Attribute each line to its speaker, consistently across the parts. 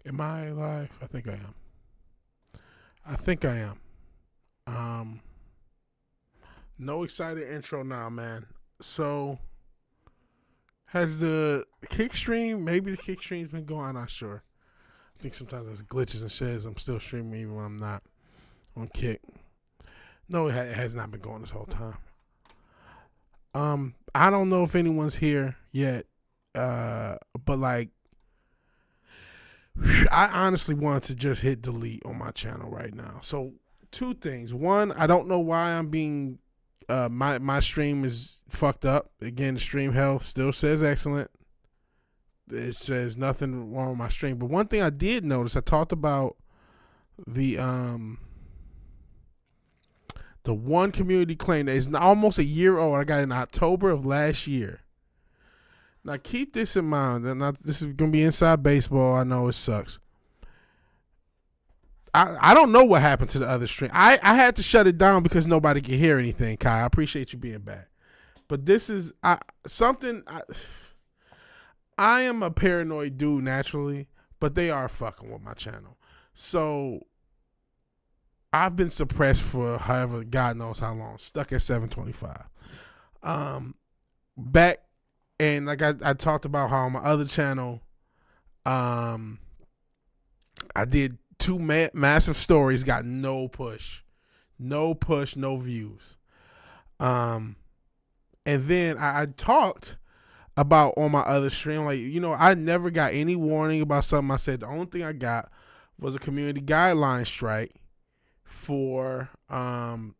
Speaker 1: Am I live? I think I am. I think I am. Um, no excited intro now, man. So, has the kick stream? Maybe the kick stream's been going. I'm not sure. I think sometimes there's glitches and shit. I'm still streaming even when I'm not on kick. No, it has not been going this whole time. I don't know if anyone's here yet. But like, I honestly want to just hit delete on my channel right now. So two things. One, I don't know why I'm being my stream is fucked up. Again, the stream health still says excellent. It says nothing wrong with my stream. But one thing I did notice, I talked about the one community claim that is almost a year old. I got it in October of last year. Now keep this in mind. This is gonna be inside baseball. I know it sucks. I don't know what happened to the other stream. I had to shut it down because nobody could hear anything. Kai, I appreciate you being back, but this is something. I am a paranoid dude naturally, but they are fucking with my channel. So I've been suppressed for however God knows how long. Stuck at 725. Back. And like I talked about how on my other channel, I did two massive stories, got no push, no views. And then I talked about on my other stream, like, I never got any warning about something I said. The only thing I got was a community guideline strike for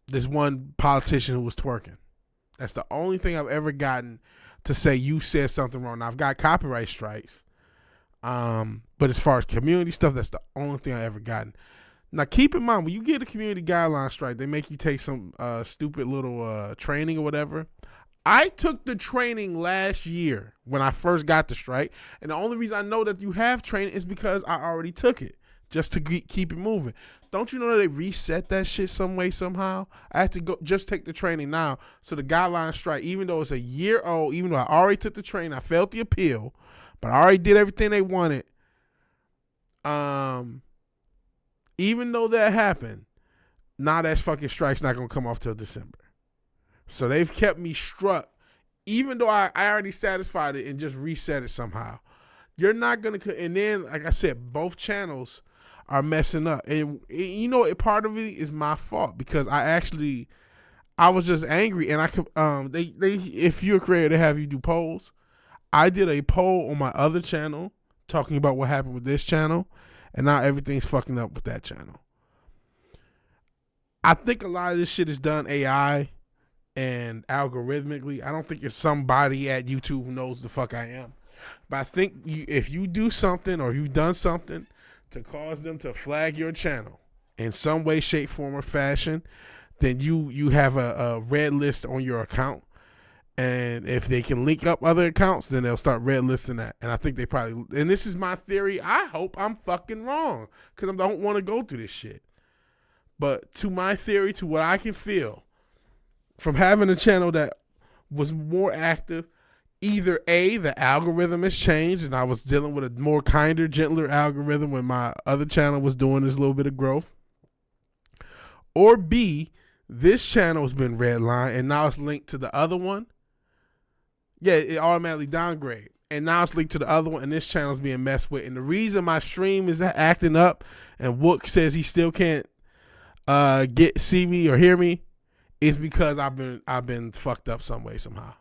Speaker 1: this one politician who was twerking. That's the only thing I've ever gotten to say you said something wrong. Now, I've got copyright strikes, but as far as community stuff, that's the only thing I ever gotten. Now, keep in mind, when you get a community guideline strike, they make you take some stupid little training or whatever. I took the training last year when I first got the strike, and the only reason I know that you have training is because I already took it, just to keep it moving. Don't you know that they reset that shit some way, somehow? I had to go just take the training now. So the guideline strike, even though it's a year old, even though I already took the training, I failed the appeal, but I already did everything they wanted. Even though that happened, now that fucking strike's not going to come off till December. So they've kept me struck, even though I already satisfied it and just reset it somehow. You're not going to, and then, like I said, both channels are messing up. And part of it is my fault because I was just angry, and I could they if you're a creator, they have you do polls. I did a poll on my other channel talking about what happened with this channel, and now everything's fucking up with that channel. I think a lot of this shit is done AI and algorithmically. I don't think it's somebody at YouTube who knows the fuck I am. But I think if you do something or you've done something to cause them to flag your channel in some way, shape, form, or fashion, then you have a red list on your account. And if they can link up other accounts, then they'll start red listing that. And I think they probably, and this is my theory, I hope I'm fucking wrong because I don't want to go through this shit. But to my theory, to what I can feel from having a channel that was more active, either A, the algorithm has changed and I was dealing with a more kinder, gentler algorithm when my other channel was doing this little bit of growth, or B, this channel has been redlined and now it's linked to the other one. Yeah, it automatically downgrade. And now it's linked to the other one and this channel is being messed with. And the reason my stream is acting up and Wook says he still can't see me or hear me is because I've been fucked up some way, somehow.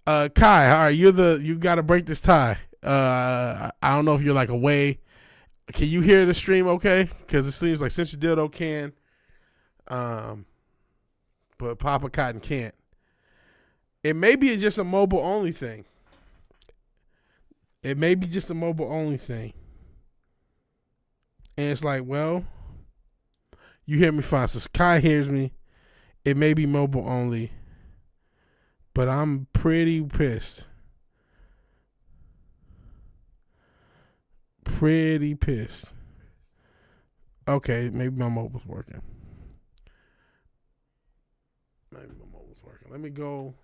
Speaker 1: Kai, all right, you got to break this tie. I don't know if you're like away. Can you hear the stream okay? Because it seems like since you dildo can, but Papa Cotton can't. It may be just a mobile only thing. And it's like, well, you hear me fine. So Kai hears me. It may be mobile only. But I'm pretty pissed. Okay, maybe my mobile's working. Let me go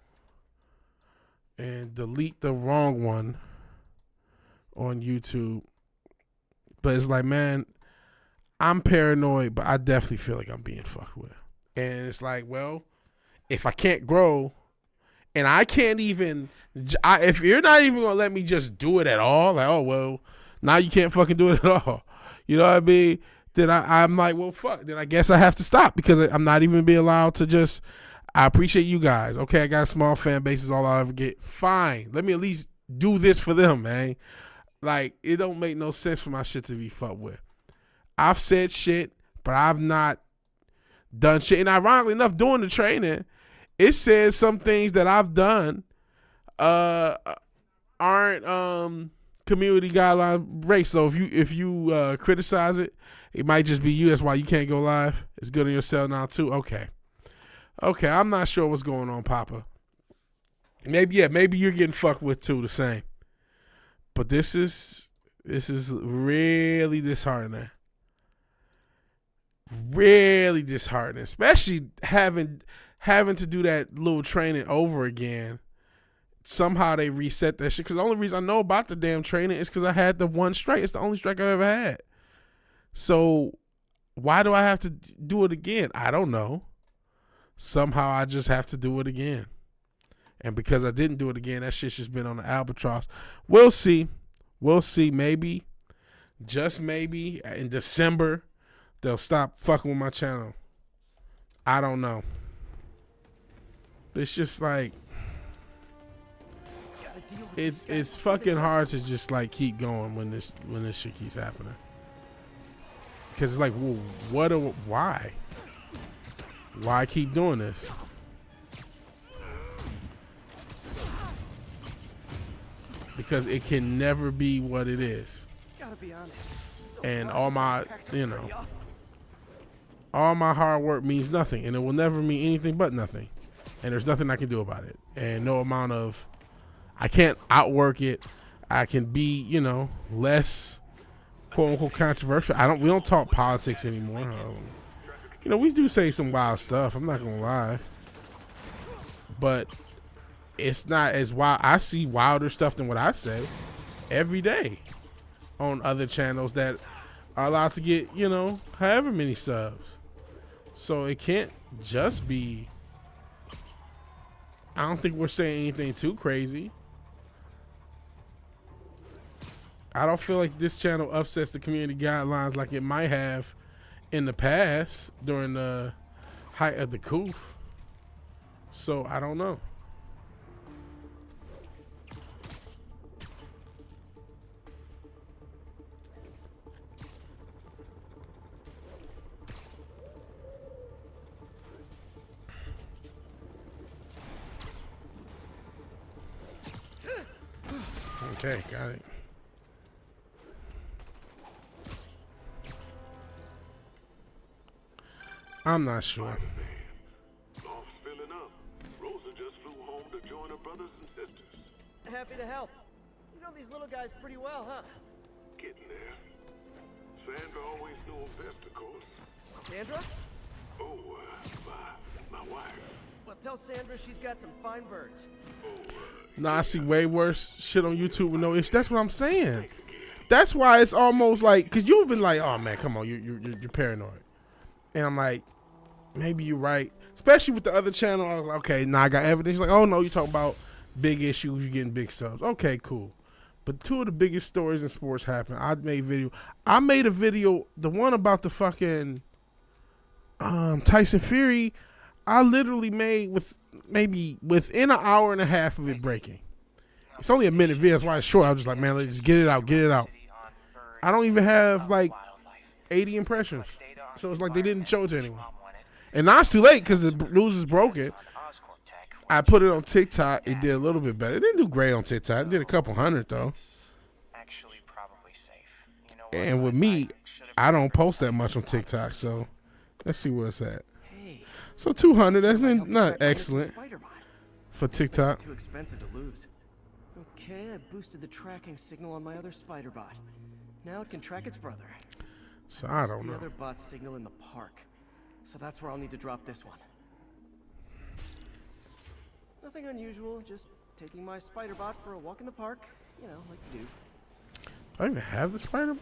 Speaker 1: and delete the wrong one on YouTube. But it's like, man, I'm paranoid, but I definitely feel like I'm being fucked with. And it's like, well, if I can't grow, and I can't even, if you're not even gonna let me just do it at all, like, oh well, now you can't fucking do it at all. You know what I mean? Then I'm like, well, fuck. Then I guess I have to stop because I'm not even being allowed to just. I appreciate you guys. Okay, I got a small fan base. Is all I'll ever get. Fine. Let me at least do this for them, man. Like, it don't make no sense for my shit to be fucked with. I've said shit, but I've not done shit. And ironically enough, during the training, it says some things that I've done aren't community guideline breaks. So if you criticize it, it might just be you. That's why you can't go live. It's good on your cell now too. Okay, I'm not sure what's going on, Papa. Maybe you're getting fucked with too, the same. But this is really disheartening. Really disheartening, especially having to do that little training over again. Somehow they reset that shit. Because the only reason I know about the damn training is because I had the one strike. It's the only strike I've ever had. So why do I have to do it again? I don't know. Somehow I just have to do it again. And because I didn't do it again, that shit's just been on the albatross. We'll see. Maybe, just maybe, in December, they'll stop fucking with my channel. I don't know. It's just like, it's fucking hard to just like keep going when this shit keeps happening. Because it's like, well, why? Why keep doing this? Because it can never be what it is.
Speaker 2: Gotta be honest.
Speaker 1: And all my hard work means nothing, and it will never mean anything but nothing. And there's nothing I can do about it. And no amount of, I can't outwork it. I can be, less quote unquote controversial. We don't talk politics anymore. We do say some wild stuff. I'm not gonna lie, but it's not as wild. I see wilder stuff than what I say every day on other channels that are allowed to get, however many subs. So it can't just be, I don't think we're saying anything too crazy. I don't feel like this channel upsets the community guidelines like it might have in the past during the height of the coup. So I don't know. Okay, got it. I'm not sure.
Speaker 3: Life's filling up. Rosa just flew home to join her brothers and sisters.
Speaker 2: Happy to help. You know these little guys pretty well, huh?
Speaker 3: Getting there. Sandra always knew them best, of course.
Speaker 2: Sandra?
Speaker 3: Oh, my wife.
Speaker 2: Well, tell Sandra she's got some fine birds.
Speaker 1: Nah, I see way worse shit on YouTube with no issue. That's what I'm saying. That's why it's almost like, because you've been like, oh man, come on, you're paranoid. And I'm like, maybe you're right. Especially with the other channel, I was like, okay, now I got evidence. Like, oh no, you talking about big issues, you're getting big subs. Okay, cool. But two of the biggest stories in sports happened. I made a video, the one about the fucking Tyson Fury, I literally made maybe within an hour and a half of it breaking. It's only a minute video, that's why it's short. I was just like, man, let's get it out. I don't even have like 80 impressions. So it's like they didn't show it to anyone. And now it's too late because the news is broken. I put it on TikTok. It did a little bit better. It didn't do great on TikTok. It did a couple hundred though. And with me, I don't post that much on TikTok. So let's see where it's at. So 200, that's not excellent for TikTok.
Speaker 2: Too expensive to lose. Okay, I boosted the tracking signal on my other spider bot. Now it can track its brother.
Speaker 1: So I don't know.
Speaker 2: The other bot signal in the park. So that's where I'll need to drop this one. Nothing unusual, just taking my spider bot for a walk in the park, like you do.
Speaker 1: I even have the spider?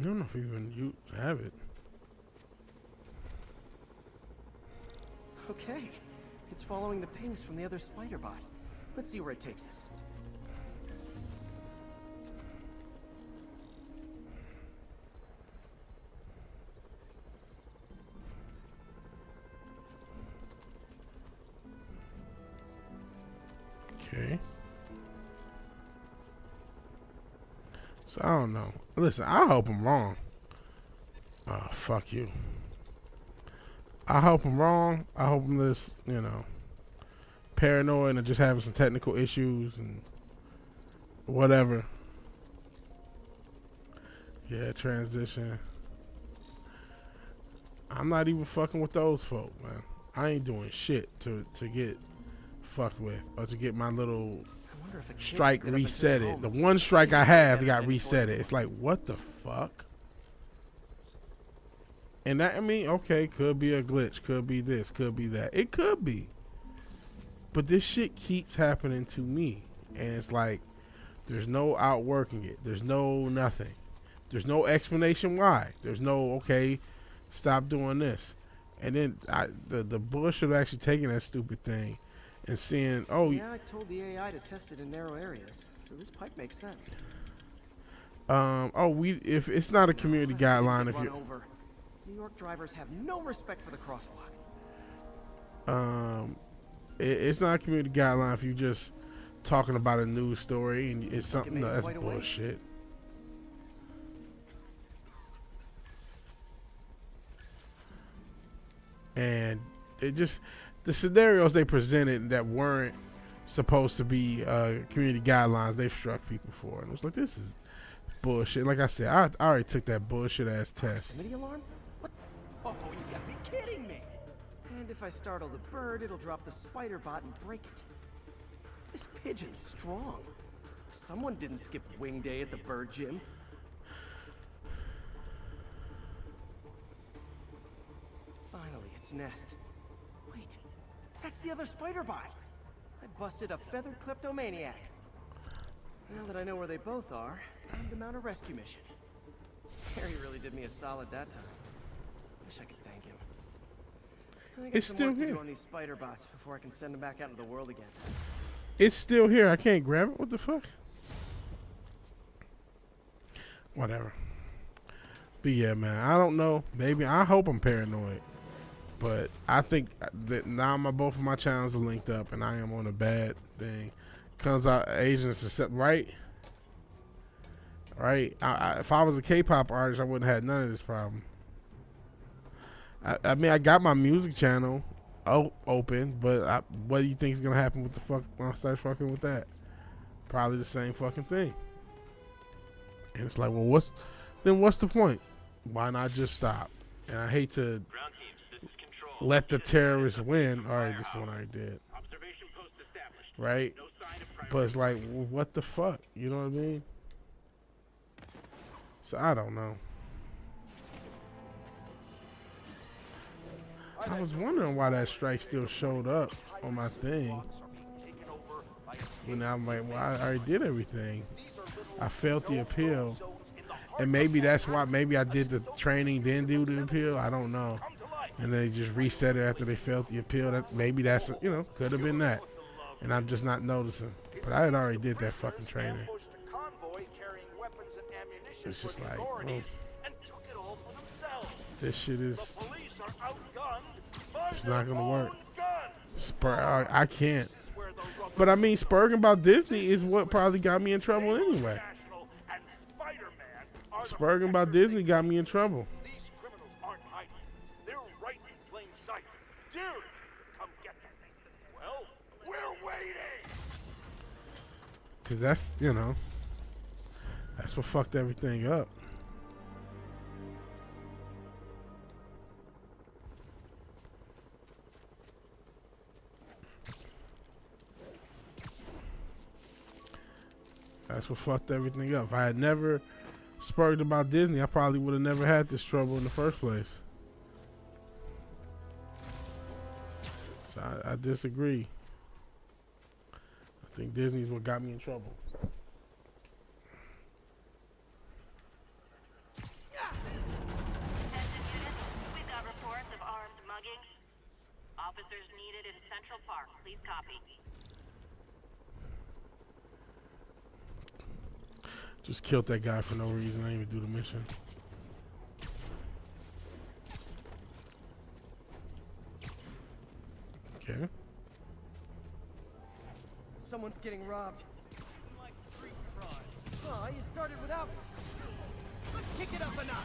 Speaker 1: I don't know if you have it.
Speaker 2: Okay. It's following the pings from the other spider bot. Let's see where it takes us.
Speaker 1: Okay. So I don't know. Listen, I hope I'm wrong. Oh, fuck you. I hope I'm wrong. I hope I'm just, paranoid and just having some technical issues and whatever. Yeah, transition. I'm not even fucking with those folk, man. I ain't doing shit to get fucked with or to get my little strike resetted. The one strike I have got resetted. It's like, what the fuck? And that, I mean, okay, could be a glitch, could be this, could be that. It could be. But this shit keeps happening to me. And it's like, there's no outworking it. There's no nothing. There's no explanation why. There's no, okay, stop doing this. And then the bullshit of actually taking that stupid thing and seeing, oh.
Speaker 2: Yeah, I told the AI to test it in narrow areas. So this pipe makes sense.
Speaker 1: If it's not a community guideline, if you
Speaker 2: New York drivers have no respect for the crosswalk.
Speaker 1: It's not a community guideline if you just talking about a news story and it's something that's bullshit. And it just, the scenarios they presented that weren't supposed to be community guidelines, they've struck people for. And it was like, this is bullshit. Like I said, I already took that bullshit ass test.
Speaker 2: Proximity alarm? What? Oh, you gotta be kidding me! And if I startle the bird, it'll drop the spider bot and break it. This pigeon's strong. Someone didn't skip wing day at the bird gym. Finally, its nest. Wait, that's the other spider bot. I busted a feathered kleptomaniac. Now that I know where they both are, time to mount a rescue mission. Harry really did me a solid that time. Wish I could thank him. I got
Speaker 1: It's
Speaker 2: some
Speaker 1: still
Speaker 2: work to
Speaker 1: here.
Speaker 2: do on these spider bots before I can send them back out into the world again.
Speaker 1: It's still here. I can't grab it. What the fuck? Whatever. But yeah, man, I don't know. Maybe I hope I'm paranoid. But I think that now both of my channels are linked up and I am on a bad thing. Comes out Asians accept right. If I was a K-pop artist, I wouldn't have had none of this problem. I mean, I got my music channel open, but what do you think is gonna happen with the fuck when I start fucking with that? Probably the same fucking thing. And it's like, well, what's the point? Why not just stop? And I hate to let the terrorists win. All right, this one I did. Right? But it's like, well, what the fuck? You know what I mean? So I don't know. I was wondering why that strike still showed up on my thing. And I'm like, well, I already did everything. I failed the appeal. And maybe that's why, maybe I did the training, then do the appeal. I don't know. And they just reset it after they failed the appeal. Maybe that's, could have been that. And I'm just not noticing. But I had already did that fucking training. It's just like, this shit is, it's not gonna work. I can't. But I mean, spurging about Disney is what probably got me in trouble anyway. Spurging about Disney got me in trouble.
Speaker 4: These criminals aren't hiding. They're right in plain sight. Dude, come get them. Well, we're waiting.
Speaker 1: Cause that's, that's what fucked everything up. That's what fucked everything up. If I had never spurred about Disney, I probably would have never had this trouble in the first place. So I disagree. I think Disney's what got me in trouble.
Speaker 5: We've got reports of armed muggings. Officers needed in Central Park. Please copy.
Speaker 1: Just killed that guy for no reason. I didn't even do the mission. Okay.
Speaker 2: Someone's getting robbed. Oh, you started without me. Let's kick it up a notch.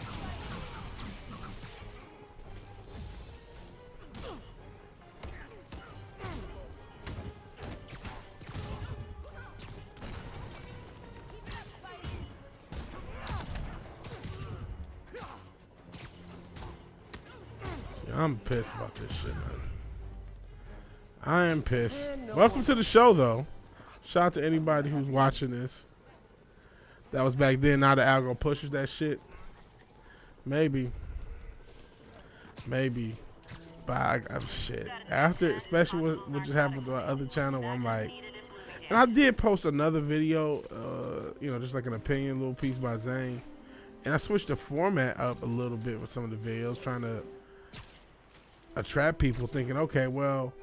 Speaker 1: See, I'm pissed about this shit, man. I am pissed. Welcome to the show, though. Shout out to anybody who's watching this. That was back then. Now the algo pushes that shit. Maybe. But shit. After, especially what just happened to our other channel, I'm like, and I did post another video, just like an opinion, little piece by Zane. And I switched the format up a little bit with some of the videos, trying to attract people, thinking, okay, well,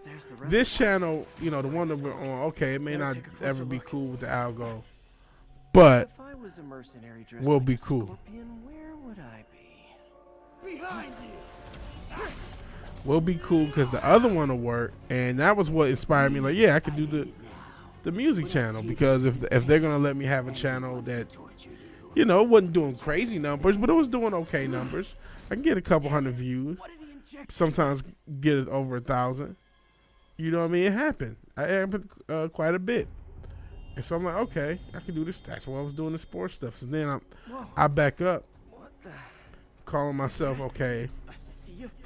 Speaker 1: this channel, the one that we're on, okay, it may not ever be cool with the algo, but
Speaker 2: If I was a mercenary dressed
Speaker 1: we'll
Speaker 2: like
Speaker 1: be
Speaker 2: a
Speaker 1: cool.
Speaker 2: scorpion, where would I be? Behind you.
Speaker 1: We'll be cool because the other one will work, and that was what inspired me. Like, yeah, I could do the music channel, because if they're gonna let me have a channel that, wasn't doing crazy numbers, but it was doing okay numbers, I can get a couple hundred views. Sometimes get it over 1,000. You know what I mean? It happened. It happened quite a bit. And so I'm like, okay, I can do this. That's why I was doing the sports stuff. So then I back up, calling myself, okay,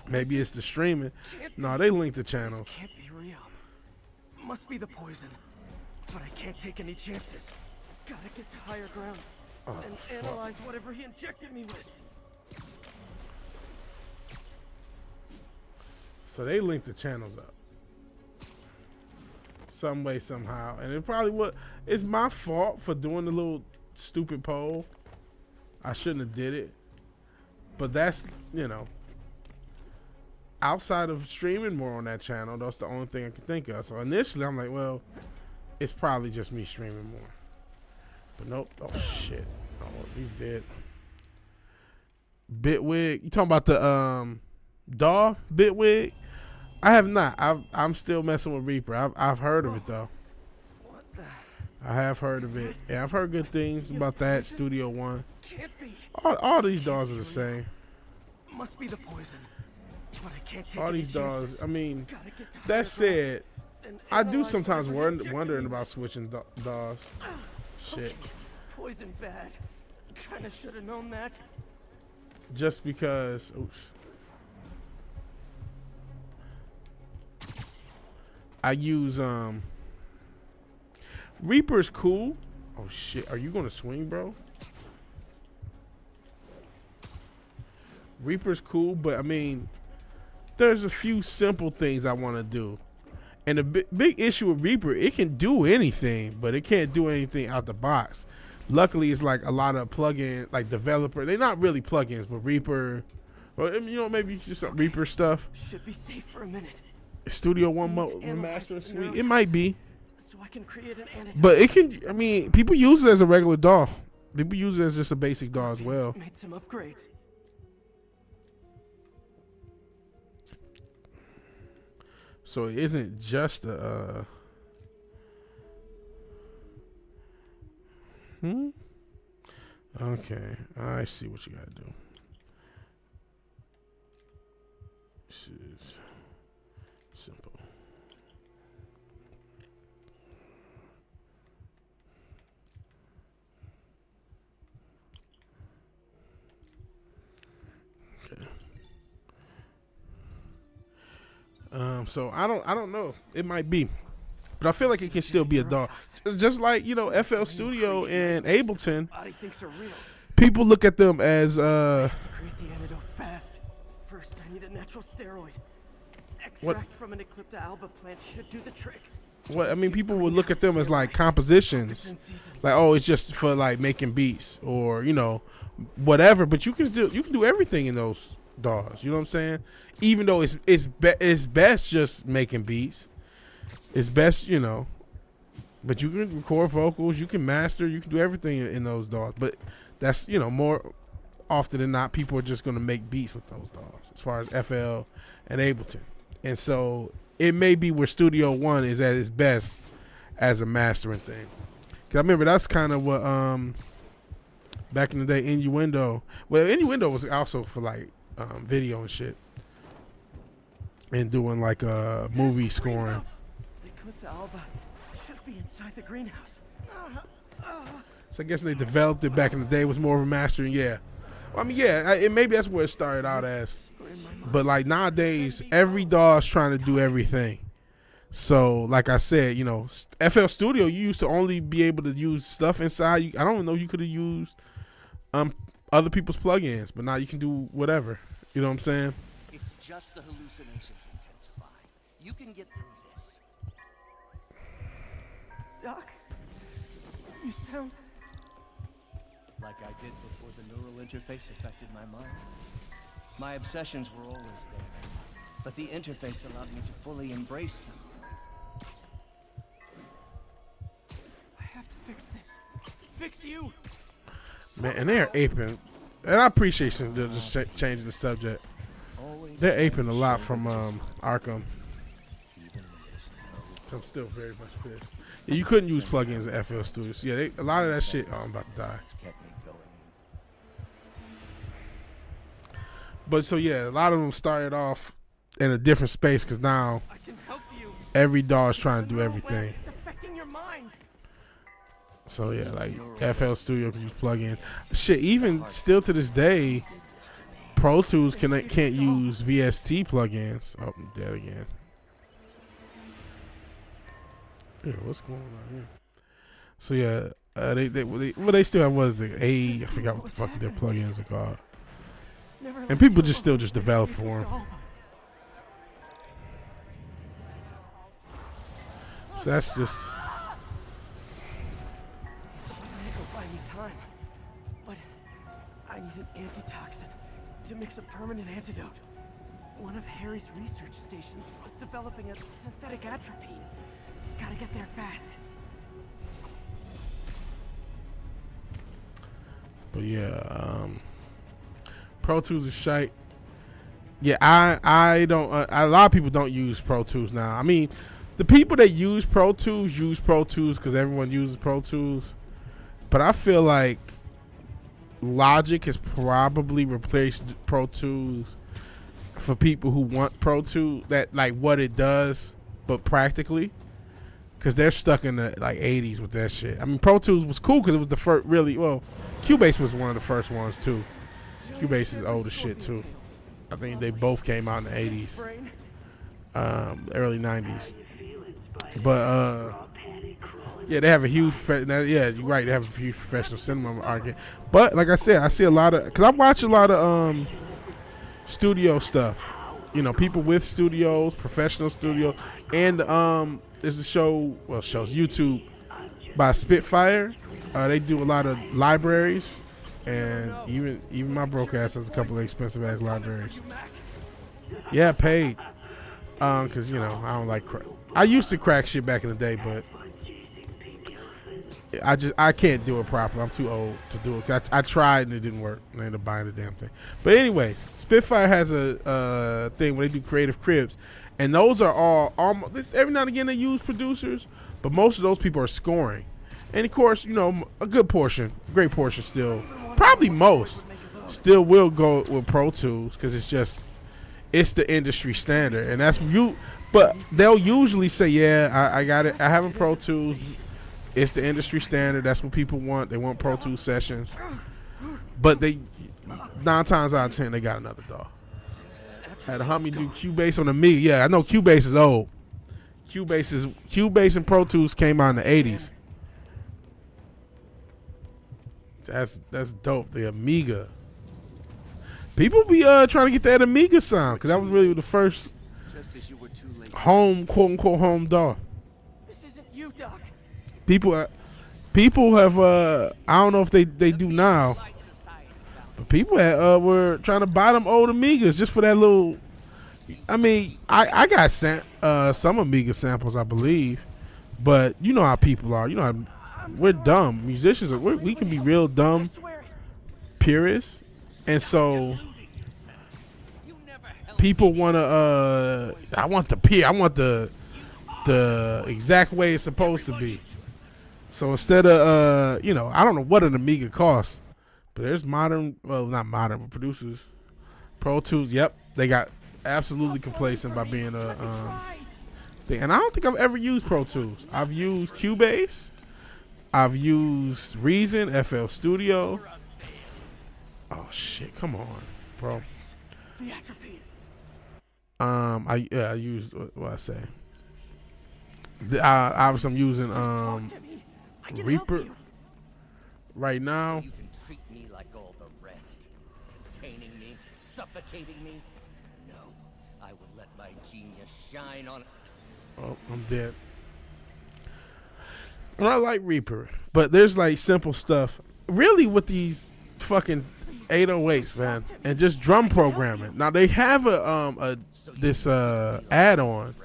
Speaker 1: maybe it's the streaming. No, they linked the channels.
Speaker 2: This can't be real. Must be the poison. But I can't take any chances. Gotta get to higher ground and analyze whatever he injected me with.
Speaker 1: So they linked the channels up some way, somehow, and it probably it's my fault for doing the little stupid poll. I shouldn't have did it, but that's outside of streaming more on that channel, that's the only thing I can think of. So initially I'm like, well, it's probably just me streaming more, but nope. Oh shit! Oh, he's dead. Bitwig, you talking about the DAW Bitwig? I have not. I'm still messing with Reaper. I've heard of it though. I have heard of it. Yeah, I've heard good things about that. Studio One.
Speaker 2: Can't be.
Speaker 1: All these DAWs are the same.
Speaker 2: Must be the poison. But I can't take
Speaker 1: All
Speaker 2: any
Speaker 1: these DAWs.
Speaker 2: chances.
Speaker 1: I mean,
Speaker 2: Gotta get to higher
Speaker 1: that said,
Speaker 2: ground and
Speaker 1: I do
Speaker 2: analyze
Speaker 1: sometimes
Speaker 2: whatever he injected
Speaker 1: wondering
Speaker 2: me
Speaker 1: about switching DAWs. Shit.
Speaker 2: with. Poison bad. Kinda should have known that.
Speaker 1: Just because. Oops. I use Reaper's cool. Oh shit, are you gonna swing, bro? Reaper's cool, but I mean, there's a few simple things I want to do. And the big issue with Reaper, it can do anything, but it can't do anything out the box. Luckily, it's like a lot of plugin, like developer. They're not really plugins, but Reaper, or maybe it's just some Reaper stuff.
Speaker 2: Should be safe for a minute.
Speaker 1: Studio One Remaster Suite. It might be,
Speaker 2: So I can create an antidote.
Speaker 1: but it can. I mean, people use it as a regular DAW. People use it as just a basic DAW as well.
Speaker 2: Made some upgrades.
Speaker 1: So it isn't just a. Okay, I see what you gotta do. This is simple. Okay. So I don't know. It might be, but I feel like it can still be a DAW. Just like FL Studio and Ableton.
Speaker 2: Body thinks are real.
Speaker 1: People look at them as
Speaker 2: To create the antidote fast. First, I need a natural steroid. Extract from an Eclipta alba plant should do the trick.
Speaker 1: what I mean, people would look at them as like compositions, like, oh, it's just for like making beats or whatever. But you can do everything in those DAWs. You know what I'm saying? Even though it's best just making beats. It's best, but you can record vocals, you can master, you can do everything in those DAWs. But that's more often than not, people are just going to make beats with those DAWs as far as FL and Ableton. And so it may be where Studio One is at its best as a mastering thing. Cause I remember that's kind of what back in the day Innuendo. Well, Innuendo was also for like video and shit, and doing like movie scoring.
Speaker 2: They clipped the Alba. Should be inside the greenhouse.
Speaker 1: So I guess they developed it back in the day. It was more of a mastering. Yeah, I mean, yeah, maybe that's where it started out as. But like nowadays, every DAW's trying to do everything. So like I said, FL Studio, you used to only be able to use stuff inside. I don't know, you could have used other people's plugins, but now you can do whatever. You know what I'm saying?
Speaker 6: It's just the hallucinations intensify. You can get through this.
Speaker 2: Doc, you sound
Speaker 6: Like I did before the neural interface affected my mind. My obsessions were always there, but the interface allowed me to fully embrace them.
Speaker 2: I have to fix this. Fix you.
Speaker 1: Man, and they're aping. And I appreciate some just changing the subject. They're aping a lot from Arkham. I'm still very much pissed. Yeah, you couldn't use plugins in FL Studio. So yeah, a lot of that shit. Oh, I'm about to die. But so yeah, a lot of them started off in a different space because now
Speaker 2: I can help you.
Speaker 1: every DAW is trying to do everything.
Speaker 2: It's affecting your mind.
Speaker 1: So yeah, like FL Studio can use plugins. Shit, even still to this day, Pro Tools can't use VST plugins. Oh, I'm dead again. Yeah, what's going on here? So yeah, they still have, what is it? I forgot what the fuck their plugins are called. And people just still develop for them. So that's just.
Speaker 2: Go buy me time, but I need an antitoxin to mix a permanent antidote. One of Harry's research stations was developing a synthetic atropine. Gotta get there fast.
Speaker 1: But yeah, Pro Tools is shite. Yeah, I don't. A lot of people don't use Pro Tools now. I mean, the people that use Pro Tools because everyone uses Pro Tools. But I feel like Logic has probably replaced Pro Tools for people who want Pro Tools, that like what it does, but practically. Because they're stuck in the like 80s with that shit. I mean, Pro Tools was cool because it was the first Cubase was one of the first ones too. Cubase is old as shit too. I think they both came out in the 80s, early 90s. But yeah, they have a huge. Yeah, you're right. They have a huge professional cinema market. But like I said, I see a lot of, because I watch a lot of studio stuff. People with studios, professional studio, and there's a shows YouTube by Spitfire. They do a lot of libraries, and even my broke ass has a couple of expensive ass libraries. Yeah, paid. Cause I don't like crack. I used to crack shit back in the day, but I can't do it properly. I'm too old to do it. I tried and it didn't work. I ended up buying the damn thing. But anyways, Spitfire has a thing where they do creative cribs, and those are all almost every now and again they use producers, but most of those people are scoring. And of course, a great portion still, probably most, still will go with Pro Tools because it's the industry standard, and that's you. But they'll usually say, yeah, I got it. I have a Pro Tools. It's the industry standard. That's what people want. They want Pro Tools sessions. But 9 times out of 10, they got another DAW. Had a homie do Cubase on the Me. Yeah, I know Cubase is old. Cubase and Pro Tools came out in the 80s. That's dope. The Amiga. People be trying to get that Amiga sound because that was really the first home, quote unquote, home DAW.
Speaker 2: This you, Doc.
Speaker 1: People have I don't know if they do now, but people were trying to buy them old Amigas just for that little. I mean, I got some Amiga samples, I believe, but you know how people are. You know how we're dumb musicians. We can be real dumb purists, and so people want to. I want the exact way it's supposed to be. So instead of I don't know what an Amiga costs, but there's not modern, but producers. Pro Tools, yep, they got absolutely complacent by being a thing. And I don't think I've ever used Pro Tools. I've used Cubase, I've used Reason, FL Studio. Oh shit, come on, bro. I used what I say. Obviously I'm using Reaper right now.
Speaker 6: You can treat me like all the rest, containing me, suffocating me. No, I will let my genius shine on.
Speaker 1: Oh, I'm dead. And I like Reaper, but there's like simple stuff. Really, with these fucking 808s, man, and just drum programming. Now they have this add-on,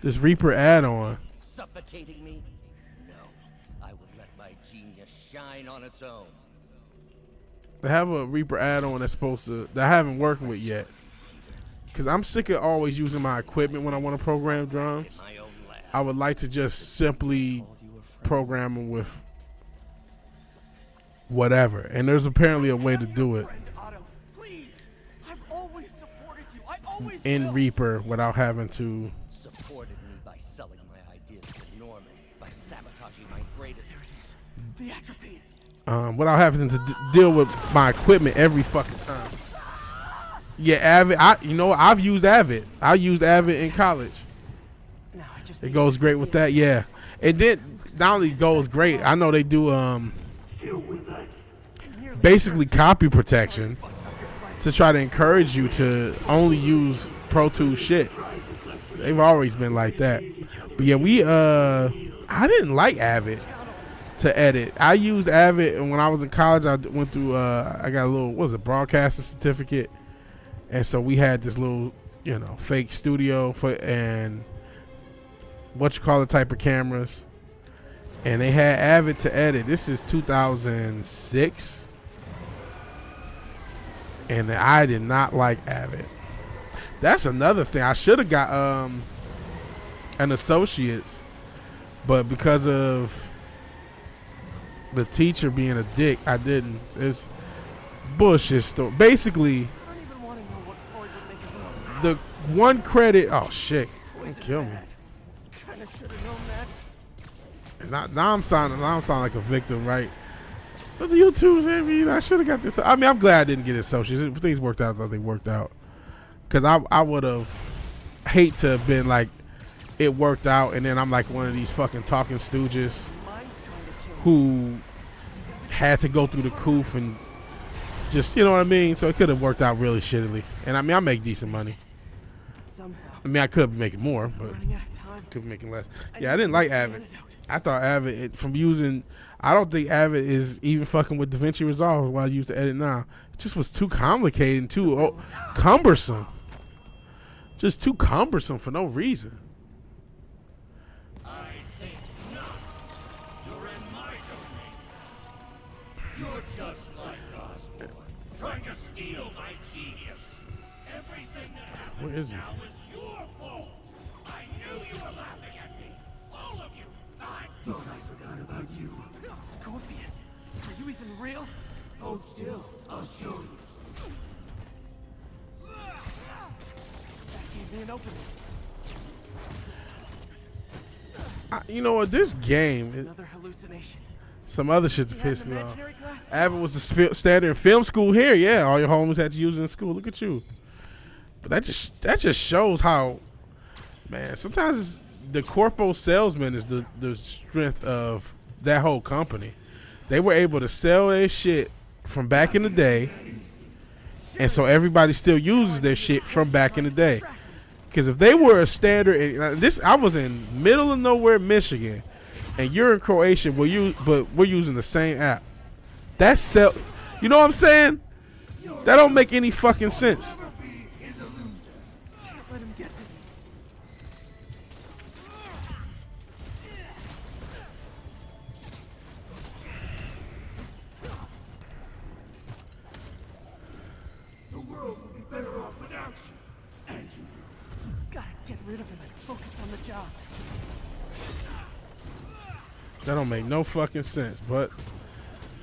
Speaker 1: this Reaper add-on.
Speaker 6: Suffocating me? No, I will let my genius shine on its own.
Speaker 1: They have a Reaper add-on that I haven't worked with yet. Cause I'm sick of always using my equipment when I want to program drums. I would like to just simply program them with whatever. And there's apparently a way to do it in Reaper without having to.
Speaker 6: Supported me by selling my ideas to Norman, by sabotaging my greatest. The atropine.
Speaker 1: Without having to deal with my equipment every fucking time. Yeah, Avid. I've used Avid. I used Avid in college. It goes great with that. Yeah, it did. Not only goes great. I know they do basically copy protection to try to encourage you to only use Pro Tools shit. They've always been like that. But yeah, I didn't like Avid to edit. I used Avid, and when I was in college, I went through. I got a little broadcasting certificate. And so we had this little, fake studio and type of cameras. And they had Avid to edit. This is 2006. And I did not like Avid. That's another thing. I should have got an associate's, but because of the teacher being a dick, I didn't. It's bullshit story. Basically, the one credit. Oh shit! Don't kill me. And now I'm sounding like a victim, right? But the YouTube, maybe I should have got this. I mean, I'm glad I didn't get associates. If things worked out, I thought they worked out. Because I would have hate to have been like, it worked out, and then I'm like one of these fucking talking stooges who had to go through the coof and just, you know what I mean? So it could have worked out really shittily. And I mean, I make decent money. I mean, I could be making more, but could be making less. Yeah, I didn't like Avid. I thought Avid, I don't think Avid is even fucking with DaVinci Resolve while I use to edit now. It just was too complicated and too cumbersome. Just too cumbersome for no reason.
Speaker 4: I think not. You're in my domain. You're just like Osborn, trying to steal my genius. Everything that happens
Speaker 1: Where is he?
Speaker 4: now is your fault. I knew you were laughing at me. All of you. I forgot about you.
Speaker 2: Scorpion, are you even real?
Speaker 4: Hold still. I'll show you.
Speaker 2: That gave me an opening.
Speaker 1: You know what? This game,
Speaker 2: Another hallucination.
Speaker 1: some other shit to
Speaker 2: You have
Speaker 1: piss
Speaker 2: an
Speaker 1: me off.
Speaker 2: imaginary glass?
Speaker 1: Avid was the standard in film school here. Yeah, all your homies had to use it in school. Look at you. But that just shows how, man, sometimes it's, the corpo salesman is the strength of that whole company. They were able to sell their shit from back in the day, and so everybody still uses their shit from back in the day. Because if they were a standard, I was in middle of nowhere, Michigan, and you're in Croatia, but we're using the same app. That's sell. You know what I'm saying? That don't make any fucking sense.
Speaker 2: Let him get me.
Speaker 4: The world will be better off without you. And you.
Speaker 2: Gotta get rid of him and focus on the job.
Speaker 1: That don't make no fucking sense, but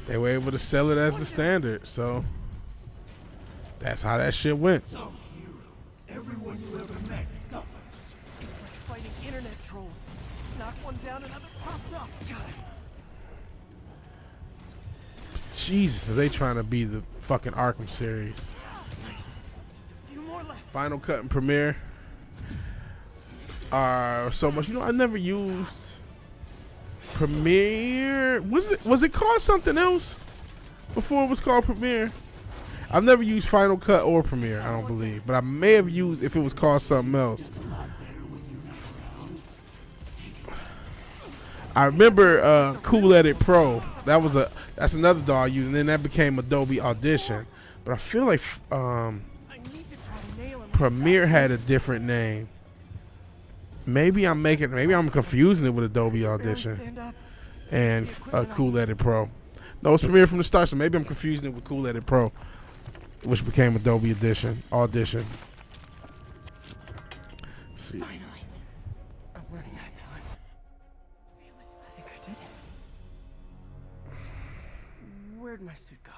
Speaker 1: they were able to sell it as the standard, so that's how that shit went.
Speaker 4: Some hero. Everyone you ever met suffers.
Speaker 2: It's like fighting internet trolls. Knock one down, another pops up. Got him.
Speaker 1: Jesus, are they trying to be the fucking Arkham series?
Speaker 2: Nice. Just a few more left.
Speaker 1: Final Cut and Premiere are so much. You know, I never used Premiere. Was it called something else before it was called Premiere? I've never used Final Cut or Premiere, I don't believe, but I may have used if it was called something else. I remember Cool Edit Pro. That's another DAW I used, and then that became Adobe Audition. But I feel like
Speaker 2: I need to try to nail him.
Speaker 1: Premiere had a different name. Maybe I'm confusing it with Adobe Audition
Speaker 2: Stand up.
Speaker 1: and Cool Edit Pro. No, it's Premiere from the start, so maybe I'm confusing it with Cool Edit Pro, which became Adobe Audition. Let's see.
Speaker 2: Finally. I'm running out of time. Feel it. I think I did it. Where'd my suit go?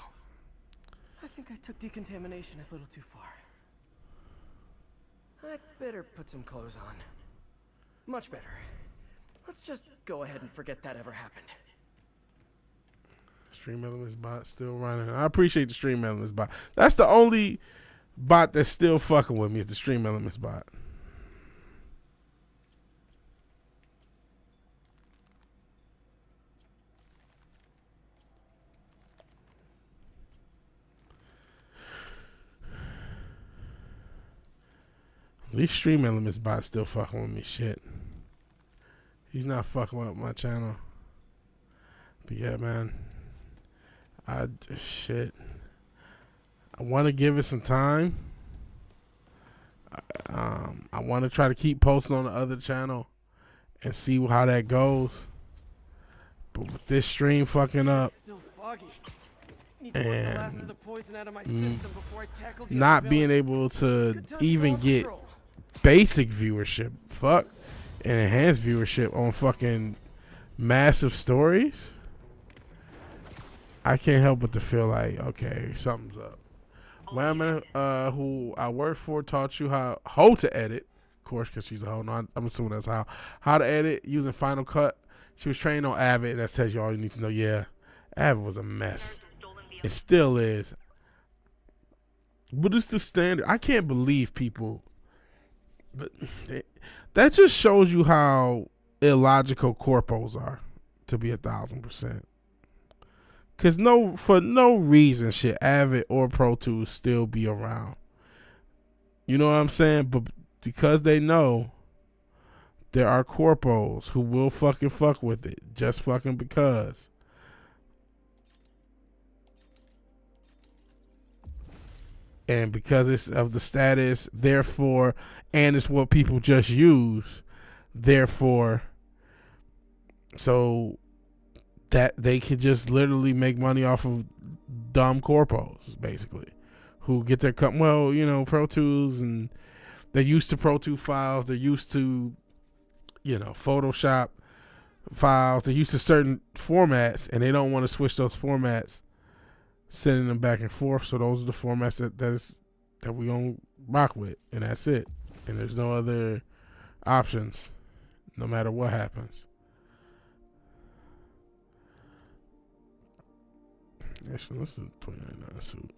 Speaker 2: I think I took decontamination a little too far. I'd better put some clothes on. Much better. Let's just go ahead and forget that ever happened.
Speaker 1: Stream Elements bot still running. I appreciate the Stream Elements bot. That's the only bot that's still fucking with me is the Stream Elements bot. At least Stream Elements bot still fucking with me. Shit. He's not fucking up my channel. But yeah, man. I want to give it some time. I want to try to keep posting on the other channel and see how that goes. But with this stream fucking up
Speaker 2: Still foggy. Need to work the last of the poison out of my system before I tackle the
Speaker 1: not
Speaker 2: other
Speaker 1: being
Speaker 2: villain.
Speaker 1: able to
Speaker 2: Good time to
Speaker 1: even
Speaker 2: go
Speaker 1: get
Speaker 2: patrol.
Speaker 1: basic viewership, and enhanced viewership on fucking massive stories, I can't help but to feel like, okay, something's up. Women who I worked for taught you how to edit, of course, because she's a hoe. No, I'm assuming that's how to edit using Final Cut. She was trained on Avid. That tells you all you need to know. Yeah, Avid was a mess. It still is. But it's the standard. I can't believe people. But that just shows you how illogical corpos are, to be 1,000%. Cause for no reason should Avid or Pro Tools still be around. You know what I'm saying? But because they know there are corpos who will fucking fuck with it, just fucking because. And because it's of the status, therefore, and it's what people just use, therefore, so that they could just literally make money off of dumb corpos, basically, who get their Pro Tools, and they're used to Pro Tools files, they're used to, Photoshop files, they're used to certain formats, and they don't want to switch those formats, sending them back and forth. So those are the formats that we gonna rock with, and that's it. And there's no other options, no matter what happens. Actually, this is a $29 suit.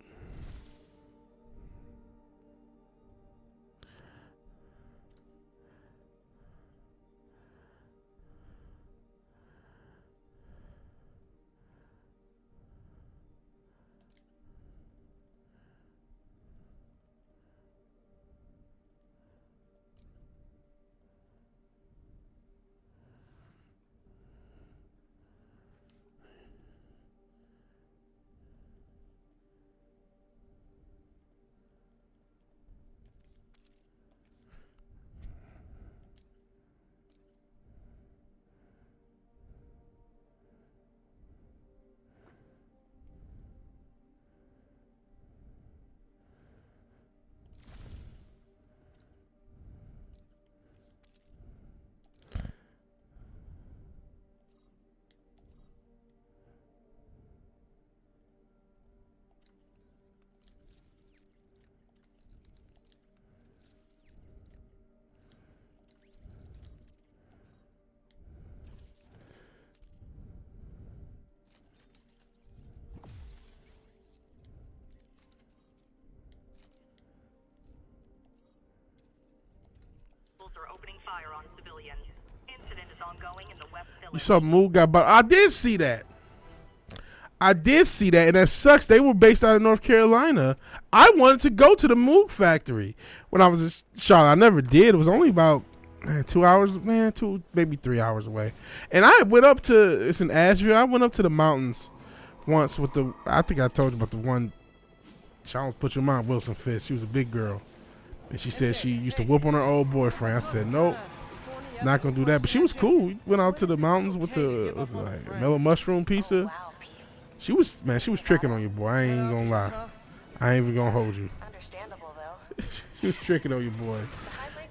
Speaker 5: are opening fire on civilians. Incident is ongoing in the West
Speaker 1: You
Speaker 5: Village.
Speaker 1: saw Moog got, but I did see that. And that sucks. They were based out of North Carolina. I wanted to go to the Moog factory when I was in Charlotte. I never did. It was only about 2 hours, maybe 3 hours away. And I went up to, it's in Asheville. I went up to the mountains once with I think I told you about the one, I almost put your mom Wilson Fist. She was a big girl. And she said she used to whoop on her old boyfriend. I said, nope, not going to do that. But she was cool. We went out to the mountains with like mellow mushroom pizza. She was tricking on you, boy. I ain't going to lie. I ain't even going to hold you.
Speaker 5: Understandable, though.
Speaker 1: She was tricking on you, boy.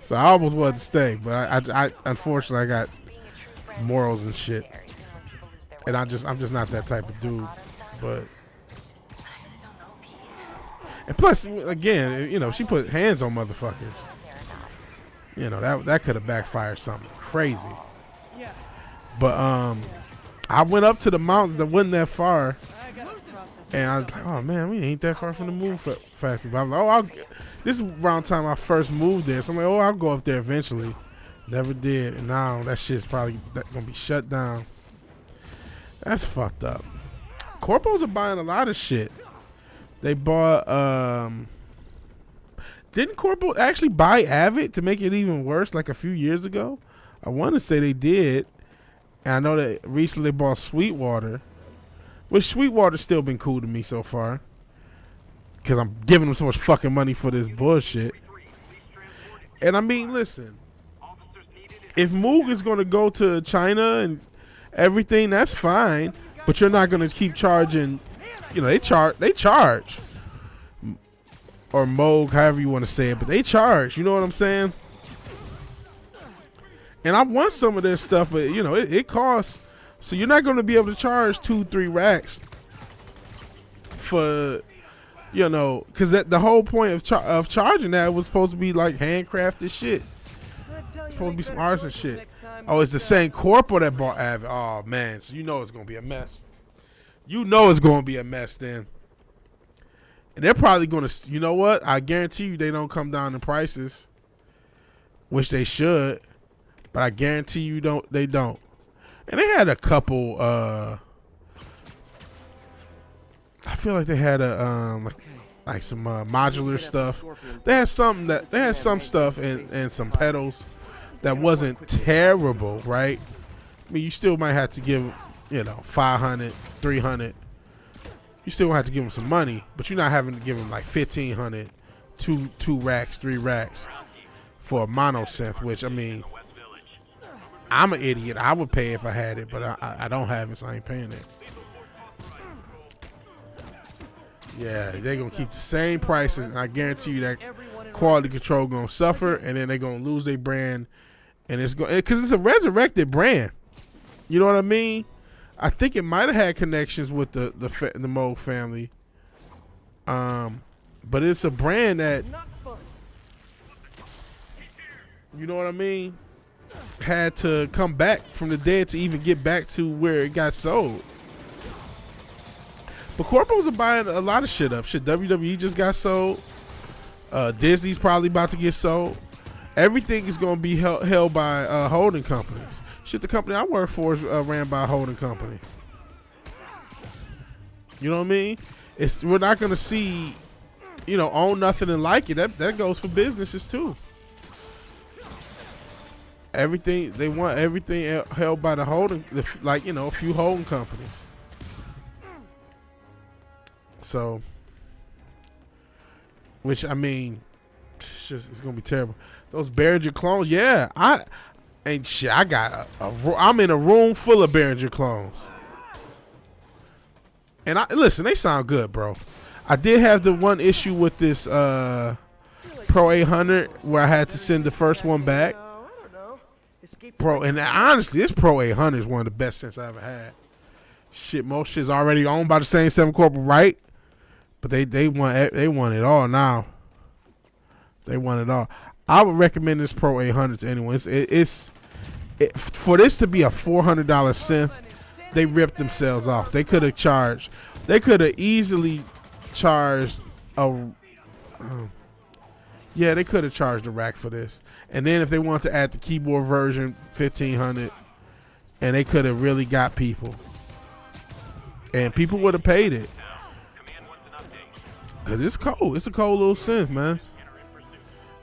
Speaker 1: So I almost wanted to stay, but I unfortunately I got morals and shit, and I'm just not that type of dude. But and plus, again, you know, she put hands on motherfuckers. You know, that could have backfired something crazy. But I went up to the mountains that wasn't that far, and I was like, oh man, we ain't that far from the Move Factory. But I was like, this is around the time I first moved there, so I'm like, oh, I'll go up there eventually. Never did, and now that shit's probably gonna be shut down. That's fucked up. Corpos are buying a lot of shit. They bought, didn't Corpo actually buy Avid to make it even worse like a few years ago? I want to say they did. And I know that recently they bought Sweetwater, which Sweetwater's still been cool to me so far, because I'm giving them so much fucking money for this bullshit. And I mean, listen, if Moog is going to go to China and everything, that's fine, but you're not going to keep charging. You know, they charge, or Moog, however you want to say it, but they charge. You know what I'm saying? And I want some of their stuff, but you know, it costs. So you're not going to be able to charge 2-3 racks for, you know, because the whole point of charging that was supposed to be like handcrafted shit. It's supposed to be some artisan shit. Oh, it's the same corpo that bought Avid. Oh man, so you know it's going to be a mess. You know it's going to be a mess then. And they're probably going to, you know what? I guarantee you they don't come down in prices, which they should. But I guarantee you they don't. And they had a couple, I feel like they had like some modular stuff. They had some stuff and some pedals that wasn't terrible, right? I mean, you still might have to give, you know, $500, $300. You still gonna have to give them some money, but you're not having to give them like $1,500, two racks, 3 racks for a mono synth, which, I mean, I'm an idiot. I would pay if I had it, but I don't have it, so I ain't paying it. Yeah, they're going to keep the same prices, and I guarantee you that quality control going to suffer, and then they're going to lose their brand, and it's going because it's a resurrected brand. You know what I mean? I think it might have had connections with the Moog family, but it's a brand that, you know what I mean, had to come back from the dead to even get back to where it got sold. But corpos are buying a lot of shit up. Shit, WWE just got sold. Disney's probably about to get sold. Everything is going to be held by holding companies. Shit, the company I work for is ran by a holding company. You know what I mean? We're not going to see, you know, own nothing and like it. That goes for businesses too. Everything they want, everything held by the holding, like, you know, a few holding companies. So, which, I mean, it's gonna be terrible. Those Behringer clones, yeah. I'm in a room full of Behringer clones, and listen, they sound good, bro. I did have the one issue with this Pro 800 where I had to send the first one back. Bro, and honestly, this Pro 800 is one of the best synths I ever had. Shit, most shit's already owned by the same 7 corporate, right? But they want it all now. They want it all. I would recommend this Pro 800 to anyone. For this to be a $400 synth, they ripped themselves off. They could have easily charged Yeah, they could have charged a rack for this. And then if they want to add the keyboard version, $1,500, and they could have really got people. And people would have paid it. Because it's cold. It's a cold little synth, man.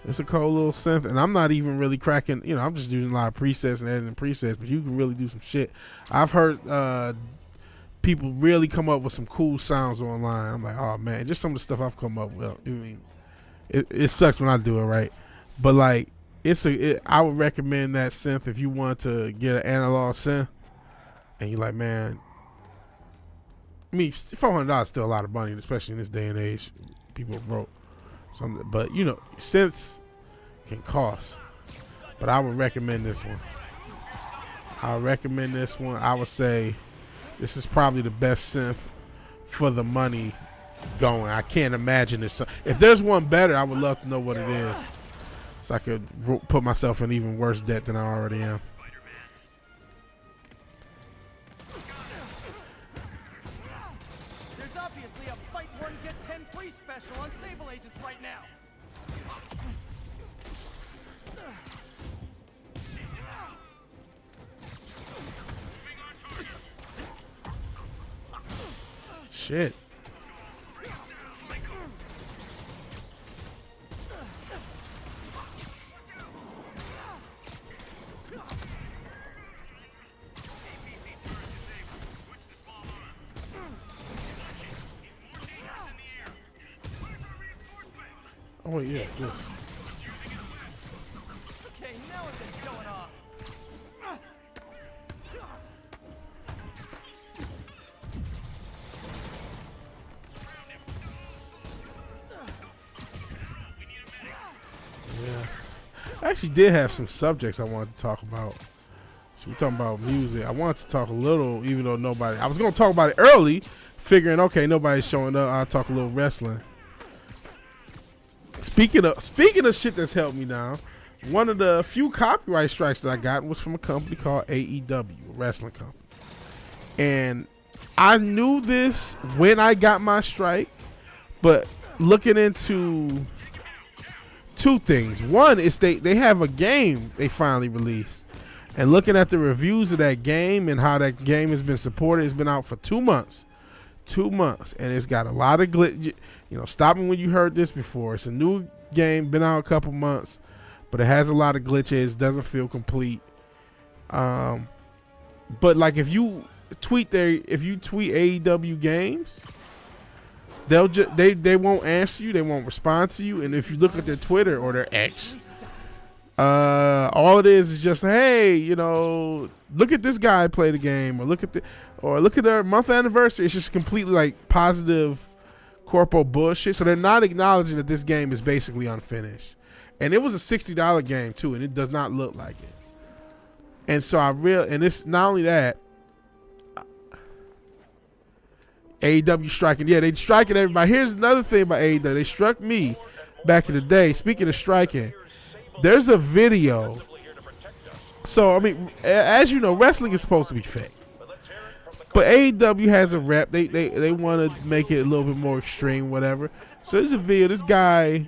Speaker 1: It's a cold little synth. And I'm not even really cracking, you know, I'm just using a lot of presets and editing presets, but you can really do some shit. I've heard people really come up with some cool sounds online. I'm like, oh, man, just some of the stuff I've come up with. I mean, it sucks when I do it right, but like I would recommend that synth if you want to get an analog synth, and you're like, man, I mean, $400 is still a lot of money, especially in this day and age. People broke, but you know, synths can cost. But I would recommend this one. I would say this is probably the best synth for the money going. I can't imagine this. If there's one better, I would love to know what it is, so I could put myself in even worse debt than I already am.
Speaker 2: There's obviously a fight one get 10 free special on Sable Agents right now.
Speaker 1: Shit. Oh yeah, this.
Speaker 2: Okay, now it's going off.
Speaker 1: Yeah. I actually did have some subjects I wanted to talk about. So we're talking about music. I wanted to talk a little, even though nobody. I was gonna talk about it early, figuring okay, nobody's showing up. I'll talk a little wrestling. Speaking of shit that's helped me now, one of the few copyright strikes that I got was from a company called AEW, a wrestling company. And I knew this when I got my strike, but looking into two things. One is they have a game they finally released. And looking at the reviews of that game and how that game has been supported, it's been out for 2 months. 2 months, and it's got a lot of glitch. You know, stop me when you heard this before. It's a new game, been out a couple months, but it has a lot of glitches. Doesn't feel complete. But like if you tweet AEW games, they'll just they won't answer you. They won't respond to you. And if you look at their Twitter or their X, all it is just, hey, you know, look at this guy play the game, or look at their month anniversary. It's just completely like positive corpo bullshit. So they're not acknowledging that this game is basically unfinished. And it was a $60 game too, and it does not look like it. And so and it's not only that, AEW striking. Yeah, they striking everybody. Here's another thing about AEW. They struck me back in the day. Speaking of striking, there's a video. So, I mean, as you know, wrestling is supposed to be fake. But AEW has a rep. They want to make it a little bit more extreme, whatever. So there's a video. This guy,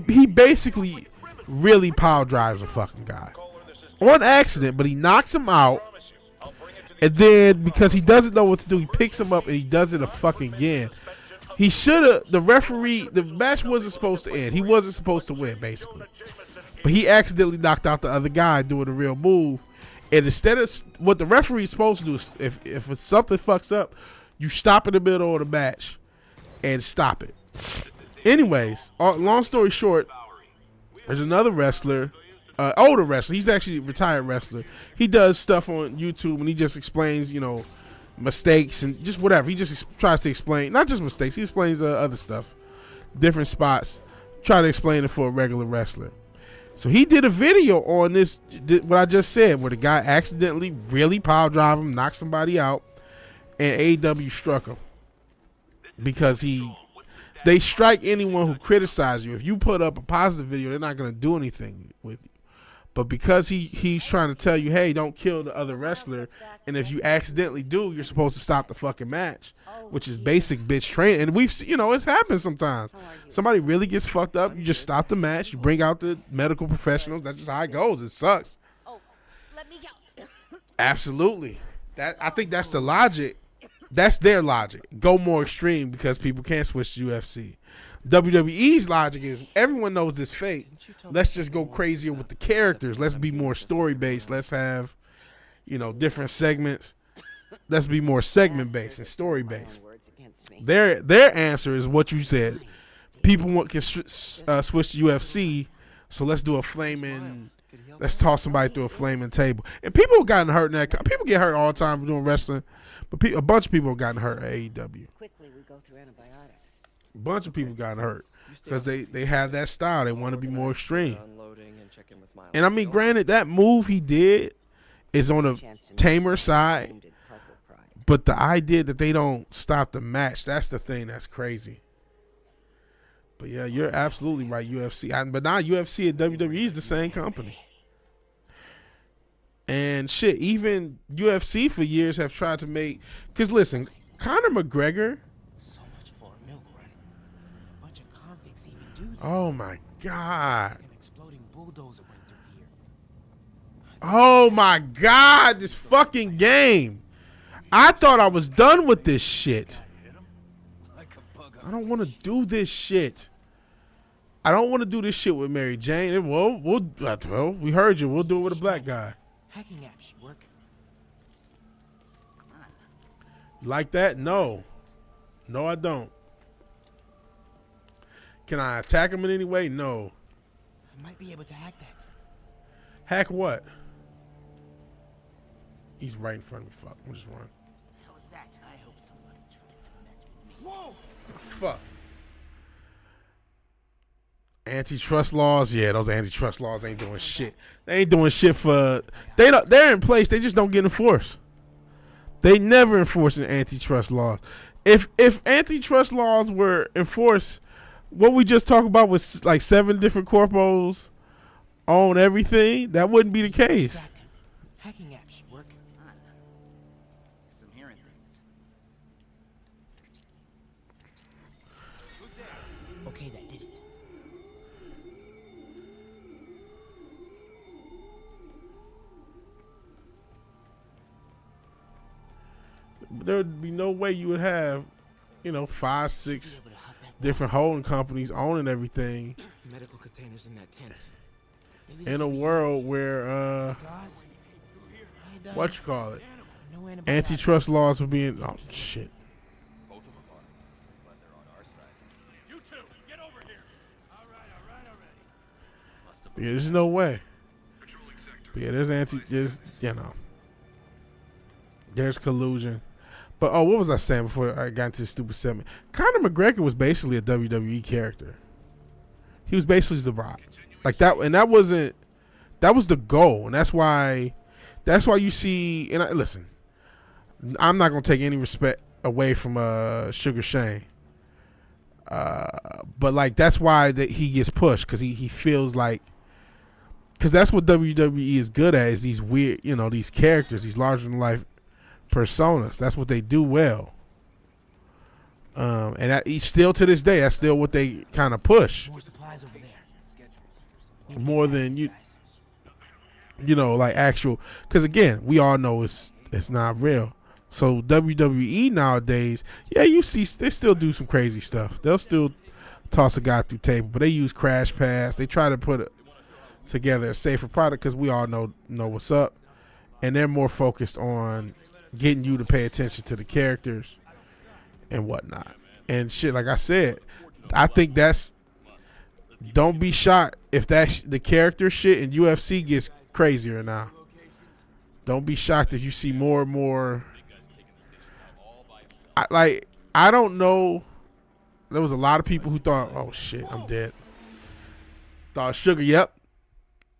Speaker 1: he basically really power drives a fucking guy. On accident, but he knocks him out. And then, because he doesn't know what to do, he picks him up and he does it again. He should have, the match wasn't supposed to end. He wasn't supposed to win, basically. But he accidentally knocked out the other guy doing a real move. And instead of what the referee is supposed to do, is if something fucks up, you stop in the middle of the match and stop it. Anyways, long story short, there's another wrestler, older wrestler. He's actually a retired wrestler. He does stuff on YouTube and he just explains, you know, mistakes and just whatever. He just tries to explain, not just mistakes. He explains other stuff, different spots. Try to explain it for a regular wrestler. So he did a video on this, what I just said, where the guy accidentally really power drive him, knocked somebody out, and AEW struck him because they strike anyone who criticizes you. If you put up a positive video, they're not going to do anything with you. But because he's trying to tell you, hey, don't kill the other wrestler, and if you accidentally do, you're supposed to stop the fucking match, which is basic bitch training. And we've, it's happened sometimes. Somebody really gets fucked up, you just stop the match, you bring out the medical professionals. That's just how it goes. It sucks.
Speaker 7: Oh, let me go.
Speaker 1: Absolutely. I think that's the logic. That's their logic. Go more extreme because people can't switch to UFC. WWE's logic is everyone knows this fate. Let's just go crazier with the characters. Let's be more story based. Let's have, different segments. Let's be more segment based and story based. Their answer is what you said. People can switch to UFC, so let's do a flaming. Let's toss somebody through a flaming table. And people have gotten hurt in that. People get hurt all the time for doing wrestling, but a bunch of people have gotten hurt at AEW.
Speaker 7: Quickly, we go through antibiotics.
Speaker 1: A bunch of people got hurt because they have that style. They want to be more extreme. And I mean, granted, that move he did is on a tamer side, but the idea that they don't stop the match, that's the thing that's crazy. But yeah, you're absolutely right, UFC. But now UFC and WWE is the same company. And shit, even UFC for years have tried to make, because listen, Conor McGregor.
Speaker 2: So much for a milk run. A bunch of convicts even do this.
Speaker 1: Oh my God.
Speaker 2: An exploding bulldozer went through here.
Speaker 1: Oh my God, this fucking game. I thought I was done with this shit. I don't want to do this shit. I don't want to do this shit with Mary Jane. Well, we heard you. We'll do it with a black guy.
Speaker 2: Hacking app should work.
Speaker 1: You like that? No. No, I don't. Can I attack him in any way? No.
Speaker 2: I might be able to hack that.
Speaker 1: Hack what? He's right in front of me. Fuck. I'm just run.
Speaker 2: How's that? I hope someone tries to mess with me. Whoa!
Speaker 1: Fuck. Antitrust laws, yeah, those antitrust laws ain't doing shit. They ain't doing shit for they're in place. They just don't get enforced. They never enforce antitrust laws. If antitrust laws were enforced, what we just talked about was like 7 different corpos own everything. That wouldn't be the case.
Speaker 2: Hacking app should work.
Speaker 8: Some hearing things.
Speaker 2: Okay, that did it.
Speaker 1: There would be no way you would have, 5, 6 different holding companies owning everything
Speaker 2: Medical containers in that tent.
Speaker 1: in a world where what you call it?
Speaker 2: No antibiotics.
Speaker 1: Antitrust laws were being shit.
Speaker 8: Both of them are, but they're on our side.
Speaker 4: You two, get over here. All right already.
Speaker 1: Yeah, there's no way. But yeah, there's collusion. But what was I saying before I got into this stupid segment? Conor McGregor was basically a WWE character. He was basically The Rock, like that, and that was the goal, and that's why you see. And listen, I'm not gonna take any respect away from Sugar Shane, but like that's why that he gets pushed because he feels like, because that's what WWE is good at, is these weird, these characters, these larger than life personas. That's what they do well. And still to this day, that's still what they kind of push.
Speaker 2: More supplies over there.
Speaker 1: More than like actual, because again, we all know it's not real. So WWE nowadays, yeah, you see they still do some crazy stuff. They'll still toss a guy through table, but they use Crash Pass. They try to put together a safer product because we all know what's up, and they're more focused on getting you to pay attention to the characters and whatnot and shit. Like I said, I think don't be shocked if the character shit in UFC gets crazier now. Don't be shocked if you see more and more. I don't know. There was a lot of people who thought, oh shit, I'm dead. Thought Sugar, yep.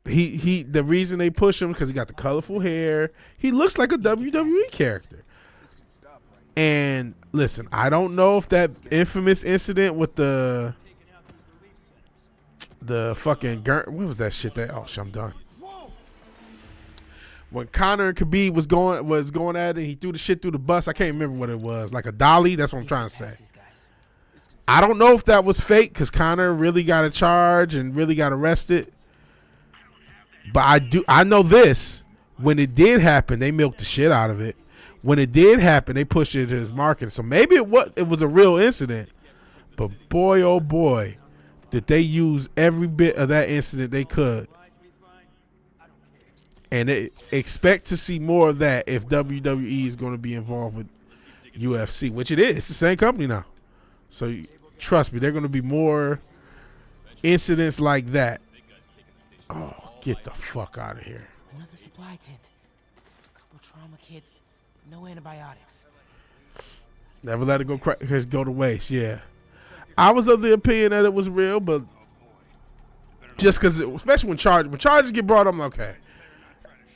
Speaker 1: The reason they push him because he got the colorful hair. He looks like a WWE character. And listen, I don't know if that infamous incident with the fucking what was that shit? I'm done. when Conor and Khabib was going at it, he threw the shit through the bus. I can't remember what it was, like a dolly. That's what I'm trying to say. I don't know if that was fake because Conor really got a charge and really got arrested. But I know this. When it did happen, they milked the shit out of it. When it did happen, they pushed it into his marketing. So maybe it was a real incident. But boy, oh boy, did they use every bit of that incident they could. And they expect to see more of that if WWE is going to be involved with UFC, which it is. It's the same company now. So trust me, there are going to be more incidents like that. Oh, get the fuck out of here.
Speaker 9: Another supply tent. A couple trauma kits. No antibiotics.
Speaker 1: Never let it go to waste, yeah. I was of the opinion that it was real, but just because, especially when charges get brought up, I'm like, okay.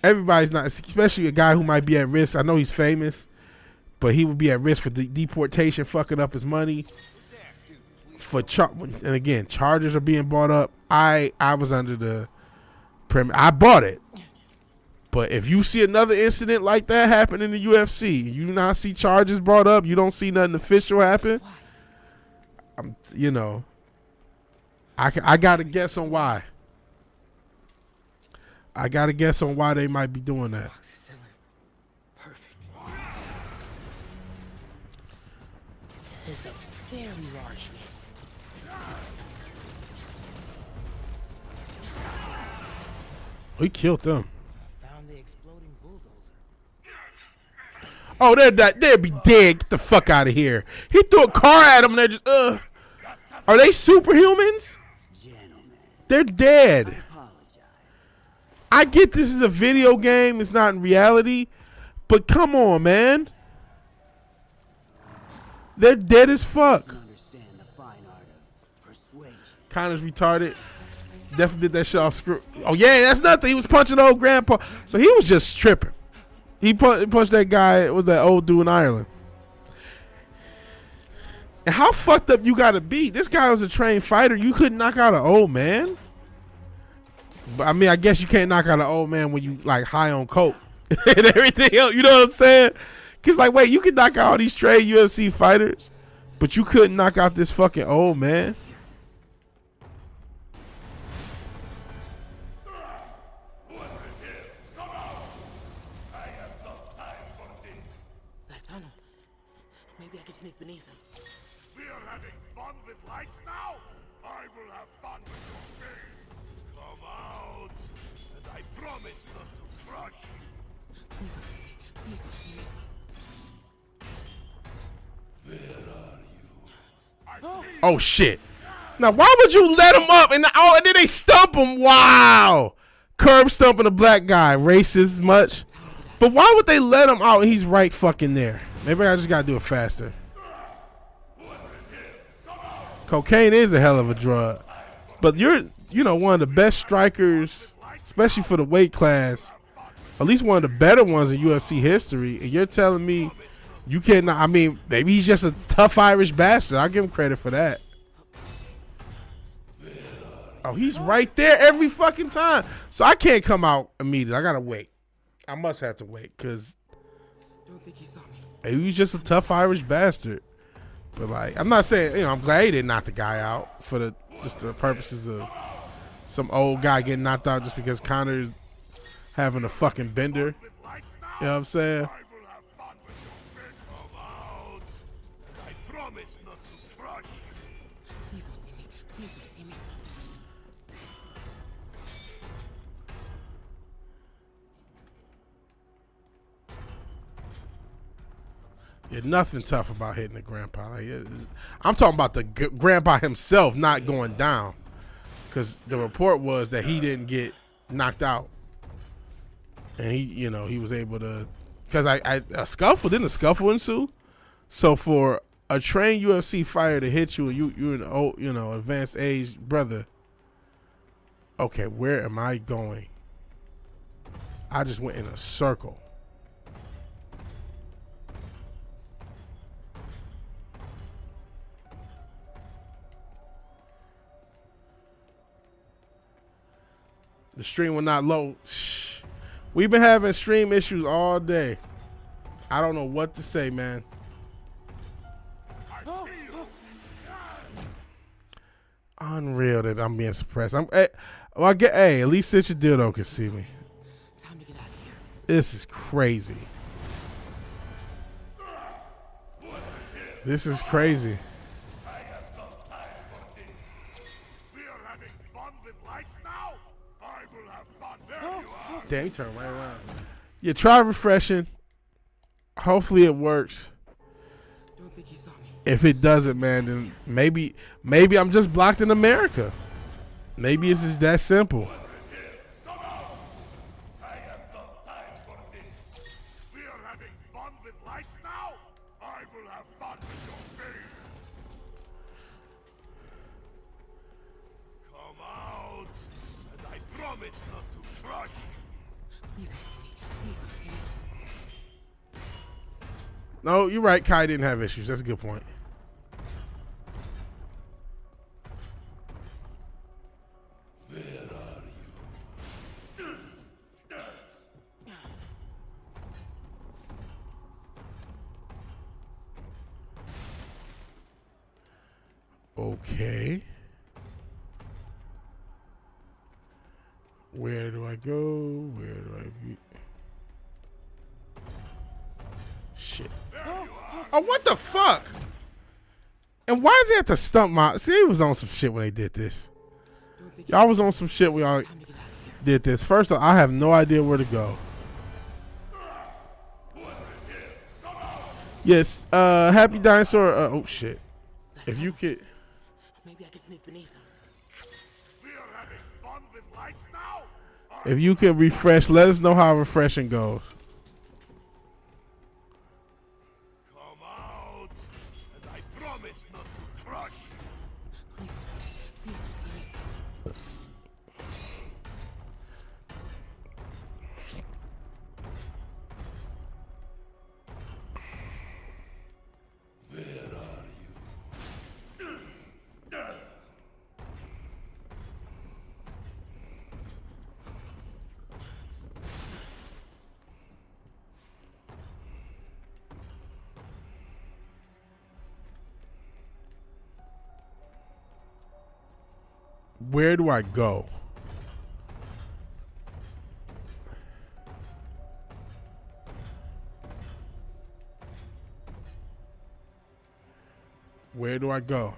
Speaker 1: Everybody's not, especially a guy who might be at risk. I know he's famous, but he would be at risk for deportation, fucking up his money. And again, charges are being brought up. I was under the premise. I bought it. But if you see another incident like that happen in the UFC, you do not see charges brought up, you don't see nothing official happen, I got to guess on why. I got to guess on why they might be doing that.
Speaker 9: Perfect. There's a very large man.
Speaker 1: He killed them.
Speaker 9: Found the exploding bulldozer.
Speaker 1: Oh, they'd be dead. Get the fuck out of here. He threw a car at them and they're just, Are they superhumans? They're dead. I get this is a video game. It's not in reality. But come on, man. They're dead as fuck. Connor's retarded. Definitely did that shit off script. Oh, yeah, that's nothing. He was punching old grandpa. So he was just tripping. He punched that guy. It was that old dude in Ireland. And how fucked up you gotta be? This guy was a trained fighter. You couldn't knock out an old man. But I mean, I guess you can't knock out an old man when you like high on coke and everything else. You know what I'm saying? Cause like, wait, you can knock out all these trained UFC fighters, but you couldn't knock out this fucking old man.
Speaker 9: That tunnel. Maybe I can sneak beneath him.
Speaker 3: We are having fun with lights now? I will have fun with your game. Come out, and I promise not to crush you.
Speaker 9: Please don't see me. Please don't see me.
Speaker 1: Oh shit! Now why would you let him up and then they stump him? Wow! Curb stomping a black guy, racist much? But why would they let him out and he's right fucking there? Maybe I just gotta do it faster. Cocaine is a hell of a drug, but you're one of the best strikers, especially for the weight class. At least one of the better ones in UFC history, and you're telling me you can't? I mean, maybe he's just a tough Irish bastard. I'll give him credit for that. Oh, he's right there every fucking time. So I can't come out immediately. I gotta wait. I must have to wait because
Speaker 9: Don't think he saw me.
Speaker 1: maybe he's just a tough Irish bastard. But like, I'm not saying, I'm glad he didn't knock the guy out for just the purposes of some old guy getting knocked out just because Connor's having a fucking bender. You know what I'm saying?
Speaker 3: I will have fun with your game. Come out, and I promise not to crush you.
Speaker 9: Please don't see me. Please don't see me.
Speaker 1: Yeah, nothing tough about hitting the grandpa. Like, I'm talking about the grandpa himself not going down, because the report was that he didn't get knocked out, and he was able to, because a scuffle ensue. So for a trained UFC fighter to hit you, and you're an old, advanced age brother. Okay, where am I going? I just went in a circle. The stream will not load. Shh. We've been having stream issues all day. I don't know what to say, man. Unreal that I'm being suppressed. At least this dildo can see me.
Speaker 9: Time to get out of here.
Speaker 1: This is crazy. This is crazy.
Speaker 3: We are having fun with lights now. I will have fun. There you are.
Speaker 1: Damn, you turn right around. Yeah, try refreshing. Hopefully it works.
Speaker 9: Don't think he saw me.
Speaker 1: If it doesn't, man, then maybe I'm just blocked in America. Maybe it's just that simple.
Speaker 3: Come out. I have no time for this. We are having fun with lights now. I will have fun with your face. Come out, and I promise not to crush.
Speaker 9: Please don't see me. Please don't see me.
Speaker 1: No, you're right. Kai didn't have issues. That's a good point. Okay. Where do I go? Where do I be? Shit. Oh, what the fuck? And why does he have to stump my... See, he was on some shit when they did this. Y'all was on some shit when y'all did this. First off, I have no idea where to go. Yes, Happy Dinosaur... oh, shit. If you could...
Speaker 9: Maybe I can sneak beneath him.
Speaker 3: We are having fun with lights now.
Speaker 1: If you can refresh, let us know how refreshing goes.
Speaker 3: Come out, and I promise not to crush.
Speaker 9: Please don't see me. Please don't see me.
Speaker 1: Where do I go? Where do I go?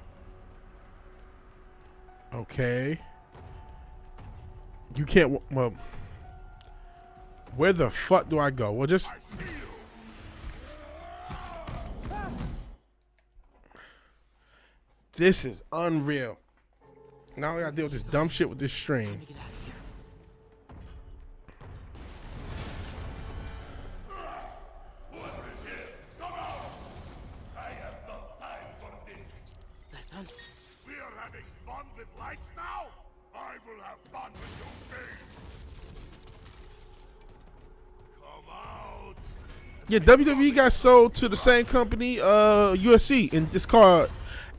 Speaker 1: Okay. You can't... Well, where the fuck do I go? Well, just... This is unreal. Now I gotta deal with this dumb shit with this stream.
Speaker 9: Time to get out of here. That's done.
Speaker 3: We are having fun with lights now. I will have fun with your face. Come out.
Speaker 1: Yeah, WWE got sold to the same company, UFC, and it's called...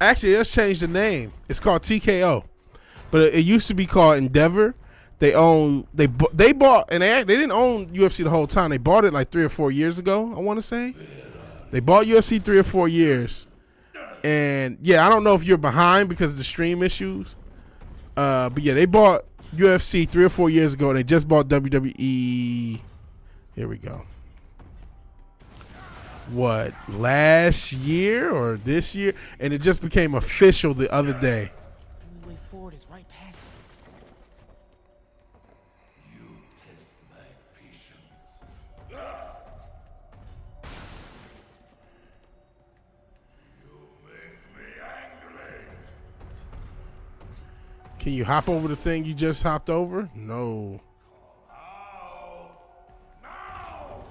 Speaker 1: Actually, let's change the name. It's called TKO, but it used to be called Endeavor. They bought, and they didn't own UFC the whole time. They bought it like 3 or 4 years ago. I want to say they bought UFC 3 or 4 years, and yeah, I don't know if you're behind because of the stream issues. But yeah, they bought UFC 3 or 4 years ago, and they just bought WWE. Here we go. What, last year or this year? And it just became official the other day.
Speaker 9: The only way forward is right past me.
Speaker 3: You test my patience. You make me angry.
Speaker 1: Can you hop over the thing you just hopped over? No.
Speaker 3: Out now.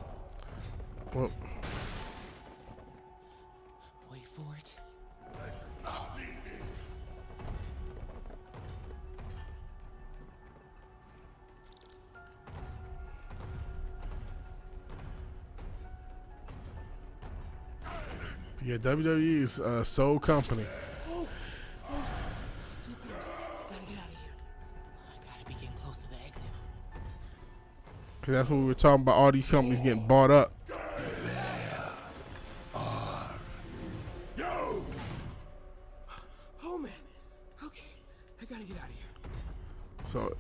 Speaker 1: Well,
Speaker 9: Wait for it.
Speaker 1: yeah, WWE is a sole company.
Speaker 9: Too close. Gotta get out of here. I gotta be getting close to the exit.
Speaker 1: Cause that's what we were talking about. All these companies getting bought up.
Speaker 9: Oh man. Okay, I gotta get out of here.
Speaker 1: So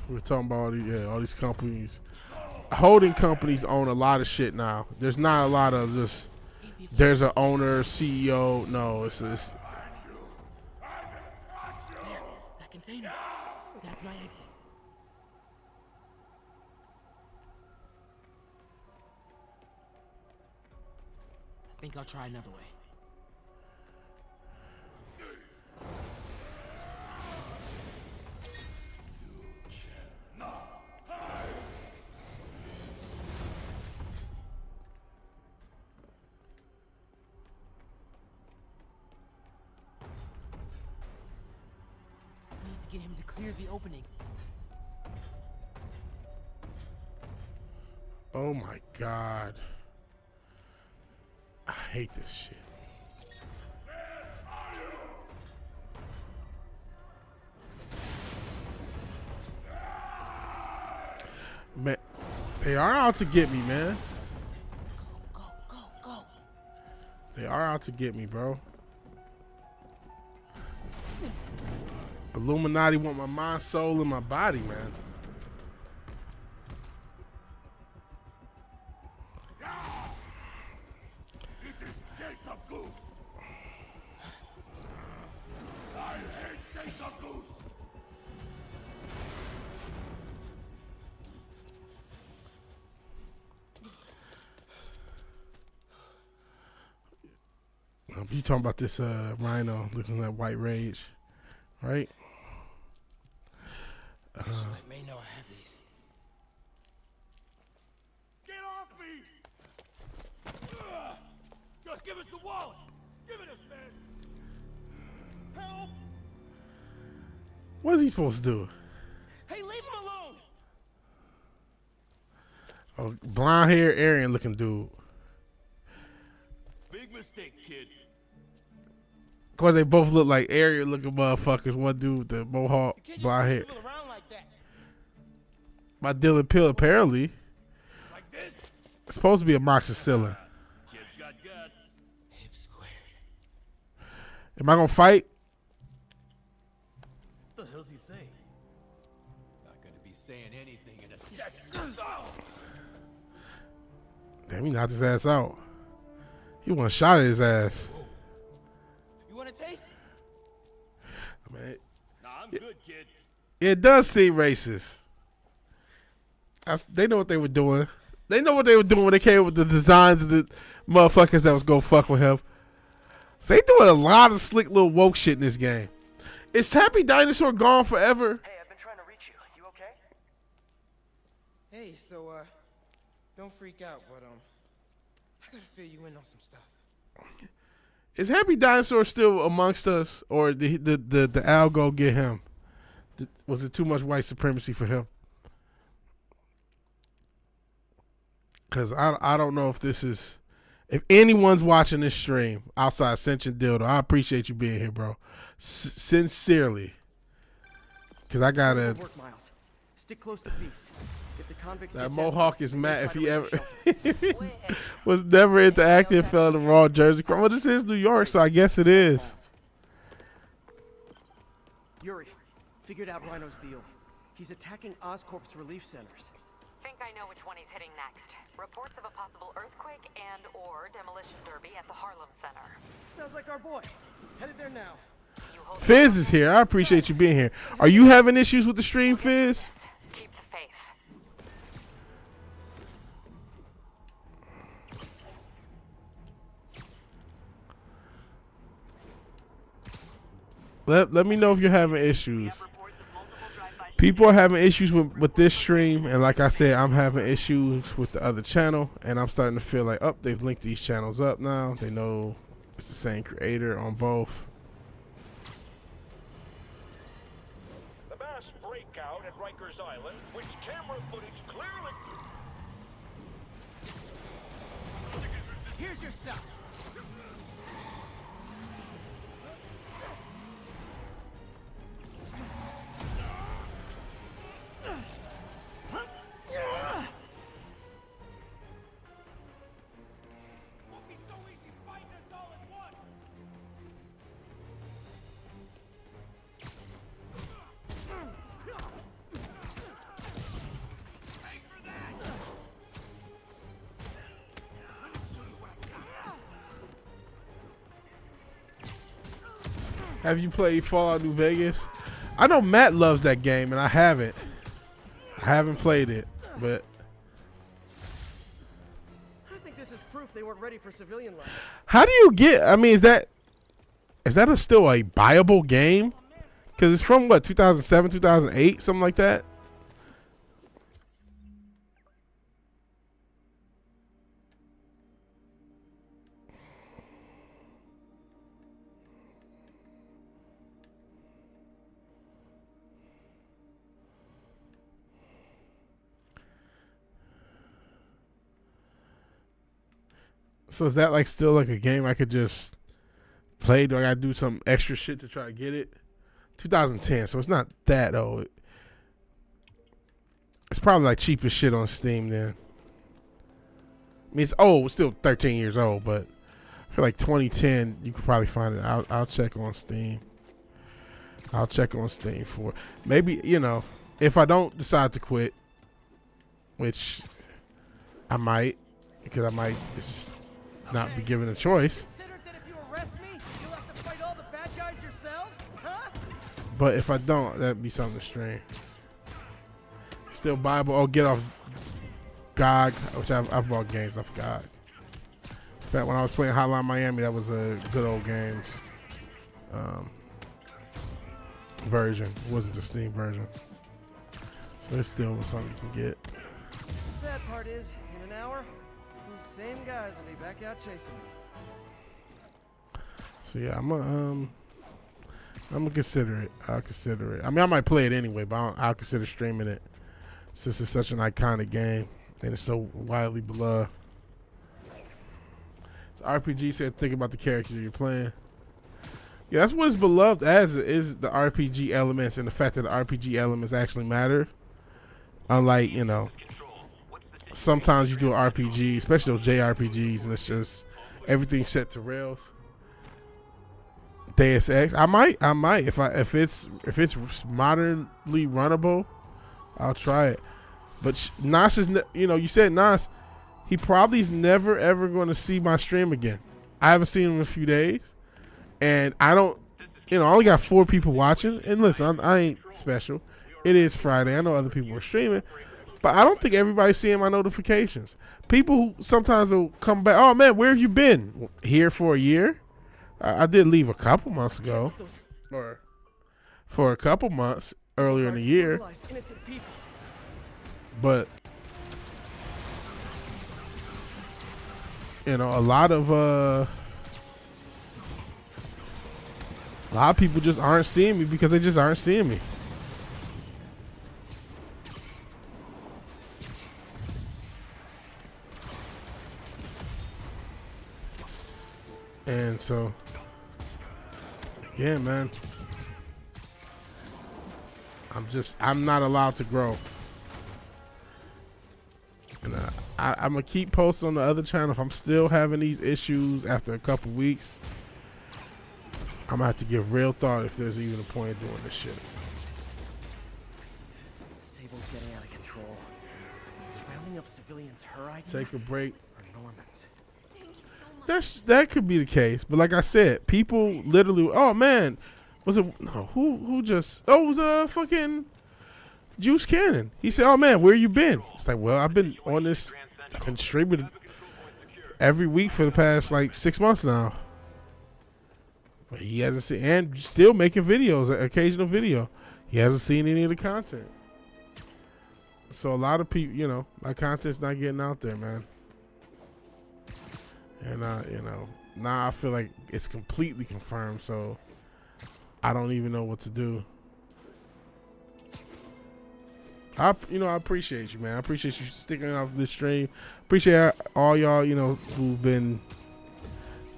Speaker 1: we're talking about all these companies. Holding companies own a lot of shit now. There's not a lot of just. There's an owner, CEO. No, it's
Speaker 9: That container. That's my exit. I think I'll try another way. Need to get him to clear the opening.
Speaker 1: Oh my God. I hate this shit. Man, they are out to get me, man.
Speaker 9: Go, go, go, go.
Speaker 1: They are out to get me, bro. Illuminati want my mind, soul, and my body, man. You talking about this rhino looking at white rage, right?
Speaker 9: I may know I have these.
Speaker 3: Get off me! Just give us the wallet! Give it us, man! Help!
Speaker 1: What's he supposed to do?
Speaker 9: Hey, leave him alone!
Speaker 1: Oh, blonde hair, Aryan looking dude.
Speaker 3: Big mistake, kid.
Speaker 1: Of course, they both look like Aryan looking motherfuckers. One dude with the mohawk,
Speaker 9: You can't just
Speaker 1: blonde hair.
Speaker 9: push people around like that.
Speaker 1: My Dylan Pill, apparently.
Speaker 3: Like this?
Speaker 1: It's supposed to be a moxicillin.
Speaker 3: Kid's got guts.
Speaker 9: Hip squared.
Speaker 1: Am I gonna fight?
Speaker 3: What the hell's he saying?
Speaker 8: Not gonna be saying anything in a second.
Speaker 1: Damn, he knocked his ass out. He one shot at his ass.
Speaker 9: You want a taste?
Speaker 1: Man,
Speaker 3: Nah, I'm good, kid.
Speaker 1: it does seem racist. They know what they were doing. They know what they were doing when they came up with the designs of the motherfuckers that was gonna fuck with him. So they doing a lot of slick little woke shit in this game. Is Happy Dinosaur gone forever?
Speaker 2: Hey, I've been trying to reach you. You okay?
Speaker 9: Hey, so, don't freak out, but, I gotta fill you in on some stuff.
Speaker 1: Is Happy Dinosaur still amongst us, or did the algo get him? Was it too much white supremacy for him? Because I don't know if this is, if anyone's watching this stream outside Ascension Dildo, I appreciate you being here, bro. Sincerely. Because I gotta.
Speaker 2: Good work, Miles. Stick close to Feast. If the convicts
Speaker 1: That
Speaker 2: get
Speaker 1: Mohawk
Speaker 2: desperate,
Speaker 1: is
Speaker 2: they
Speaker 1: mad
Speaker 2: may
Speaker 1: if
Speaker 2: try
Speaker 1: he
Speaker 2: to
Speaker 1: ever
Speaker 2: raid the shelter.
Speaker 1: was never interactive, fell in the wrong jersey. Well, this is New York, so I guess it is.
Speaker 2: Yuri, figured out Rhino's deal. He's attacking Oscorp's relief centers.
Speaker 5: Think I know which one he's hitting next. Reports of a possible earthquake and or demolition derby at the Harlem Center.
Speaker 2: Sounds like our boy. Headed there now.
Speaker 5: You hold
Speaker 1: Fizz is here. I appreciate you being here. Are you having issues with the stream, Fizz?
Speaker 5: keep the faith.
Speaker 1: Let me know if you're having issues. People are having issues with this stream, and like I said, I'm having issues with the other channel, and I'm starting to feel like, oh, they've linked these channels up now. They know it's the same creator on both.
Speaker 3: The mass breakout at Rikers Island, which camera footage clearly...
Speaker 9: Here's your stuff.
Speaker 1: Have you played Fallout New Vegas? I know Matt loves that game, and I haven't. I haven't played it, but
Speaker 2: I think this is proof they weren't ready for civilian life.
Speaker 1: how do you get? I mean, is that still a viable game? Because it's from what 2007, 2008, something like that. So is that like still like a game I could just play? Do I gotta do some extra shit to try to get it? 2010, so it's not that old. It's probably like cheapest shit on Steam then. I mean, it's old. It's still 13 years old, but I feel like 2010 you could probably find it. I'll check on Steam. I'll check on Steam for maybe, you know, if I don't decide to quit, which I might, because I might just not be given a choice.
Speaker 2: Considered that if you arrest me, you'll have to fight all the bad guys yourselves? Huh?
Speaker 1: But if I don't, that'd be something to stream. Still Bible. Oh, get off GOG, which I've bought games off GOG. In fact, when I was playing Hotline Miami, that was a good old games version. It wasn't the Steam version. So it's still something you can get.
Speaker 2: Sad part is, in an hour, these same guys will be back out chasing me.
Speaker 1: So yeah, I'm gonna consider it. I'll consider it. I mean, I might play it anyway, but I'll consider streaming it since it's such an iconic game and it's so widely beloved. So RPG said, think about the character you're playing. Yeah, that's what it's beloved as, is the RPG elements and the fact that the RPG elements actually matter. Unlike, you know, sometimes you do an RPG, especially those JRPGs, and it's just everything's set to rails. Deus Ex, I might if it's modernly runnable, I'll try it. But Nas is, you know, you said Nas, he probably's never ever going to see my stream again. I haven't seen him in a few days, and I don't, you know, I only got 4 people watching. And listen, I ain't special. It is Friday. I know other people are streaming, but I don't think everybody's seeing my notifications. People who sometimes will come back. Oh man, where have you been? Here for a year? I did leave a couple months ago, or for a couple months earlier in the year. But you know, a lot of people just aren't seeing me because they just aren't seeing me. And so, again, man, I'm not allowed to grow. And I'm going to keep posting on the other channel. If I'm still having these issues after a couple weeks, I'm going to have to give real thought if there's even a point of doing this shit.
Speaker 2: Sable's getting out of control. Is rounding up civilians her idea?
Speaker 1: Take a break.
Speaker 2: Or Norman's?
Speaker 1: That could be the case, but like I said, people literally. Oh man, was it no? Who just? Oh, it was fucking Juice Cannon. He said, "Oh man, where you been?" It's like, well, I've been on this. I've been streaming every week for the past like 6 months now. But he hasn't seen, and still making videos, an occasional video. He hasn't seen any of the content. So a lot of people, you know, my content's not getting out there, man. And you know, now I feel like it's completely confirmed, so I don't even know what to do. I appreciate you, man. I appreciate you sticking off this stream. Appreciate all y'all, you know, who've been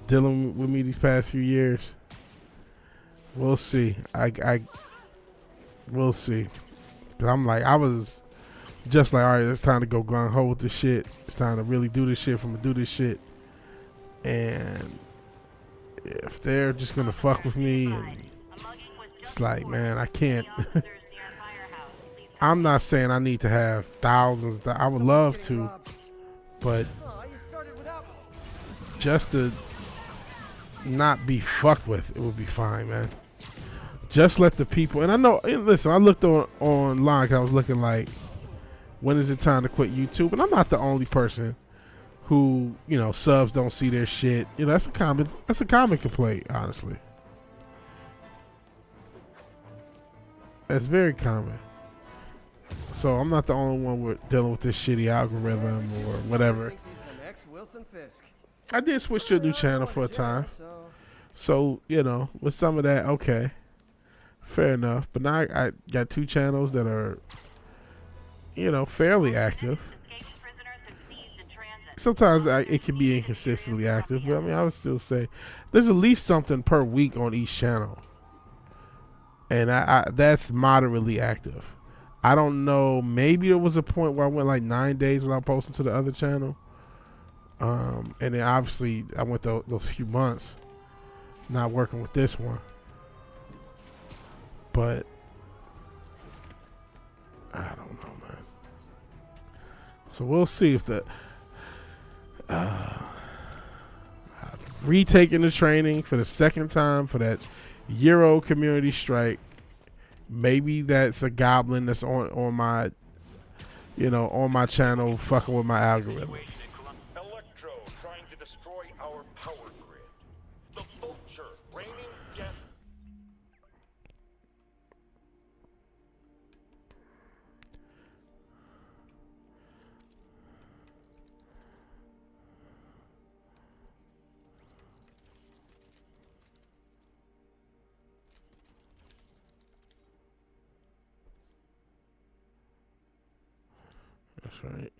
Speaker 1: dealing with me these past few years. We'll see. We'll see. 'Cause I'm like, I was just like, all right, it's time to go gung ho with this shit. It's time to really do this shit. If I'm gonna do this shit. And if they're just gonna fuck with me, and it's like, man, I can't. I'm not saying I need to have thousands. I would love to, but just to not be fucked with, it would be fine, man. Just let the people. And I know. And listen, I looked online. 'Cause I was looking like, when is it time to quit YouTube? And I'm not the only person who, subs don't see their shit. That's a common complaint, honestly. That's very common. So I'm not the only one dealing with this shitty algorithm or whatever. I did switch to a new channel for a time. So, with some of that, okay. Fair enough. But now I got 2 channels that are, fairly active. Sometimes it can be inconsistently active, but I would still say there's at least something per week on each channel. And that's moderately active. I don't know. Maybe there was a point where I went like 9 days without posting to the other channel. And then obviously I went those few months not working with this one. But I don't know, man. So we'll see if retaking the training for the second time for that Euro community strike. Maybe that's a goblin that's on my, on my channel fucking with my algorithm.
Speaker 3: Electro trying to destroy our power grid. The vulture raining death.
Speaker 1: That's right.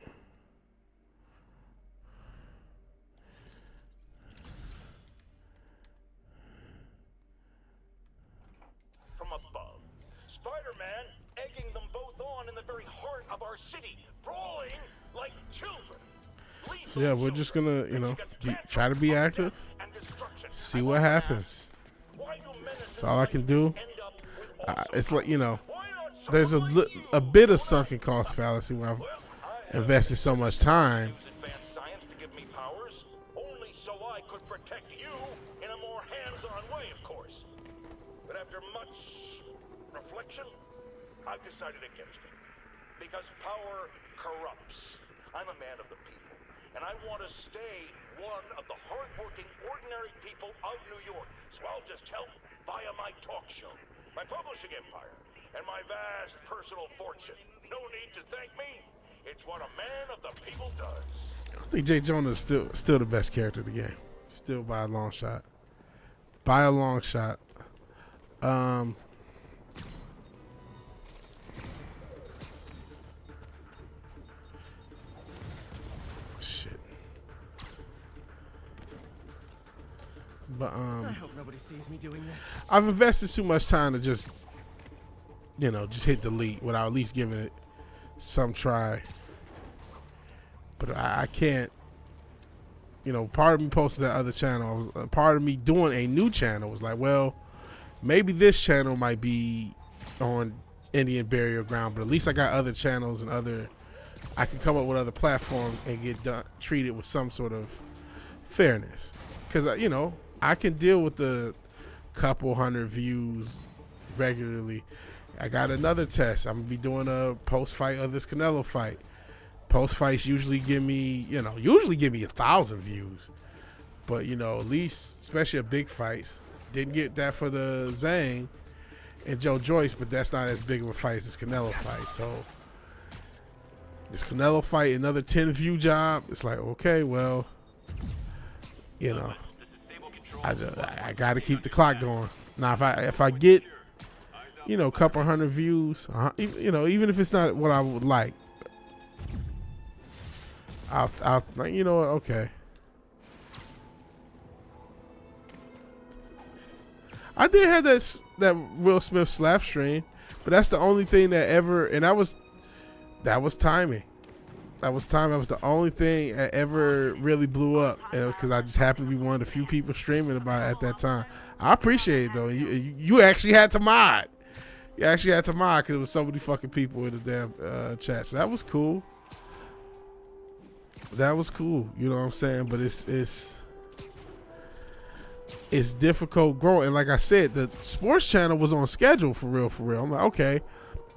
Speaker 3: From above, Spider-Man egging them both on in the very heart of our city, brawling like children.
Speaker 1: So yeah, we're just gonna, try to be active, see what happens. That's all I can do. It's like, there's a bit of sunken cost fallacy where I've invested so much time.
Speaker 3: Advanced science to give me powers, only so I could protect you in a more hands-on way, of course. But after much reflection, I've decided against it. Because power corrupts. I'm a man of the people, and I want to stay one of the hard-working, ordinary people of New York. So I'll just help via my talk show, my publishing empire, and my vast personal fortune. No need to thank me. It's what a man of the people does.
Speaker 1: I think Jay Jonah is still the best character of the game. Still by a long shot. By a long shot. Shit. But
Speaker 2: I hope nobody sees me doing this.
Speaker 1: I've invested too much time to just hit delete without at least giving it some try. But I can't, part of me posting that other channel, part of me doing a new channel was like, well, maybe this channel might be on Indian burial ground, but at least I got other channels and I can come up with other platforms and get treated with some sort of fairness. Because, I can deal with the couple hundred views regularly. I got another test. I'm going to be doing a post-fight of this Canelo fight. Post-fights usually give me 1,000 views. But, at least, especially at big fights, didn't get that for the Zhang and Joe Joyce, but that's not as big of a fight as this Canelo fight. So, this Canelo fight, another 10 view job, it's like, okay, well, I got to keep the clock going. Now, if I get, a couple hundred views, even if it's not what I would like, I'll you know what, okay. I did have that Will Smith slap stream, but that's the only thing that ever, and that was timing. That was time. That was the only thing that ever really blew up, because I just happened to be one of the few people streaming about it at that time. I appreciate it though. You actually had to mod. You actually had to mod because there was so many fucking people in the damn chat. So that was cool. That was cool. You know what I'm saying? But it's it's difficult growing. And like I said, the sports channel was on schedule for real, for real. I'm like, okay,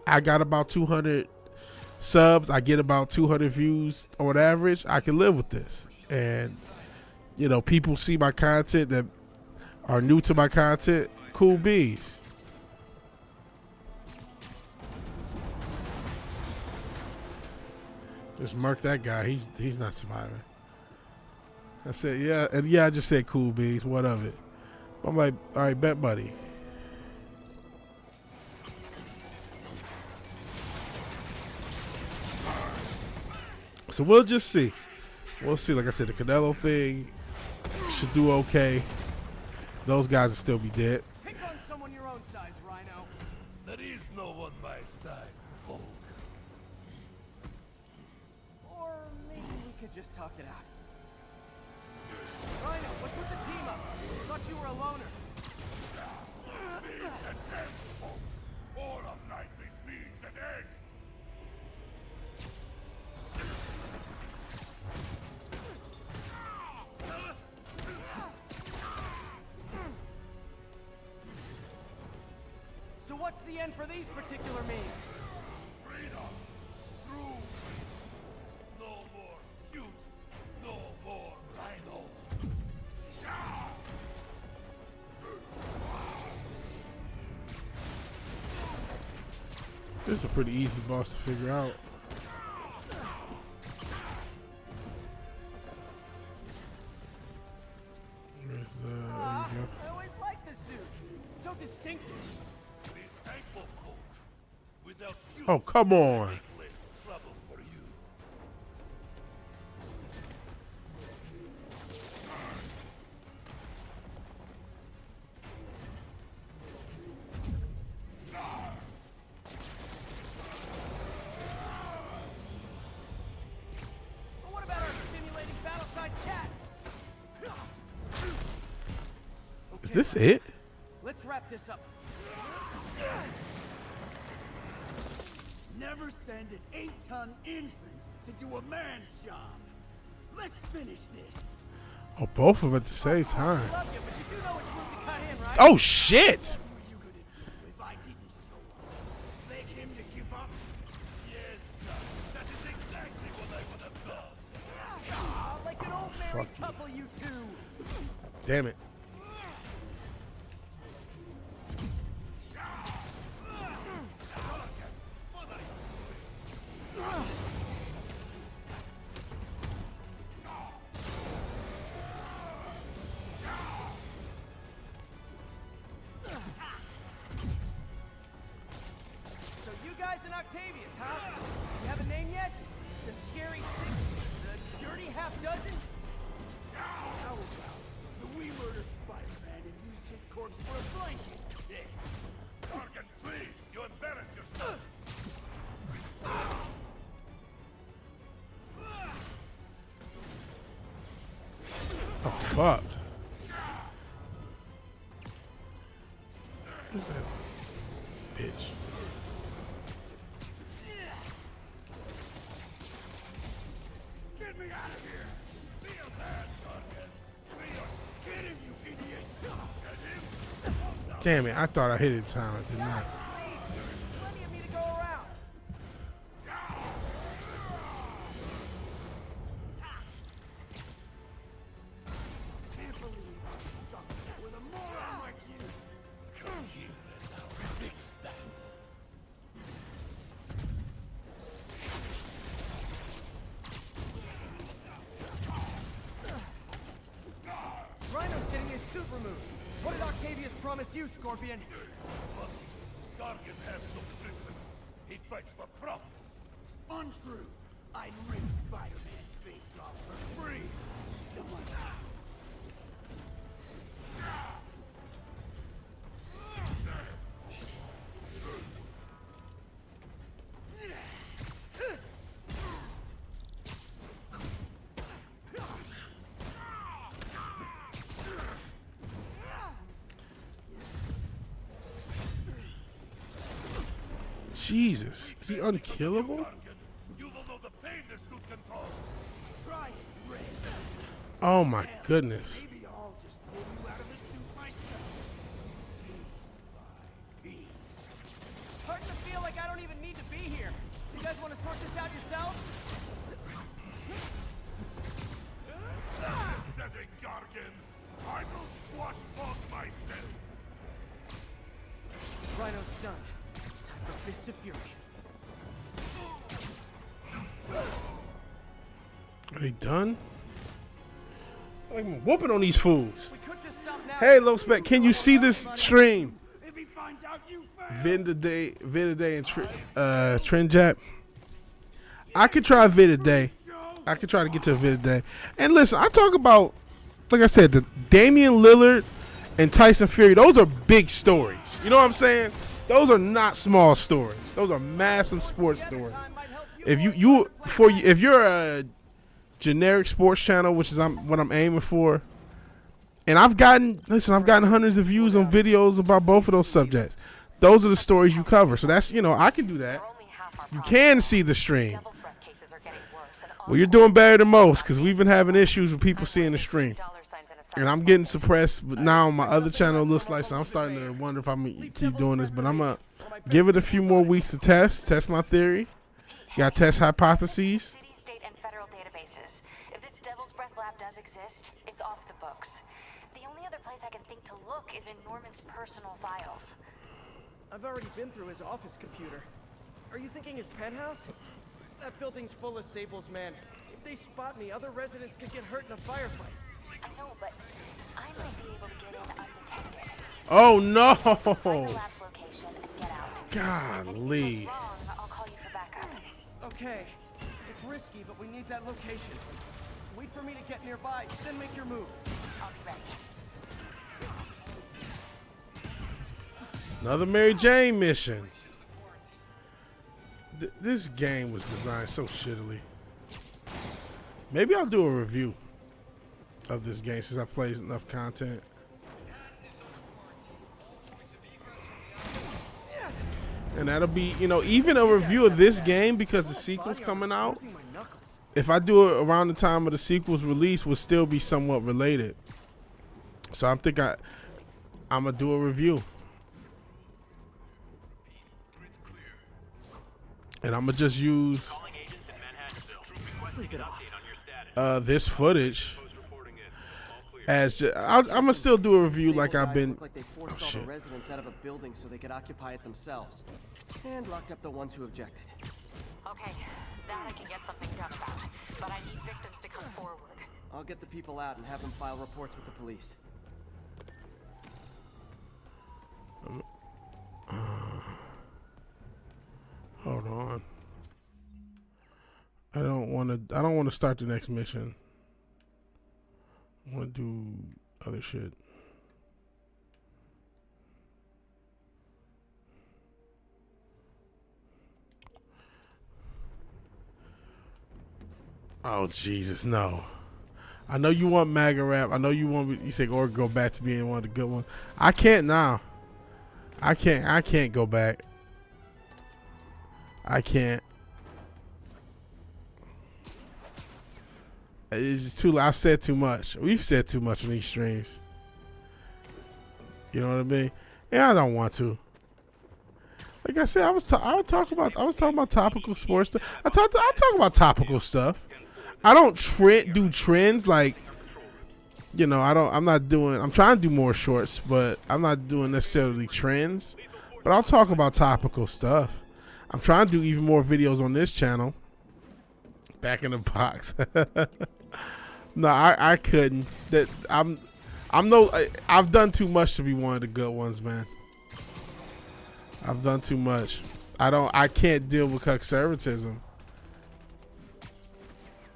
Speaker 1: I got about 200 subs. I get about 200 views on average. I can live with this. And, you know, people see my content that are new to my content. Cool bees. Just murk that guy. He's not surviving. I said, yeah, and yeah, I just said cool bees. What of it? I'm like, all right, bet buddy. So we'll just see. We'll see. Like I said, the Canelo thing should do okay. Those guys will still be dead.
Speaker 2: Pick on someone your own size, Rhino.
Speaker 4: There is no one my size, Hulk.
Speaker 2: Or maybe we could just talk it out. Rhino, what's with the team up? Thought you were a loner.
Speaker 4: Beans and eggs, Hulk. All of life is beans and eggs.
Speaker 2: So what's the end for these particular means?
Speaker 4: Freedom. True. No more suit. No more Rhino.
Speaker 1: This is a pretty easy boss to figure out. There you go.
Speaker 2: I always liked this suit. So distinctive.
Speaker 4: Be thankful, Coach. Without you,
Speaker 1: Oh, come on.
Speaker 4: less trouble for you.
Speaker 2: But what about our stimulating battle-side chats?
Speaker 1: Is this it?
Speaker 2: Let's wrap this up.
Speaker 4: Never send an 8-ton infant to do a man's job. Let's finish this.
Speaker 1: Oh, both of them at the same time.
Speaker 2: Love you, but you do know which move to cut in, right?
Speaker 1: Oh, shit.
Speaker 4: What were you gonna do if I didn't show up? Beg him to give up? Yes, Doc. That is exactly what I would have done.
Speaker 2: Ah, like an old married
Speaker 1: Fuck you.
Speaker 2: couple, you two.
Speaker 1: Damn it.
Speaker 2: So you guys in Octavius, huh? You have a name yet? The Scary Six? The Dirty Half Dozen?
Speaker 4: How about we murdered Spider-Man and used his corpse for a blanket? Yeah. Target, please. You embarrass yourself.
Speaker 1: Oh, fuck. Who's that bitch?
Speaker 4: Get me out of here. Feel bad, Target. We are kidding, you idiot. Get him.
Speaker 1: Damn it. I thought I hit it in time. I did not.
Speaker 2: Plenty of me to go around.
Speaker 4: Can't believe I'm stuck with a moron like you. Come here and I'll fix that.
Speaker 2: Rhino's getting his suit removed. What did Octavius promise you, Scorpion?
Speaker 4: Target has no principle. He fights for profit. Untrue. I'd rip Spider-Man's face off for free. Come on.
Speaker 1: Jesus. Is he unkillable?
Speaker 4: You don't know the pain this suit can cause. Try it, Red.
Speaker 1: Oh, my goodness.
Speaker 4: Maybe I'll just pull you out of the suit
Speaker 2: guys want to sort this out yourselves?
Speaker 3: I will squash both myself.
Speaker 2: Rhino's stunned. Time for Fists of Fury.
Speaker 1: Are they done? I'm whooping on these fools.
Speaker 2: We could just stop now.
Speaker 1: Hey, Low Spec, can you see this stream? Vid today and Trend Jap. I could try vid today. I could try to get to a vid today. And listen, I talk about, like I said, the Damian Lillard and Tyson Fury. Those are big stories. You know what I'm saying? Those are not small stories. Those are massive sports stories. If if you're a generic sports channel, which is what I'm aiming for, and I've gotten hundreds of views on videos about both of those subjects. Those are the stories you cover. So that's, I can do that. You can see the stream. Well, you're doing better than most because we've been having issues with people seeing the stream. And I'm getting suppressed, but now my other channel looks like, so I'm starting to wonder if I'm going to keep doing this. But I'm going to give it a few more weeks to test my theory. Got to test hypotheses.
Speaker 5: City, state, and federal databases. If this Devil's Breath lab does exist, it's off the books. The only other place I can think to look is in Norman's personal files.
Speaker 2: I've already been through his office computer. Are you thinking his penthouse? That building's full of Sable's men. If they spot me, other residents could get hurt in a firefight.
Speaker 5: I know, but I might be able to get in undetected.
Speaker 1: Oh, no.
Speaker 5: Find the lab's location and get out.
Speaker 1: Golly.
Speaker 5: If anything goes wrong, I'll call you for backup.
Speaker 2: Okay. It's risky, but we need that location. Wait for me to get nearby, then make your move.
Speaker 5: I'll be ready.
Speaker 1: Another Mary Jane mission. This game was designed so shittily. Maybe I'll do a review of this game since I've played enough content. And that'll be, even a review of this game because the sequel's coming out. If I do it around the time of the sequel's release, will still be somewhat related. So I'm gonna do a review. And I'm gonna just use this footage as I'm gonna still do a review like I've been.
Speaker 2: Like they forced all the residents out of a building so they could occupy it themselves, and locked up the ones who objected.
Speaker 5: Okay, that I can get something done about. But I need victims to come forward.
Speaker 2: I'll get the people out and have them file reports with the police.
Speaker 1: Hold on. I don't want to start the next mission. I want to do other shit. Oh Jesus, no. I know you want MAGA rap. I know you say or go back to being one of the good ones. I can't now. I can't go back. I can't. It's just too. I've said too much. We've said too much on these streams. You know what I mean? And I don't want to. Like I said, I was talking about topical sports stuff. I talk about topical stuff. I don't do trends like. I'm trying to do more shorts, but I'm not doing necessarily trends. But I'll talk about topical stuff. I'm trying to do even more videos on this channel. Back in the box. No, I couldn't. I've done too much to be one of the good ones, man. I've done too much. I can't deal with conservatism.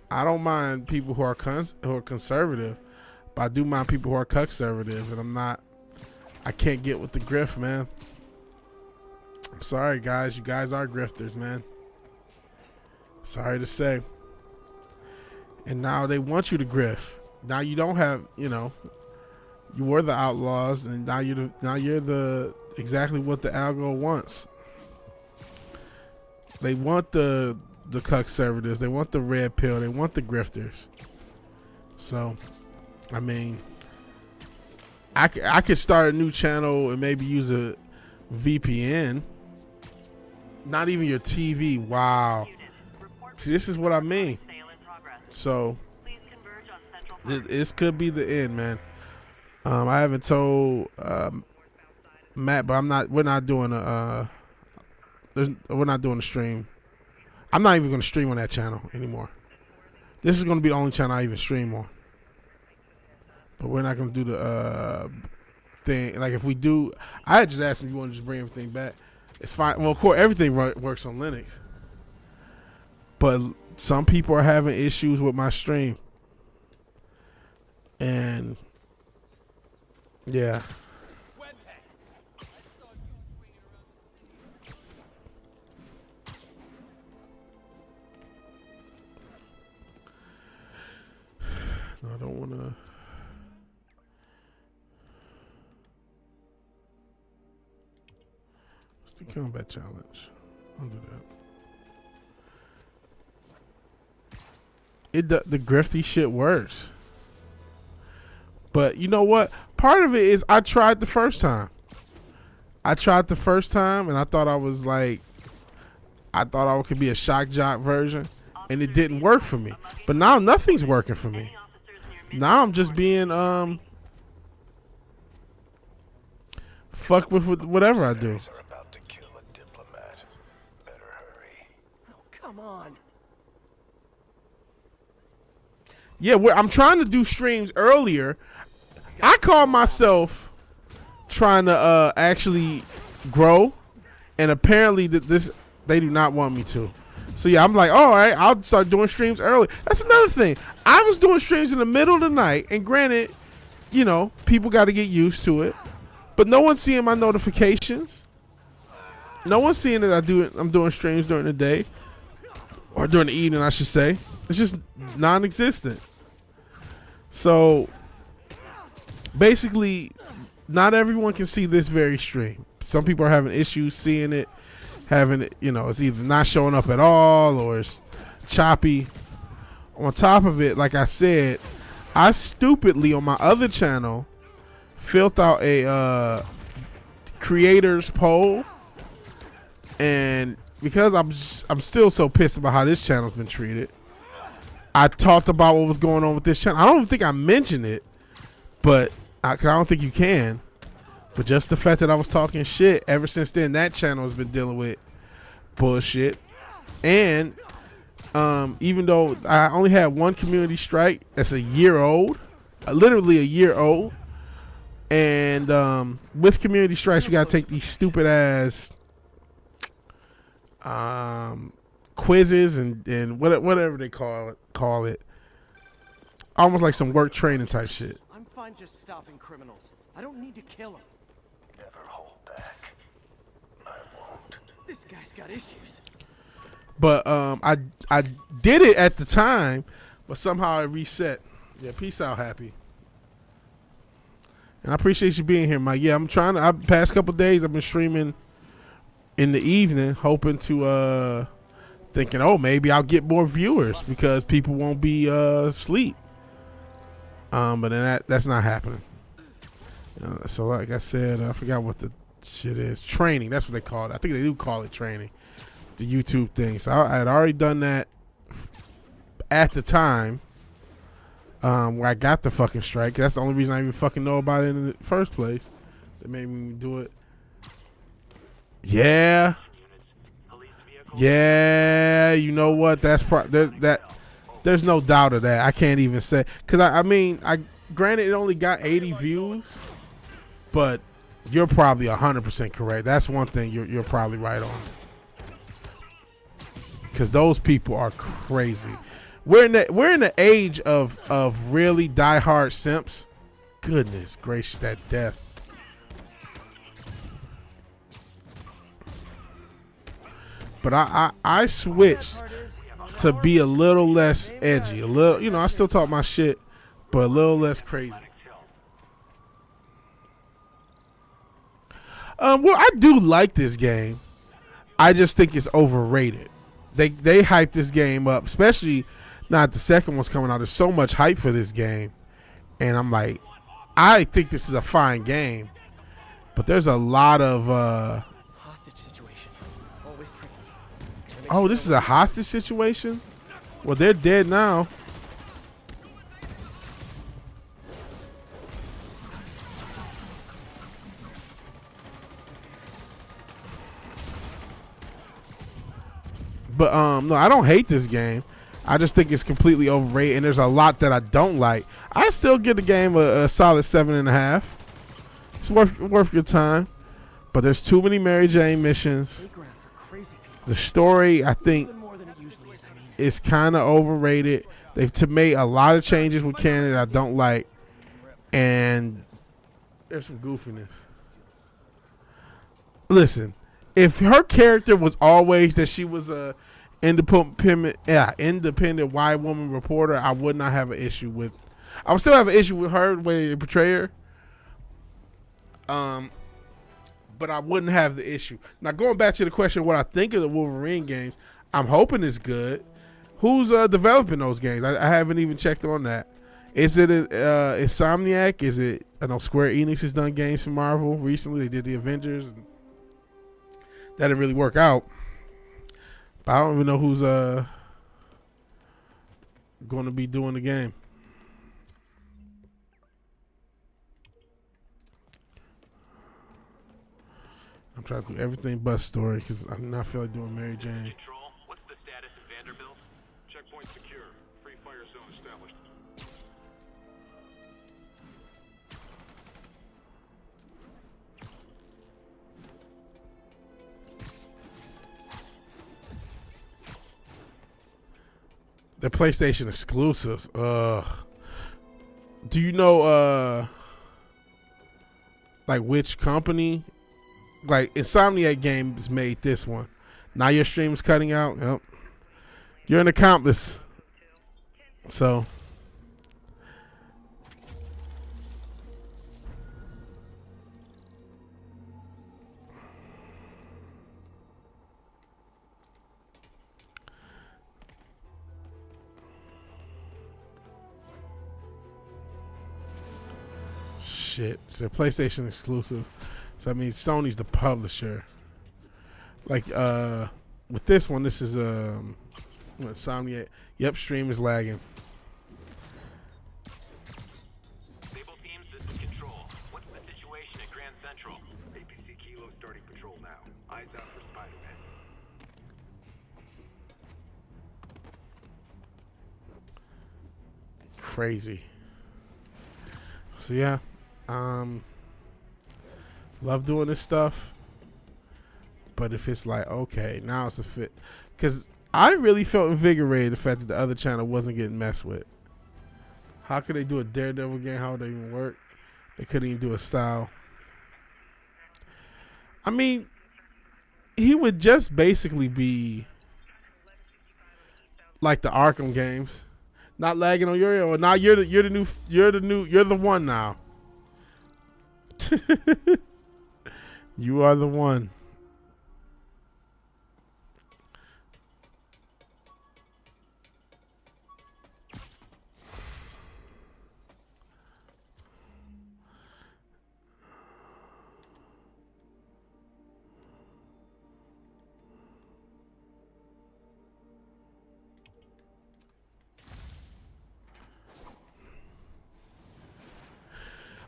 Speaker 1: I don't mind people who are conservative, but I do mind people who are conservative, and I can't get with the grift, man. I'm sorry, guys. You guys are grifters, man. Sorry to say. And now they want you to grift. Now you don't have, you were the outlaws, and now you're the exactly what the algo wants. They want the conservatives. They want the red pill. They want the grifters. So, I mean, I could start a new channel and maybe use a VPN Not even your TV. Wow. See, this is what I mean. So this could be the end, man. I haven't told Matt, but we're not doing a stream. I'm not even gonna stream on that channel anymore. This is gonna be the only channel I even stream on. But we're not gonna do the thing. Like if we do, I had just asked him if you want to just bring everything back. It's fine. Well, of course, everything works on Linux. But some people are having issues with my stream. And yeah. No, I don't want to. What's the combat challenge? I'll do that. The grifty shit works. But you know what? Part of it is I tried the first time. And I thought I was like, I thought I could be a shock jock version, and it didn't work for me. But now nothing's working for me. Now I'm just being fucked with whatever I do.
Speaker 2: Come on.
Speaker 1: Yeah, I'm trying to do streams earlier. I call myself trying to actually grow, and apparently they do not want me to. So yeah, I'm like, all right, I'll start doing streams early. That's another thing. I was doing streams in the middle of the night, and granted, you know, people got to get used to it. But no one's seeing my notifications. No one's seeing that I'm doing streams during the day, or during the evening, I should say. It's just non-existent. So basically, not everyone can see this very stream. Some people are having issues seeing it, having it, you know, it's either not showing up at all or it's choppy. On top of it, like I said, I stupidly on my other channel filled out a creators poll, and because I'm still so pissed about how this channel's been treated, I talked about what was going on with this channel. I don't think I mentioned it, but I don't think you can. But just the fact that I was talking shit, ever since then, that channel has been dealing with bullshit. And even though I only had one community strike that's a year old, literally a year old, and with community strikes, you gotta take these stupid ass quizzes and whatever they call it, almost like some work training type shit.
Speaker 2: I'm fine just stopping criminals. I don't need to kill them.
Speaker 3: Never hold back. I won't.
Speaker 2: This guy's got issues.
Speaker 1: But I did it at the time, but somehow it reset. Yeah, peace out, Happy. And I appreciate you being here, Mike. Yeah, I'm trying to. Past couple days, I've been streaming in the evening, hoping to thinking, oh, maybe I'll get more viewers because people won't be asleep. But then that's not happening. So like I said, I forgot what the shit is. Training, that's what they call it. I think they do call it training. The YouTube thing. So I had already done that at the time where I got the fucking strike. That's the only reason I even fucking know about it in the first place. That made me do it. Yeah. Yeah, you know what? That's there's no doubt of that. I can't even say, because I mean, granted it only got 80 views, but you're probably 100% correct. That's one thing you're probably right on, because those people are crazy. We're in the age of really diehard simps. Goodness gracious, that death. But I switched to be a little less edgy, a little, you know, I still talk my shit, but a little less crazy. Well, I do like this game. I just think it's overrated. They hype this game up, especially now that the second one's coming out. There's so much hype for this game, and I'm like, I think this is a fine game, but there's a lot of
Speaker 2: hostage situation. Always tricky.
Speaker 1: Oh, this is a hostage situation? Well, they're dead now. But no, I don't hate this game. I just think it's completely overrated, and there's a lot that I don't like. I still give the game a solid 7.5. It's worth your time, but there's too many Mary Jane missions. The story, I think, is kind of overrated. They've made a lot of changes with canon that I don't like, and there's some goofiness. Listen, if her character was always that she was a independent white woman reporter, I would not have an issue with. I would still have an issue with her the way they portray her. But I wouldn't have the issue. Now, going back to the question of what I think of the Wolverine games, I'm hoping it's good. Who's developing those games? I haven't even checked on that. Is it Insomniac? Is it? I know Square Enix has done games for Marvel recently. They did the Avengers. And that didn't really work out. But I don't even know who's going to be doing the game. I'm trying to do everything but story because I do not feel like doing Mary Jane.
Speaker 10: Control, what's the status of Vanderbilt? Checkpoint secure. Free fire zone established.
Speaker 1: The PlayStation exclusives. Do you know like which company? Like Insomniac Games made this one. Now your stream's cutting out. Yep. You're an accomplice. So shit. It's a PlayStation exclusive. So that means Sony's the publisher. Like with this one, this is Insomniac. Yep, stream is lagging.
Speaker 10: Stable team, this is Control. What's the situation at Grand Central?
Speaker 3: APC Kilo starting patrol now. Eyes out for Spider-Man.
Speaker 1: Crazy. So yeah, love doing this stuff, but if it's like, okay, now it's a fit, because I really felt invigorated the fact that the other channel wasn't getting messed with. How could they do a Daredevil game? How would they even work? They couldn't even do a style. I mean, he would just basically be like the Arkham games, not lagging on your end. Or now you're the one now. You are the one.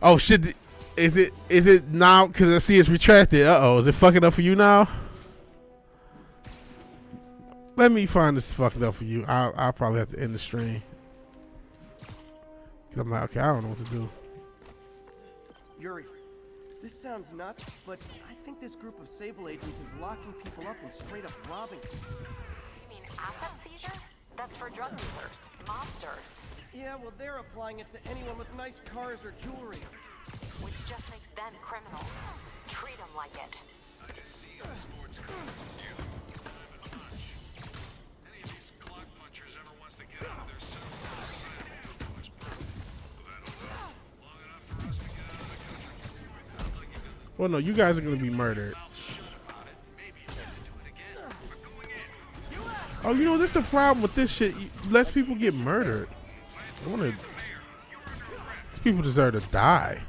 Speaker 1: Oh shit. Is it now? Because I see it's retracted. Uh-oh. Is it fucking up for you now? Let me find this fucking up for you. I'll probably have to end the stream. Cause I'm like, okay, I don't know what to do.
Speaker 2: Yuri, this sounds nuts, but I think this group of Sable agents is locking people up and straight up robbing them.
Speaker 5: You mean asset seizure? That's for drug dealers, mobsters.
Speaker 2: Yeah, well, they're applying it to anyone with nice cars or jewelry.
Speaker 5: Which just makes them criminals. Treat them like it.
Speaker 10: I just see the sports car. You have a hunch. Any of these clock punchers ever wants to get out of their cell phone was proof. That'll do. Long enough for us to get out of the country.
Speaker 1: Well, no, you guys are gonna be murdered. Oh, you know, that's the problem with this shit. Less people get murdered. These people deserve to die.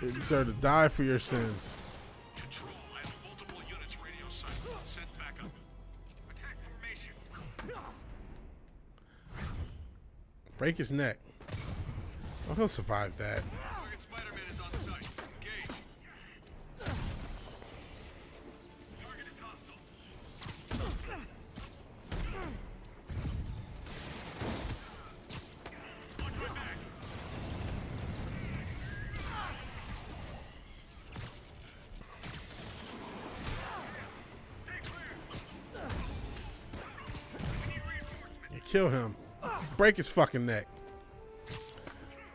Speaker 1: You deserve to die for your sins.
Speaker 10: Control, I have multiple units radio silent. Send backup. Attack formation.
Speaker 1: Break his neck. Oh, he'll survive that.
Speaker 10: Target Spider-Man is on site. Engage. Target is hostile. Watch my back.
Speaker 1: You kill him. Break his fucking neck.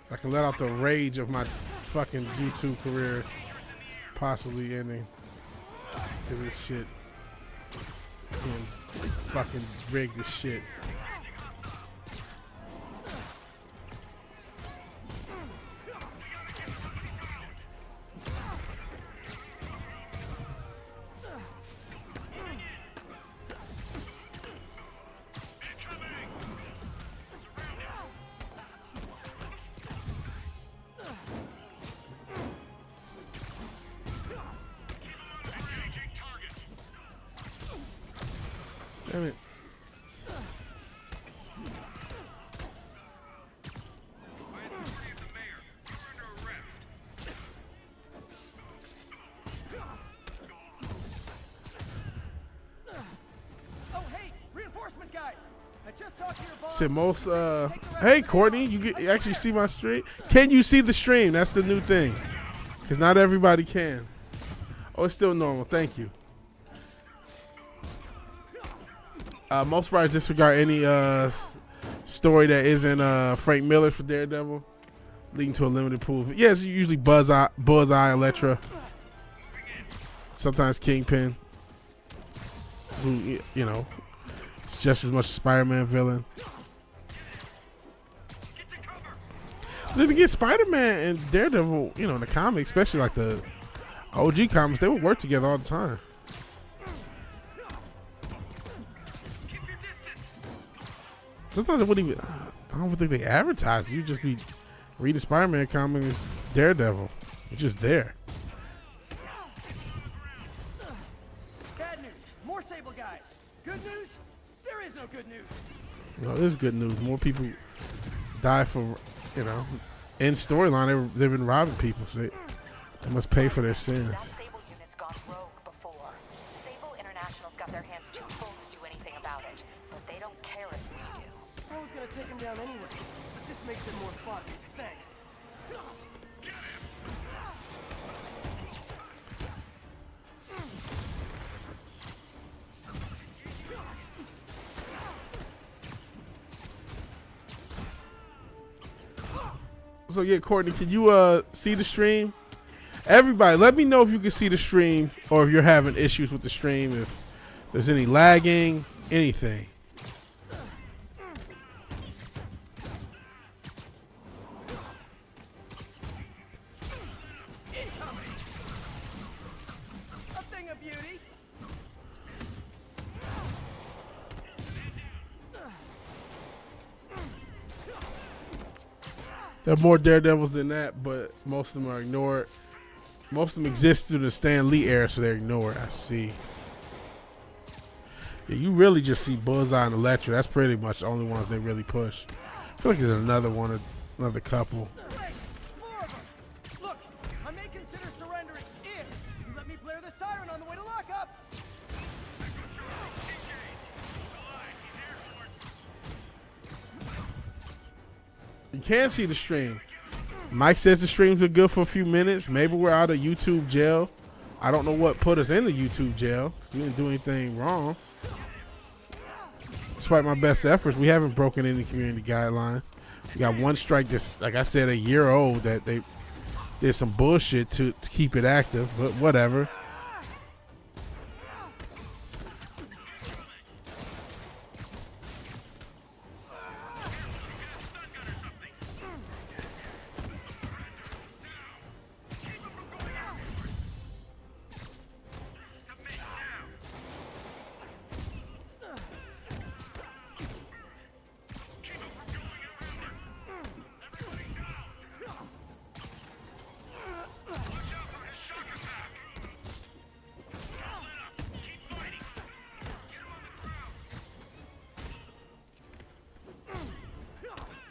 Speaker 1: So I can let out the rage of my fucking YouTube career possibly ending. Because this shit. Being fucking rigged as shit. Damn it.
Speaker 10: I had to save the mayor. You're under arrest.
Speaker 2: Oh, hey, reinforcement guys. I just talked to your boss.
Speaker 1: Said most hey Courtney, you actually see my stream? Can you see the stream? That's the new thing. Cause not everybody can. Oh, it's still normal. Thank you. Most writers disregard any story that isn't Frank Miller for Daredevil, leading to a limited pool. Yes, usually Bullseye, Elektra, sometimes Kingpin, who you know, it's just as much a Spider-Man villain. Then again, Spider-Man and Daredevil, you know, in the comics, especially like the OG comics, they would work together all the time. Sometimes it wouldn't even, I don't think they advertise it. You just be reading Spider-Man comics, Daredevil. It's just there.
Speaker 2: Bad news. More Sable guys. Good news? There is no good news.
Speaker 1: No, this is good news. More people die for, you know, in storyline, they've been robbing people, so they must pay for their sins.
Speaker 5: That Sable unit's gone rogue before. Sable International's got their hands too full to do anything about it, but they don't care if we do.
Speaker 2: I was gonna take him down anyway. This makes it more fun. Thanks.
Speaker 1: So yeah, Courtney, can you see the stream? Everybody, let me know if you can see the stream or if you're having issues with the stream, if there's any lagging, anything.
Speaker 2: A thing of beauty.
Speaker 1: There are more Daredevils than that, but most of them are ignored. Most of them exist through the Stan Lee era, so they're ignored. I see. Yeah, you really just see Bullseye and Elektra. That's pretty much the only ones they really push. I feel like there's another one, another couple.
Speaker 2: Hey, more of them. Look, I may consider surrendering if you let me blare the siren on the way to lockup.
Speaker 1: You can see the stream. Mike says the stream's been good for a few minutes. Maybe we're out of YouTube jail. I don't know what put us in the YouTube jail because we didn't do anything wrong. Despite my best efforts, we haven't broken any community guidelines. We got one strike that's, like I said, a year old that they did some bullshit to keep it active, but whatever.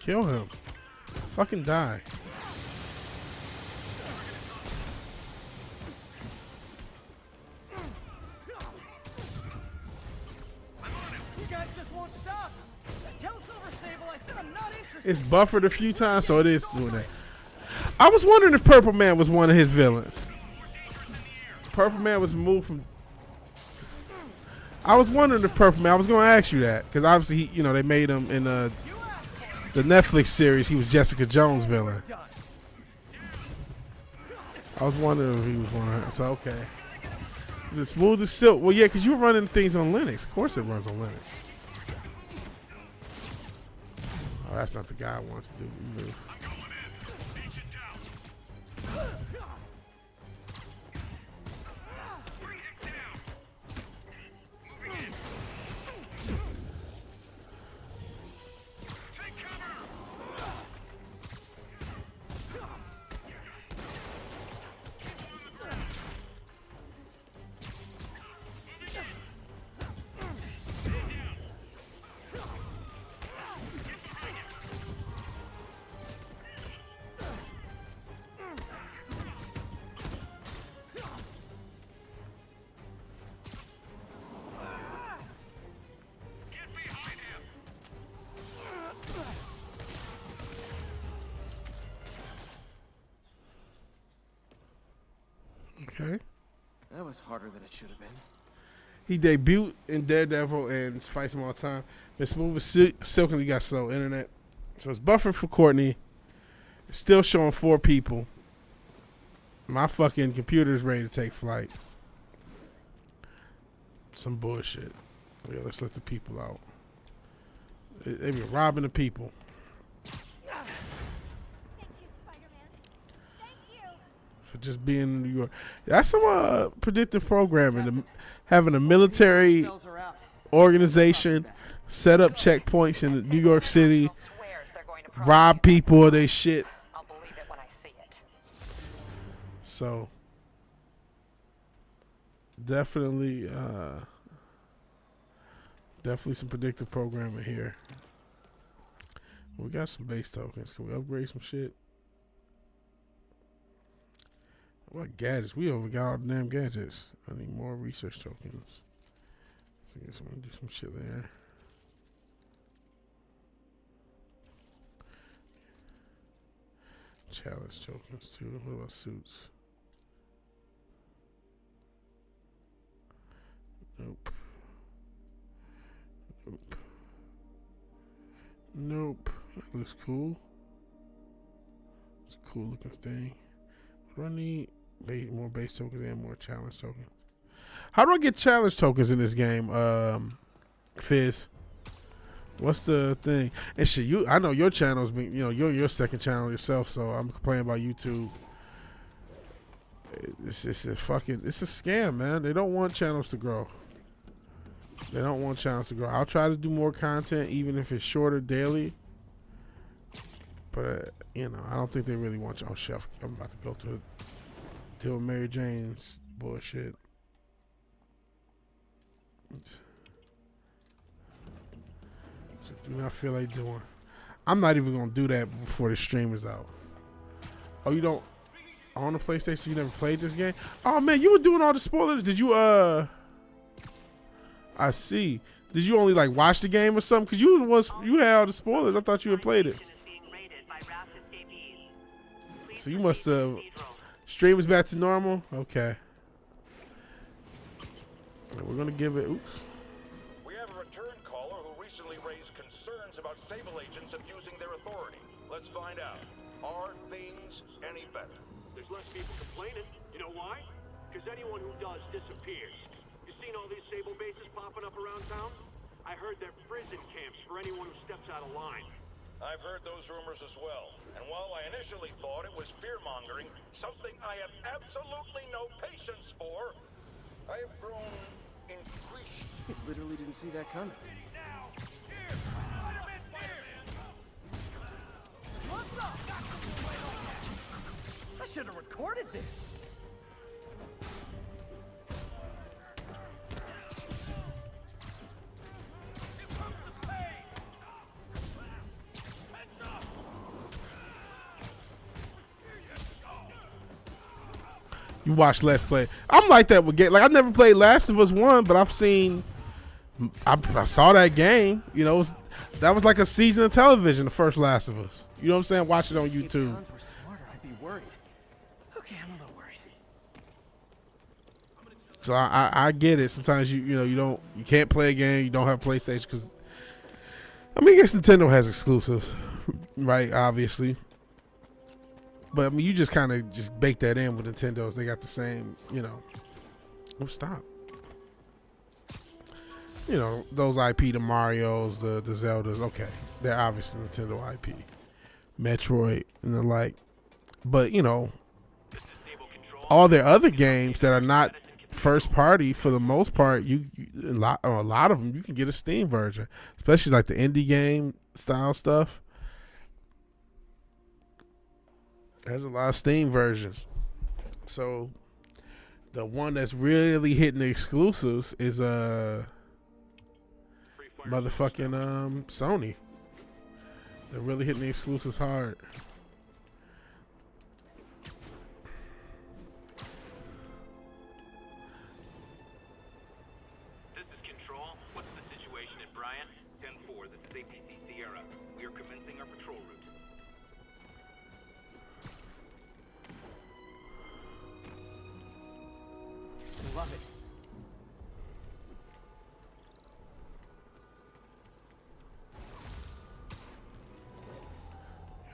Speaker 1: Kill him. Fucking die.
Speaker 2: You guys just won't stop. Tell Silver Sable I said I'm not interested.
Speaker 1: It's buffered a few times, so it is doing that. I was wondering if Purple Man was one of his villains. Purple Man was moved from. I was wondering if Purple Man. I was going to ask you that because obviously, he, they made him in the Netflix series. He was Jessica Jones' villain. I was wondering if he was one of her. So okay, the smooth as silk. Well, yeah, because you were running things on Linux. Of course, it runs on Linux. Oh, that's not the guy I want to do. Okay.
Speaker 2: That was harder than it should have been.
Speaker 1: He debuted in Daredevil and fights him all the time. Been smooth as silk and he got slow internet. So it's buffered for Courtney. It's still showing 4 people. My fucking computer's ready to take flight. Some bullshit. Yeah, let's let the people out. They be robbing the people. For just being in New York. That's some predictive programming. Having a military organization set up checkpoints in New York City, rob people of their shit.
Speaker 5: I'll believe it when I see it.
Speaker 1: So definitely some predictive programming here. We got some base tokens. Can we upgrade some shit? What gadgets? We over got all the damn gadgets. I need more research tokens. So I guess I'm gonna do some shit there. Challenge tokens too. What about suits? Nope. Nope. Nope. That looks cool. It's a cool looking thing. What do I need? More base tokens and more challenge tokens. How do I get challenge tokens in this game, Fizz? What's the thing? And shit, I know your channel's been, you're your second channel yourself, so I'm complaining about YouTube. It's a scam, man. They don't want channels to grow. They don't want channels to grow. I'll try to do more content, even if it's shorter daily. But I don't think they really want you on shelf. I'm about to go to deal with Mary Jane's bullshit. So do not feel like doing. I'm not even gonna do that before the stream is out. Oh, you don't on the PlayStation? You never played this game? Oh man, you were doing all the spoilers. Did you I see. Did you only like watch the game or something? Cause you had all the spoilers. I thought you had played it. So you must have. Stream is back to normal? Okay. We're going to give it. Oops.
Speaker 3: We have a return caller who recently raised concerns about Sable agents abusing their authority. Let's find out. Are things any better?
Speaker 4: There's less people complaining. You know why? Because anyone who does disappears. You seen all these Sable bases popping up around town? I heard they're prison camps for anyone who steps out of line.
Speaker 3: I've heard those rumors as well. And while I initially thought it was fear-mongering, something I have absolutely no patience for, I have grown increased.
Speaker 2: Literally didn't see that coming. I should have recorded this.
Speaker 1: You watch Let's Play. I'm like that with game. Like I never played Last of Us 1, but I've seen. I saw that game. You know, that was like a season of television. The first Last of Us. You know what I'm saying? Watch it on YouTube.
Speaker 2: If the Cons were smarter, I'd be worried. Okay, I'm a little worried.
Speaker 1: So I get it. Sometimes you can't play a game. You don't have PlayStation because. I mean, I guess Nintendo has exclusives, right? Obviously. But I mean, you just kind of just bake that in with Nintendo's. They got the same, Oh, stop. Those IP, the Marios, the Zeldas. Okay, they're obviously Nintendo IP, Metroid and the like. But all their other games that are not first party, for the most part, a lot of them you can get a Steam version, especially like the indie game style stuff. There's a lot of Steam versions. So the one that's really hitting the exclusives is motherfucking Sony. They're really hitting the exclusives hard.
Speaker 11: This is Control. What's the situation at Bryant? 10-4. This is APC Sierra. We are commencing our patrol route.
Speaker 2: Love it.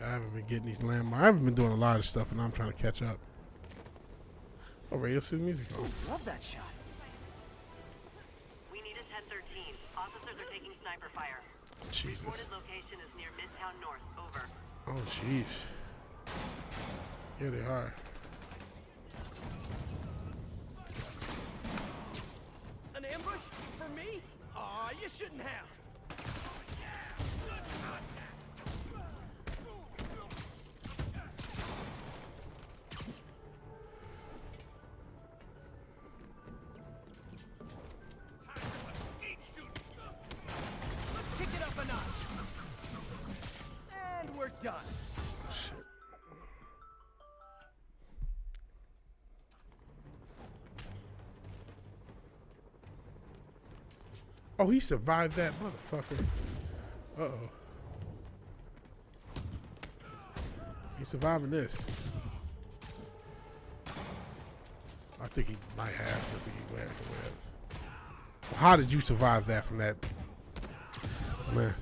Speaker 1: I haven't been getting these landmarks. I haven't been doing a lot of stuff, and I'm trying to catch up. Oh, Radio City Music. Oh.
Speaker 2: Love that shot.
Speaker 12: We need a 1013. Officers are taking sniper fire.
Speaker 1: Jesus.
Speaker 12: Reported location is near Midtown North. Over.
Speaker 1: Oh, jeez. Yeah, they are.
Speaker 2: An ambush? For me? Aw, you shouldn't have. Let's kick it up a notch. And we're done.
Speaker 1: Shit. Oh, he survived that motherfucker. Uh-oh. He's surviving this. I think he might have. I think he went. How did you survive that from that? Man.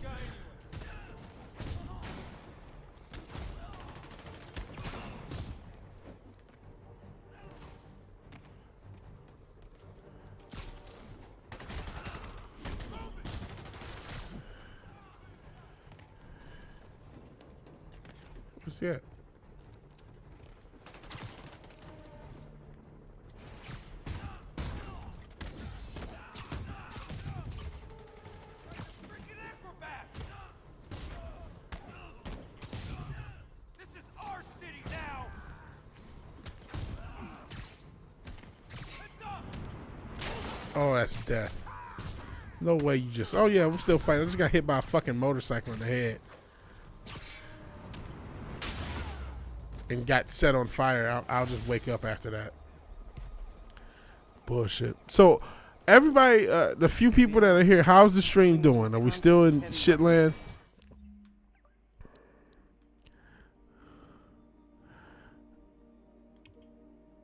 Speaker 1: What's that?
Speaker 2: This is our city now.
Speaker 1: Oh, that's death. No way you just... Oh, yeah, we're still fighting. I just got hit by a fucking motorcycle in the head. And got set on fire. I'll just wake up after that. Bullshit. So, everybody, the few people that are here, how's the stream doing? Are we still in shitland?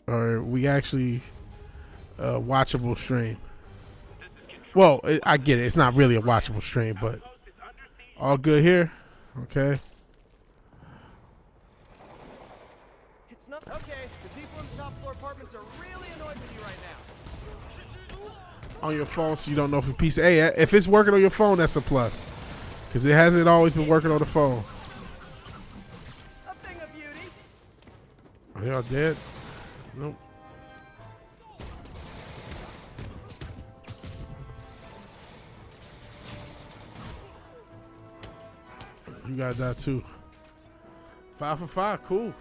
Speaker 1: Or we actually watchable stream? Well, I get it. It's not really a watchable stream, but all good here? Okay.
Speaker 2: It's not okay. The people in the top floor apartments are really annoyed with you right now.
Speaker 1: On your phone, so you don't know if a piece. Hey, if it's working on your phone, that's a plus, because it hasn't always been working on the phone.
Speaker 2: A thing of beauty.
Speaker 1: Are y'all dead? Nope. You got that too. 5 for 5, cool.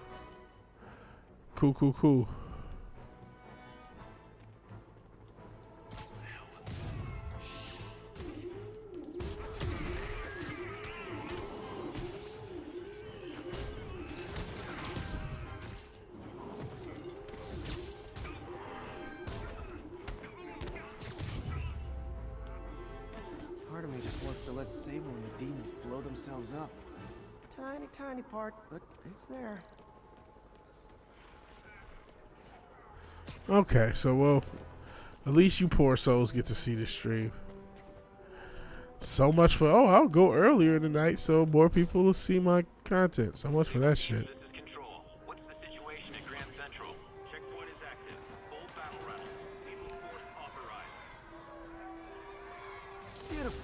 Speaker 1: Cool.
Speaker 2: to let Sable and the demons blow themselves up. Tiny, tiny part, but it's there.
Speaker 1: Okay, so well, at least you poor souls get to see this stream. So much for I'll go earlier in the night so more people will see my content. So much for that shit.
Speaker 11: This is Control. What's the situation at Grand Central? Checkpoint is active. Full battle run. Lethal force authorized.
Speaker 2: Beautiful.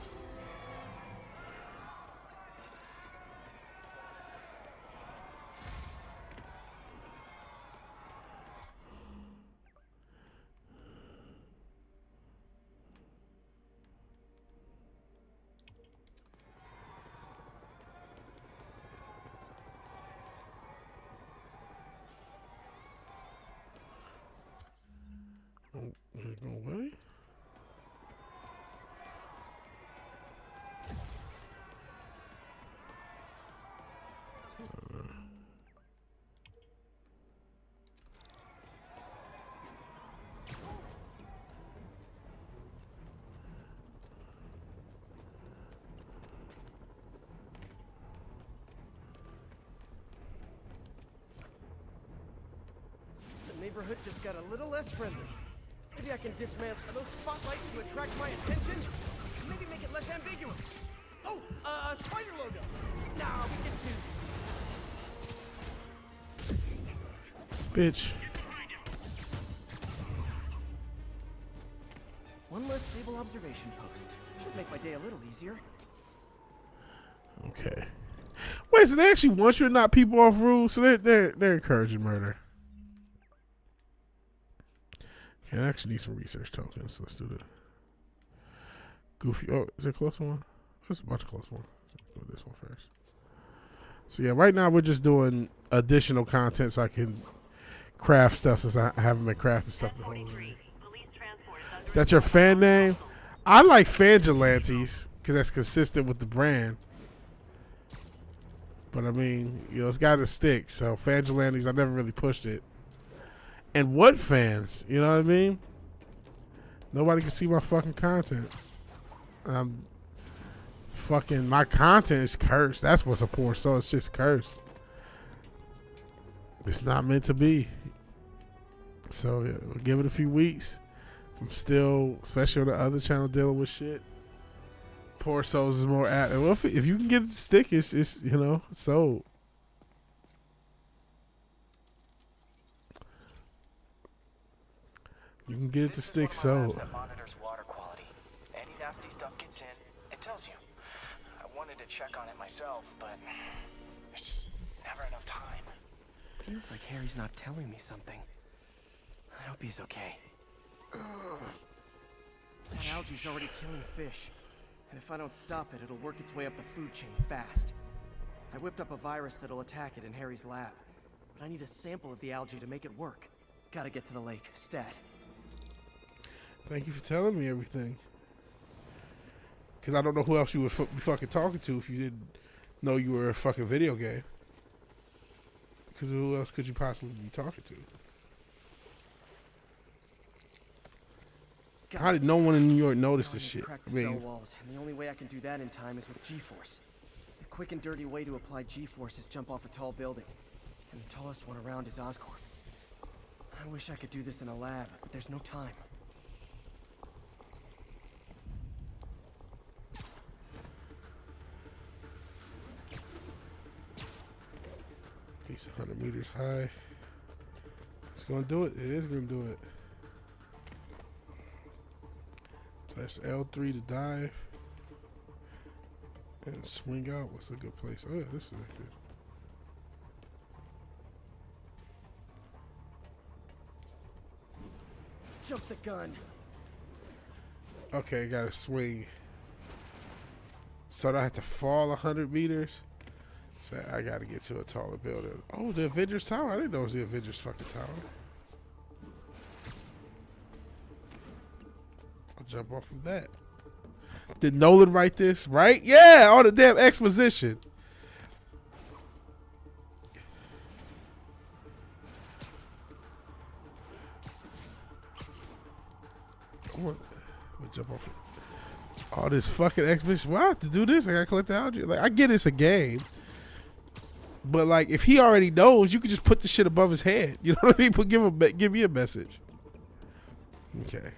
Speaker 1: No way.
Speaker 2: The neighborhood just got a little less friendly. Maybe I can dismantle those spotlights to attract my attention. Maybe make it less ambiguous. Oh, spider logo. Nah, we can do.
Speaker 1: Bitch.
Speaker 2: One less stable observation post. Should make my day a little easier.
Speaker 1: Okay. Wait, so they actually want you to knock people off rules? So they're encouraging murder. Okay, I actually need some research tokens. So let's do the Goofy. Oh, is there a close one? There's a bunch of close ones. Let's go with this one first. So yeah, right now we're just doing additional content so I can craft stuff since I haven't been crafting stuff the whole day. That's your fan name? I like Fangilantes because that's consistent with the brand. But I mean, you know, it's got to stick. So Fangilantes, I never really pushed it. And what fans? You know what I mean? Nobody can see my fucking content. Fucking my content is cursed. That's what's a poor soul. It's just cursed. It's not meant to be. So yeah, we'll give it a few weeks. I'm still, especially on the other channel, dealing with shit. Poor souls is more apt. Well, if you can get it to stick, it's you know, sold. You can get it to stick, so.
Speaker 13: That monitors water quality. Any nasty stuff gets in, it tells you. I wanted to check on it myself, but there's just never enough time.
Speaker 2: Feels like Harry's not telling me something. I hope he's okay. That algae's already killing fish. And if I don't stop it, it'll work its way up the food chain fast. I whipped up a virus that'll attack it in Harry's lab. But I need a sample of the algae to make it work. Gotta get to the lake, stat.
Speaker 1: Thank you for telling me everything. Because I don't know who else you would be fucking talking to if you didn't know you were a fucking video game. Because who else could you possibly be talking to? How did no one in New York notice this shit?
Speaker 2: I mean, walls, and the only way I can do that in time is with G-force. The quick and dirty way to apply G-force is jump off a tall building. And the tallest one around is Oscorp. I wish I could do this in a lab, but there's no time.
Speaker 1: At least 100 meters high. It's gonna do it. It is gonna do it. Press L3 to dive. And swing out. What's a good place? Oh yeah, this is good.
Speaker 2: Jump the gun.
Speaker 1: Okay, gotta swing. So I have to fall 100 meters. So I gotta get to a taller building. Oh, the Avengers Tower. I didn't know it was the Avengers fucking tower. I'll jump off of that. Did Nolan write this? Right? Yeah, all the damn exposition. We'll jump off. All this fucking exhibition. What? To do this, I gotta collect the algae. Like, I get it's a game. But, like, if he already knows, you could just put the shit above his head. You know what I mean? But give me a message. Okay.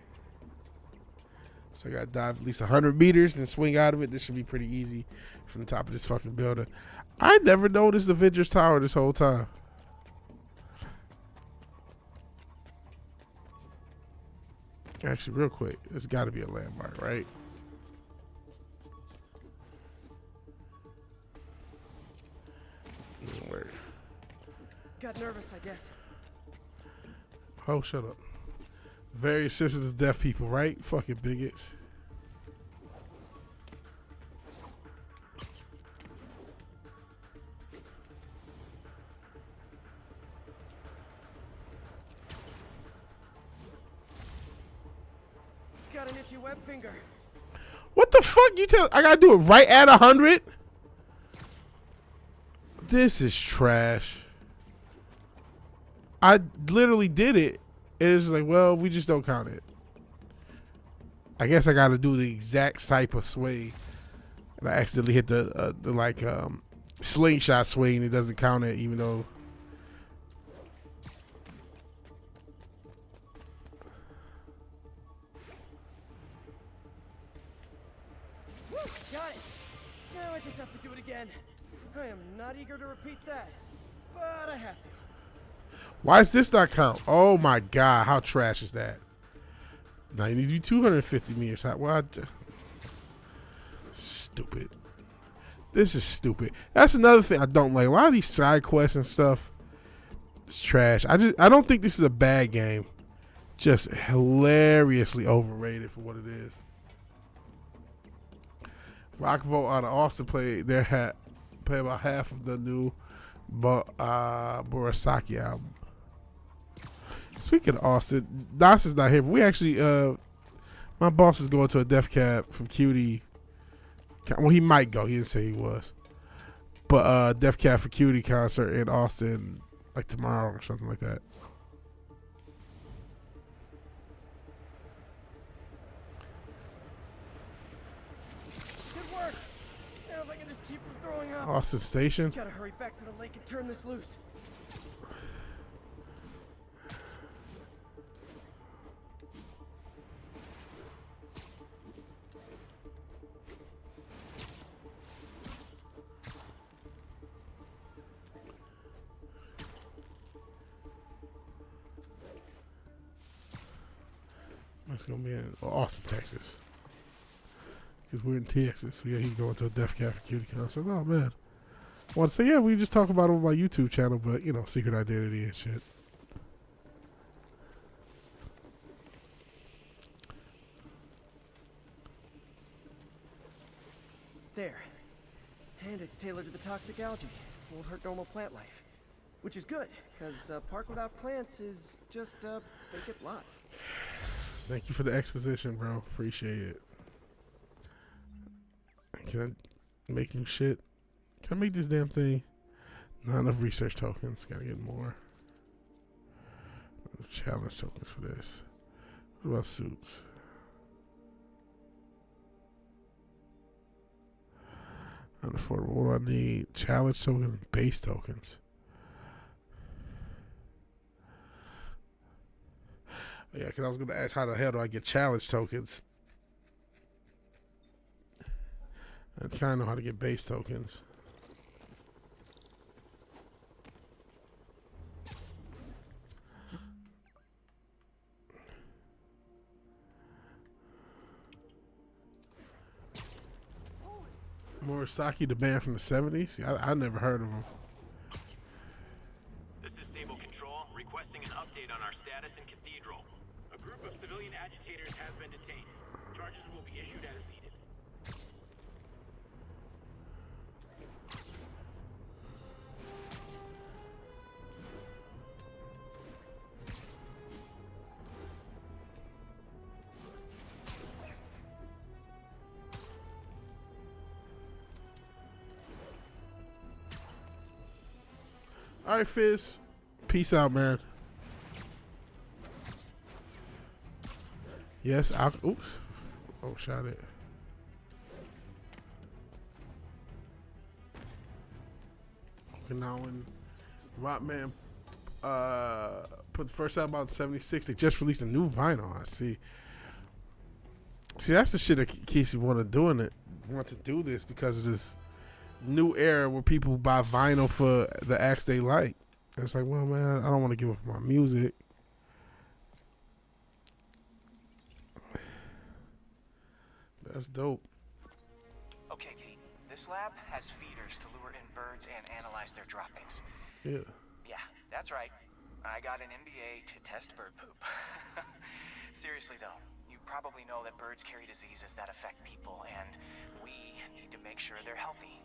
Speaker 1: So I gotta dive at least 100 meters and swing out of it. This should be pretty easy from the top of this fucking building. I never noticed the Avengers Tower this whole time. Actually, real quick, there's got to be a landmark, right? Where?
Speaker 2: Got nervous, I guess.
Speaker 1: Oh, shut up. Very sensitive to deaf people, right? Fucking bigots.
Speaker 2: Got an itchy web finger.
Speaker 1: What the fuck? You tell I gotta do it right at 100? This is trash. I literally did it. And it's like, well, we just don't count it. I guess I gotta do the exact type of swing. And I accidentally hit the slingshot swing. It doesn't count it, even though.
Speaker 2: Got it. Now I just have to do it again. I am not eager to repeat that, but I have to.
Speaker 1: Why does this not count? Oh my god, how trash is that? Now you need to do 250 meters. What? Stupid. This is stupid. That's another thing I don't like. A lot of these side quests and stuff is trash. I don't think this is a bad game. Just hilariously overrated for what it is. Rockvolt out of Austin play about half of the new Murasaki album. Speaking of Austin, Nas is not here, but we actually, my boss is going to a Def Cab from Cutie. Well, he might go. He didn't say he was. But Def Cab for Cutie concert in Austin, like tomorrow or something like that.
Speaker 2: Good work. Now if I can just keep from throwing up.
Speaker 1: Austin Station.
Speaker 2: Gotta hurry back to the lake and turn this loose.
Speaker 1: That's gonna be in Austin, Texas. Because we're in Texas. So yeah, he's going to a Def Cab for Cutie concert. Oh man. I want to say, yeah, we just talk about it on my YouTube channel, but you know, secret identity and shit.
Speaker 2: There. And it's tailored to the toxic algae. Won't hurt normal plant life. Which is good, because a park without plants is just a vacant lot.
Speaker 1: Thank you for the exposition, bro. Appreciate it. Can I make new shit? Can I make this damn thing? Not enough research tokens. Gotta get more. Challenge tokens for this. What about suits? Unaffordable. What do I need? Challenge tokens, base tokens. Yeah, because I was going to ask how the hell do I get challenge tokens? I kind of know how to get base tokens. Murasaki, the band from the 70s? I never heard of them.
Speaker 11: This is Stable Control, requesting an update on our status in Cathedral. A group of civilian agitators has been detained. Charges will be issued as needed.
Speaker 1: All right, Fizz. Peace out, man. Yes, oops. Oh, shot it. Okinawan rock man put the first album out in '76. They just released a new vinyl. I see. See, that's the shit that keeps you want to do this because of this new era where people buy vinyl for the acts they like. And it's like, well, man, I don't want to give up my music. That's dope.
Speaker 13: Okay, Pete. This lab has feeders to lure in birds and analyze their droppings.
Speaker 1: Yeah.
Speaker 13: Yeah, that's right. I got an MBA to test bird poop. Seriously, though, you probably know that birds carry diseases that affect people, and we need to make sure they're healthy.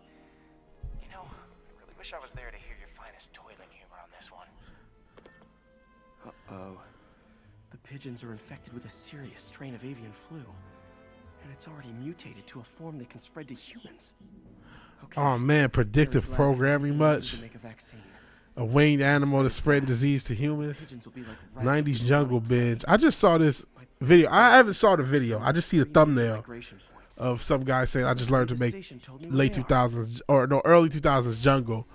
Speaker 13: You know, I really wish I was there to hear your finest toiling humor on this one.
Speaker 2: Uh-oh. The pigeons are infected with a serious strain of avian flu. And it's already mutated to a form that can spread to humans. Okay.
Speaker 1: Oh man, predictive programming much? A winged animal to spread disease to humans. 90s jungle binge. I just saw this video. I haven't saw the video. I just see the thumbnail of some guy saying I just learned to make late 2000s or no early 2000s jungle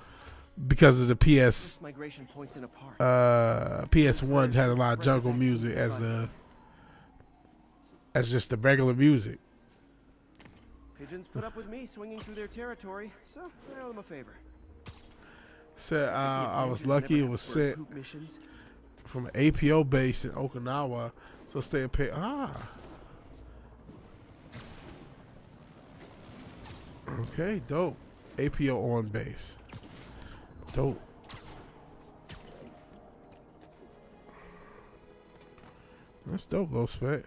Speaker 1: because of the PS1 had a lot of jungle music as just the regular music.
Speaker 2: Pigeons put up with me swinging through their territory, so I owe them a favor.
Speaker 1: Said I was lucky it was sent from an APO base in Okinawa, so stay and pay. Okay, dope. APO on base. Dope. That's dope, low spec.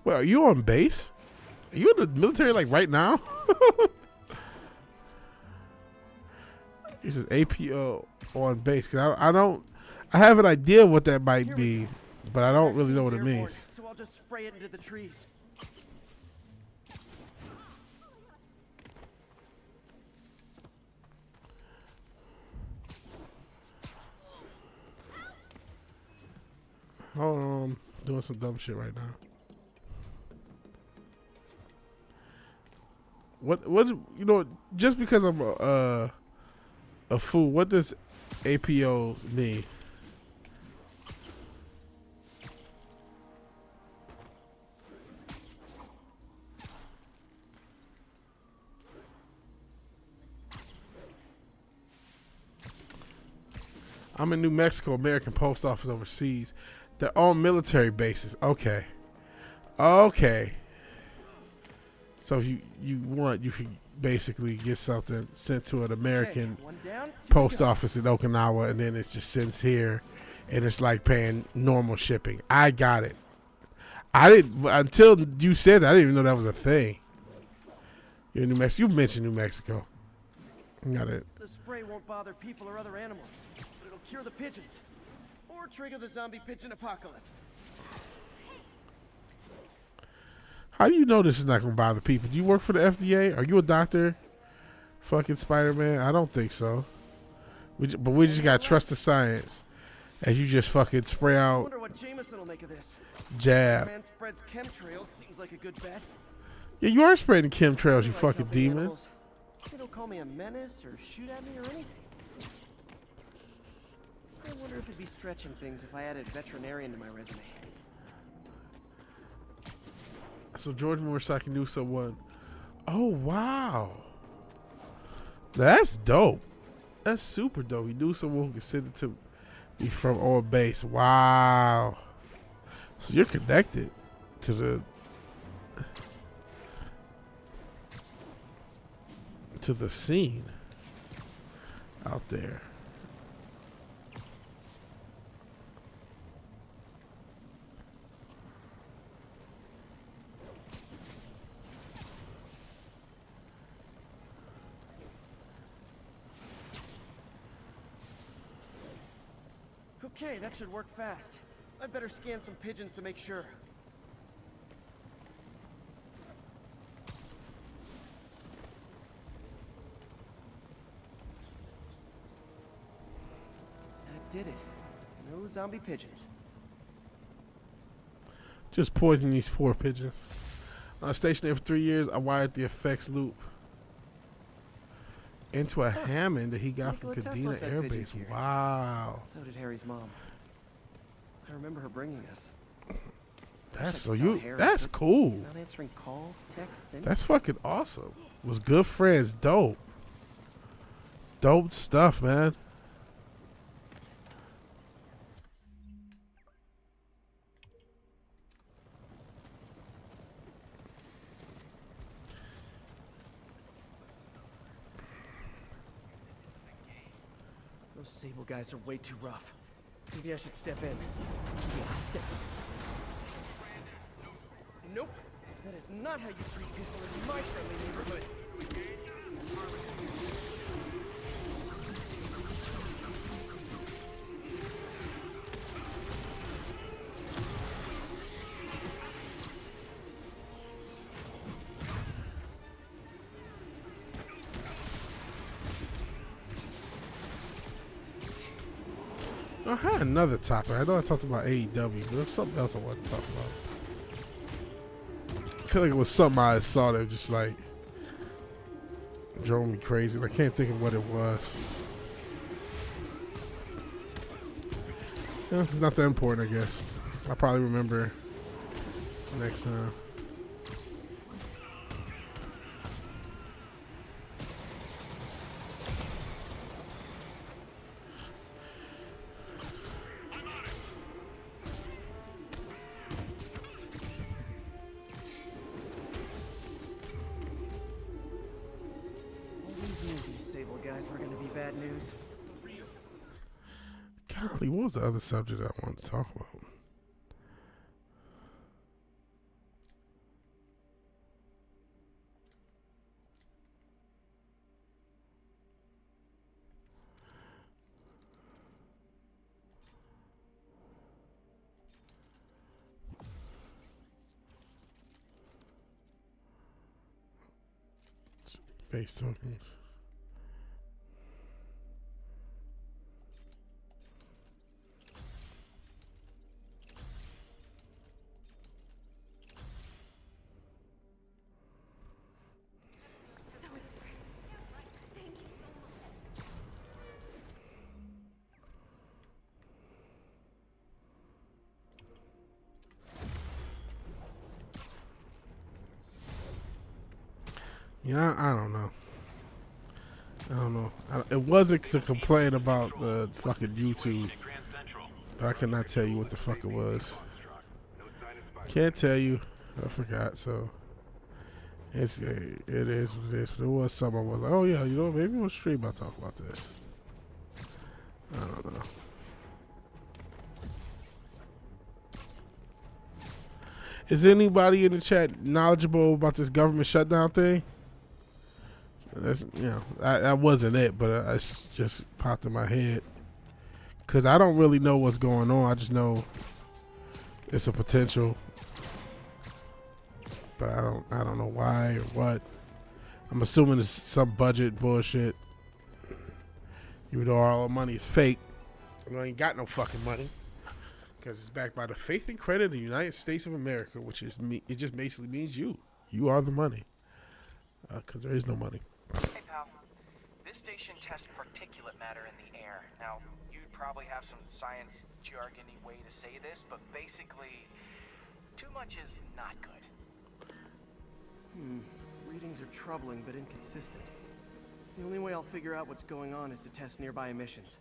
Speaker 1: Well, are you on base? Are you in the military like right now? This is APO on base. Cause I have an idea what that might be, but I don't really know what it means.
Speaker 2: So I'll just spray it into the trees.
Speaker 1: Hold on, doing some dumb shit right now. What you know? Just because I'm a fool, what does APO mean? I'm in New Mexico, American Post Office overseas. They're on military bases. Okay. Okay. So if you want, you can basically get something sent to an American post office in Okinawa, and then it just sends here, and it's like paying normal shipping. I got it. I didn't until you said that. I didn't even know that was a thing. You're in New Mexico. You mentioned New Mexico. Got it.
Speaker 2: The spray won't bother people or other animals, but it'll cure the pigeons or trigger the zombie pigeon apocalypse.
Speaker 1: How do you know this is not going to bother people? Do you work for the FDA? Are you a doctor? Fucking Spider-Man? I don't think so. But we just got to trust the science. As you just fucking spray out.
Speaker 2: I wonder what Jameson will make of this.
Speaker 1: Jab.
Speaker 2: Man spreads chemtrails. Seems like a good bet.
Speaker 1: Yeah, you are spreading chemtrails, you fucking demon.
Speaker 2: They don't call me a menace or shoot at me or anything. I wonder if it'd be stretching things if I added veterinarian to my resume.
Speaker 1: So George Morsaki knew someone. Oh wow, that's dope. That's super dope. He knew someone who could send it to me from on base. Wow. So you're connected to the scene out there.
Speaker 2: Okay, that should work fast. I'd better scan some pigeons to make sure. That did it. No zombie pigeons.
Speaker 1: Just poison these poor pigeons. I was stationed there for 3 years. I wired the effects loop. into a Hammond that he got from
Speaker 2: Nikola Tesla
Speaker 1: Kadena
Speaker 2: fed
Speaker 1: Air
Speaker 2: pigeons
Speaker 1: Base.
Speaker 2: here.
Speaker 1: Wow.
Speaker 2: So did Harry's mom. I remember her bringing us.
Speaker 1: That's
Speaker 2: I
Speaker 1: so
Speaker 2: could tell
Speaker 1: you.
Speaker 2: Harry,
Speaker 1: That's
Speaker 2: but
Speaker 1: cool.
Speaker 2: He's not answering calls, texts, anything.
Speaker 1: That's fucking awesome. Was good friends. Dope. Dope stuff, man.
Speaker 2: Those Sable guys are way too rough. Maybe I should step in. Yeah, step in. Nope. That is not how you treat people in my friendly neighborhood.
Speaker 1: I had another topic. I know I talked about AEW, but there's something else I wanted to talk about. I feel like it was something I saw that just like drove me crazy. I can't think of what it was. Yeah, it's not that important, I guess. I'll probably remember next time. Golly, what was the other subject I wanted to talk about? Base tokens. Yeah, I don't know. It wasn't to complain about the fucking YouTube, but I cannot tell you what the fuck it was. Can't tell you. I forgot. So it is what it is. But there was something I was like, oh yeah, you know, maybe we'll stream. I'll talk about this. I don't know. Is anybody in the chat knowledgeable about this government shutdown thing? That's, you know, that wasn't it, but it just popped in my head because I don't really know what's going on. I just know it's a potential, but I don't know why or what. I'm assuming it's some budget bullshit. Even though all the money is fake, we ain't got no fucking money because it's backed by the faith and credit of the United States of America, which is me. It just basically means you are the money because there is no money.
Speaker 13: Hey pal, this station tests particulate matter in the air. Now, you'd probably have some science jargony way to say this, but basically, too much is not good.
Speaker 2: Readings are troubling but inconsistent. The only way I'll figure out what's going on is to test nearby emissions.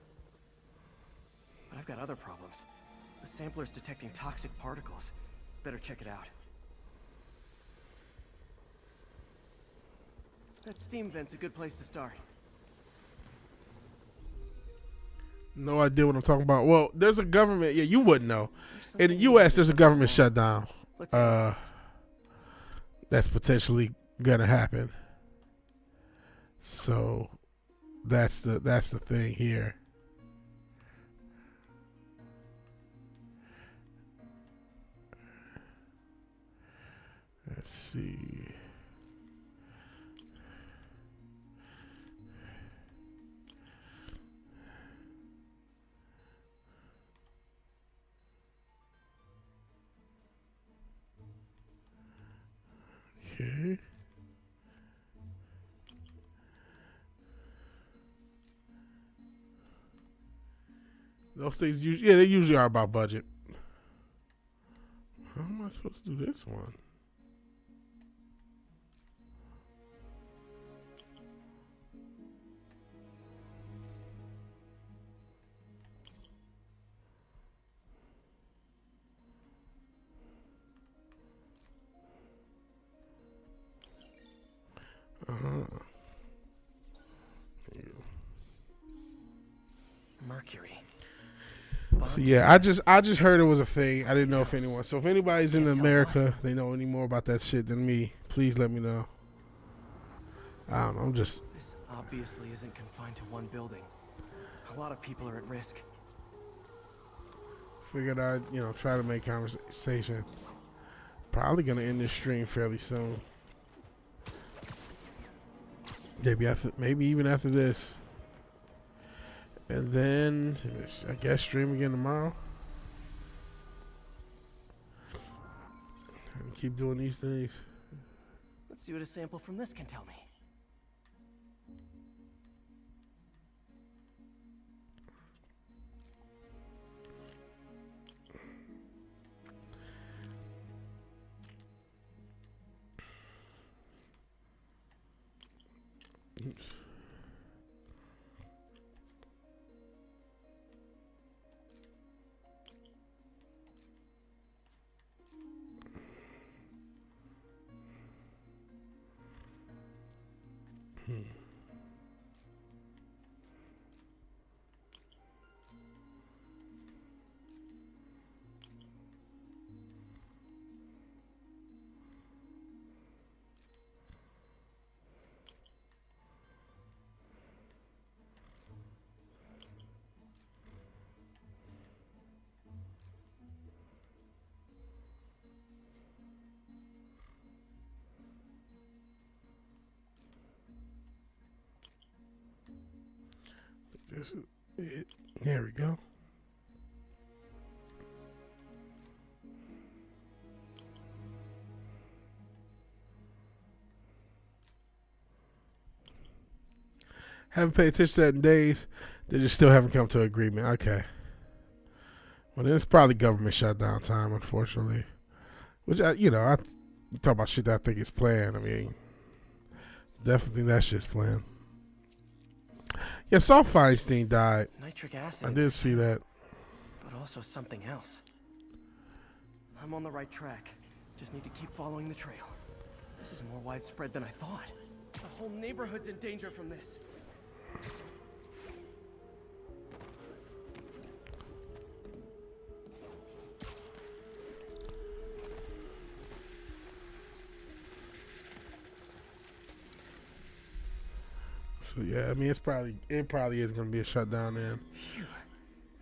Speaker 2: But I've got other problems. The sampler's detecting toxic particles. Better check it out. That steam vent's a good place to start.
Speaker 1: No idea what I'm talking about. Well, there's a government. Yeah, you wouldn't know. In the U.S., there's a government shutdown. That's potentially gonna happen. So that's the thing here. Let's see. Okay. Those things, yeah, they usually are about budget. How am I supposed to do this one?
Speaker 2: Mercury.
Speaker 1: So yeah, I just heard it was a thing. I didn't know if anyone. So if anybody's in America, they know any more about that shit than me, please let me know. I don't know. I'm just.
Speaker 2: This obviously isn't confined to one building. A lot of people are at risk.
Speaker 1: Figured I'd, try to make conversation. Probably gonna end this stream fairly soon. Maybe even after this. And then, I guess, stream again tomorrow. And keep doing these things.
Speaker 2: Let's see what a sample from this can tell me.
Speaker 1: Oops. This is it. There we go. Haven't paid attention to that in days. They just still haven't come to an agreement. Okay. Well, then it's probably government shutdown time, unfortunately. Which, you talk about shit that I think is planned. I mean, definitely that shit's planned. Yeah, Saul Feinstein died.
Speaker 2: Nitric acid.
Speaker 1: I did see that.
Speaker 2: But also something else. I'm on the right track. Just need to keep following the trail. This is more widespread than I thought. The whole neighborhood's in danger from this.
Speaker 1: So yeah, I mean it probably is gonna be a shutdown then.
Speaker 2: Phew.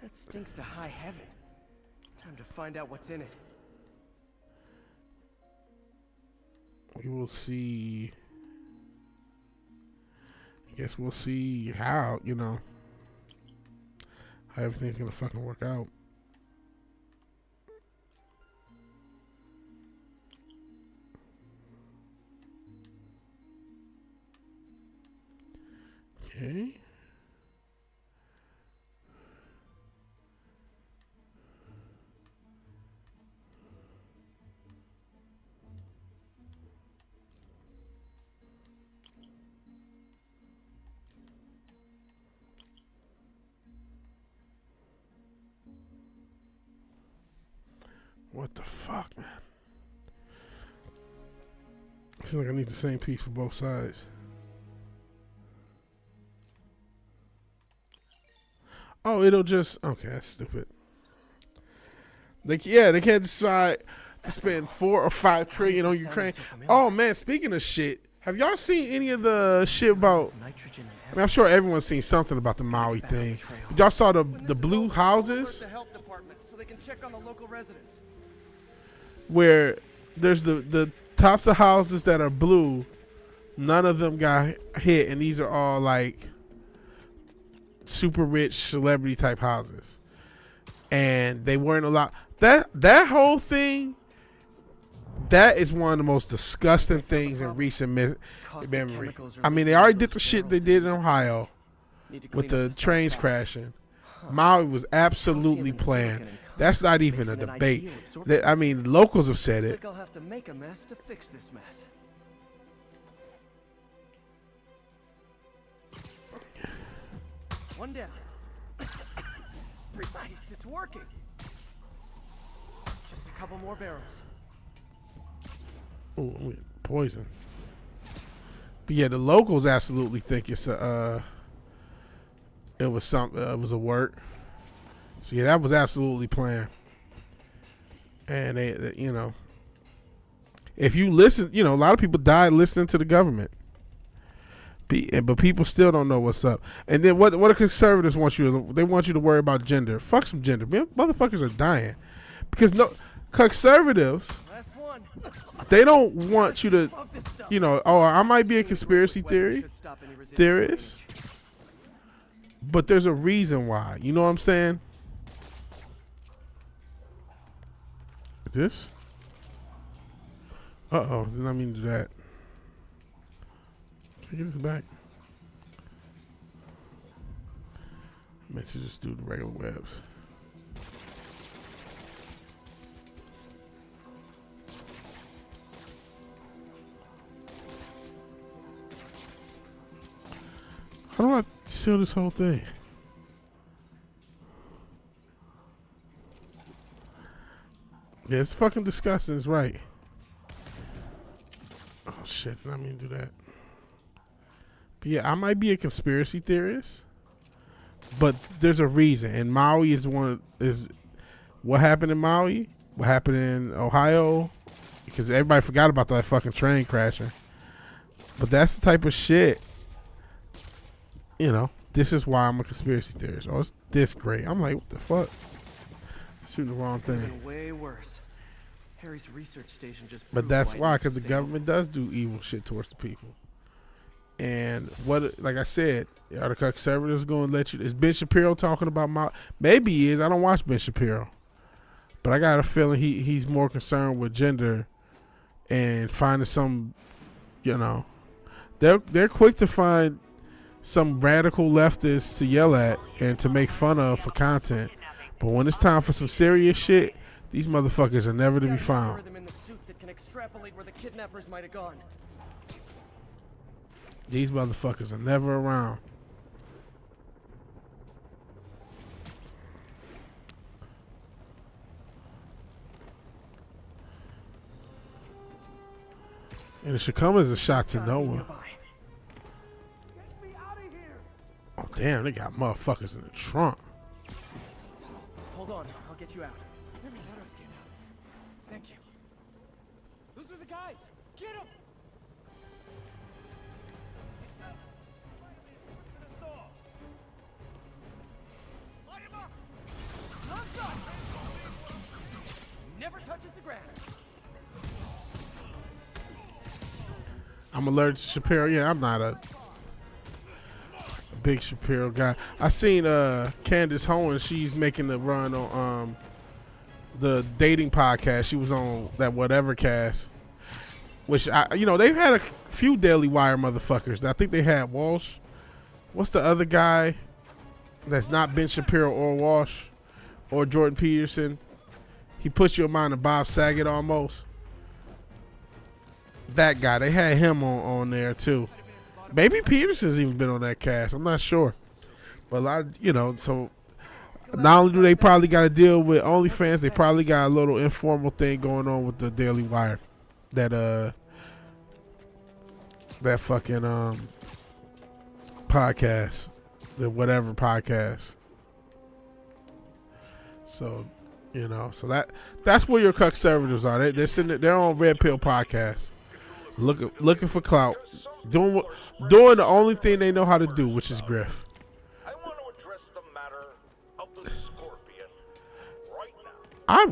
Speaker 2: That stinks to high heaven. Time to find out what's in it.
Speaker 1: We will see. I guess we'll see how, how everything's gonna fucking work out. Okay. What the fuck, man? Seems like I need the same piece for both sides. Oh, it'll just... Okay, that's stupid. They can't decide to spend $4 or $5 trillion on Ukraine. Oh, man, speaking of shit, have y'all seen any of the shit about... I mean, I'm sure everyone's seen something about the Maui thing. Y'all saw the blue houses?
Speaker 2: The health department so they can check on the local residents.
Speaker 1: Where there's the tops of houses that are blue. None of them got hit, and these are all, like... super rich celebrity type houses, and they weren't allowed. That whole thing, that is one of the most disgusting things in recent memory. I mean, they already did the shit they did in Ohio with the trains crashing, Maui was absolutely planned. That's not even a debate. I mean, locals have said it.
Speaker 2: I'll have to make a mess to fix this mess. One down. Nice, it's working. Just a couple more barrels.
Speaker 1: Oh, poison. But yeah, the locals absolutely think it's a. It was a word. So yeah, that was absolutely planned. And they, you know, if you listen, you know, a lot of people died listening to the government. But people still don't know what's up. And then what do conservatives want you to? They want you to worry about gender. Fuck some gender. Motherfuckers are dying because no conservatives. They don't want you to, you know. Oh, I might be a conspiracy theorist, but there's a reason why. You know what I'm saying? This? Uh-oh, did not mean to do that. Can I get this back? I meant to just do the regular webs. How do I seal this whole thing? Yeah, it's fucking disgusting. It's right. Oh shit! I mean, do that. But yeah, I might be a conspiracy theorist, but there's a reason. And Maui is what happened in Maui, what happened in Ohio, because everybody forgot about that fucking train crashing. But that's the type of shit. You know, this is why I'm a conspiracy theorist. Oh, it's this great. I'm like, what the fuck? Shooting the wrong thing.
Speaker 2: Way worse. Harry's research station just.
Speaker 1: But that's why, because the government does do evil shit towards the people. And what, like I said, are the conservatives going to let you? Is Ben Shapiro talking about maybe he is. I don't watch Ben Shapiro, but I got a feeling he's more concerned with gender and finding some. You know, they're quick to find some radical leftists to yell at and to make fun of for content. But when it's time for some serious shit, these motherfuckers are never to be found. These motherfuckers are never around. And it should come as a shock to no one. Oh, damn, they got motherfuckers in the trunk.
Speaker 2: Hold on, I'll get you out. Never thought I was getting out. Thank you. Those are the guys! Get them! Light him up! Never touches the ground.
Speaker 1: I'm allergic to Shapiro. Yeah, I'm not a big Shapiro guy. I seen Candace Owens. She's making the run on the dating podcast. She was on that Whatever Cast, which they've had a few Daily Wire motherfuckers. I think they had Walsh. What's the other guy that's not Ben Shapiro or Walsh or Jordan Peterson? He puts your mind to Bob Saget almost. That guy, they had him on there too. Maybe Peterson's even been on that cast. I'm not sure. But a lot of, so not only do they probably got to deal with OnlyFans, they probably got a little informal thing going on with the Daily Wire. That fucking podcast. The Whatever podcast. So, so that's where your conservatives are. They're sitting, they're on Red Pill podcast. Looking for clout, doing the only thing they know how to do, which is grift.
Speaker 3: I want to address the matter of the Scorpion right now.
Speaker 1: I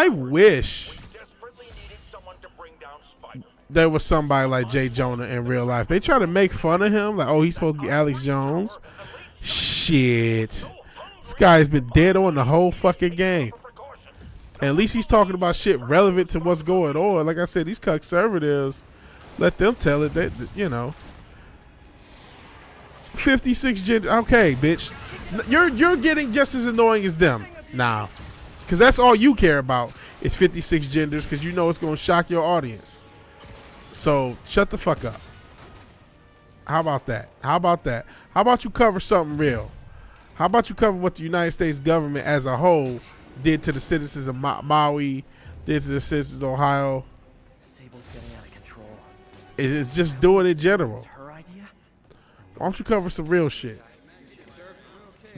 Speaker 1: wish there was somebody like Jay Jonah in real life. They try to make fun of him, like, oh, he's supposed to be Alex Jones. Shit, this guy's been dead on the whole fucking game. And at least he's talking about shit relevant to what's going on. Like I said, these conservatives, let them tell it. 56 gender. Okay, bitch. You're getting just as annoying as them now. Because that's all you care about is 56 genders because you know it's going to shock your audience. So shut the fuck up. How about that? How about you cover something real? How about you cover what the United States government as a whole did to the citizens of Maui, did to the citizens of Ohio?
Speaker 2: Sable's getting out of control.
Speaker 1: It's just doing it in general.
Speaker 2: It's her idea?
Speaker 1: Why don't you cover some real shit?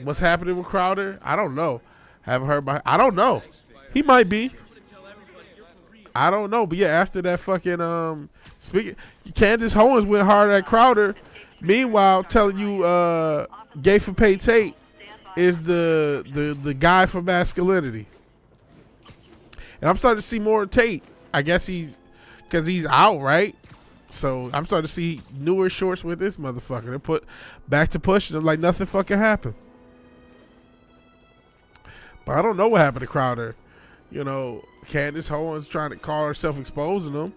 Speaker 1: What's happening with Crowder? I don't know. Haven't heard about. I don't know. He might be. I don't know. But yeah, after that fucking speaking, Candace Owens went hard at Crowder. Meanwhile, telling you Gay for Pay Tate is the guy for masculinity. And I'm starting to see more Tate. I guess because he's out, right? So I'm starting to see newer shorts with this motherfucker. They're put back to pushing him like nothing fucking happened. But I don't know what happened to Crowder. You know, Candace Owens trying to call herself exposing him.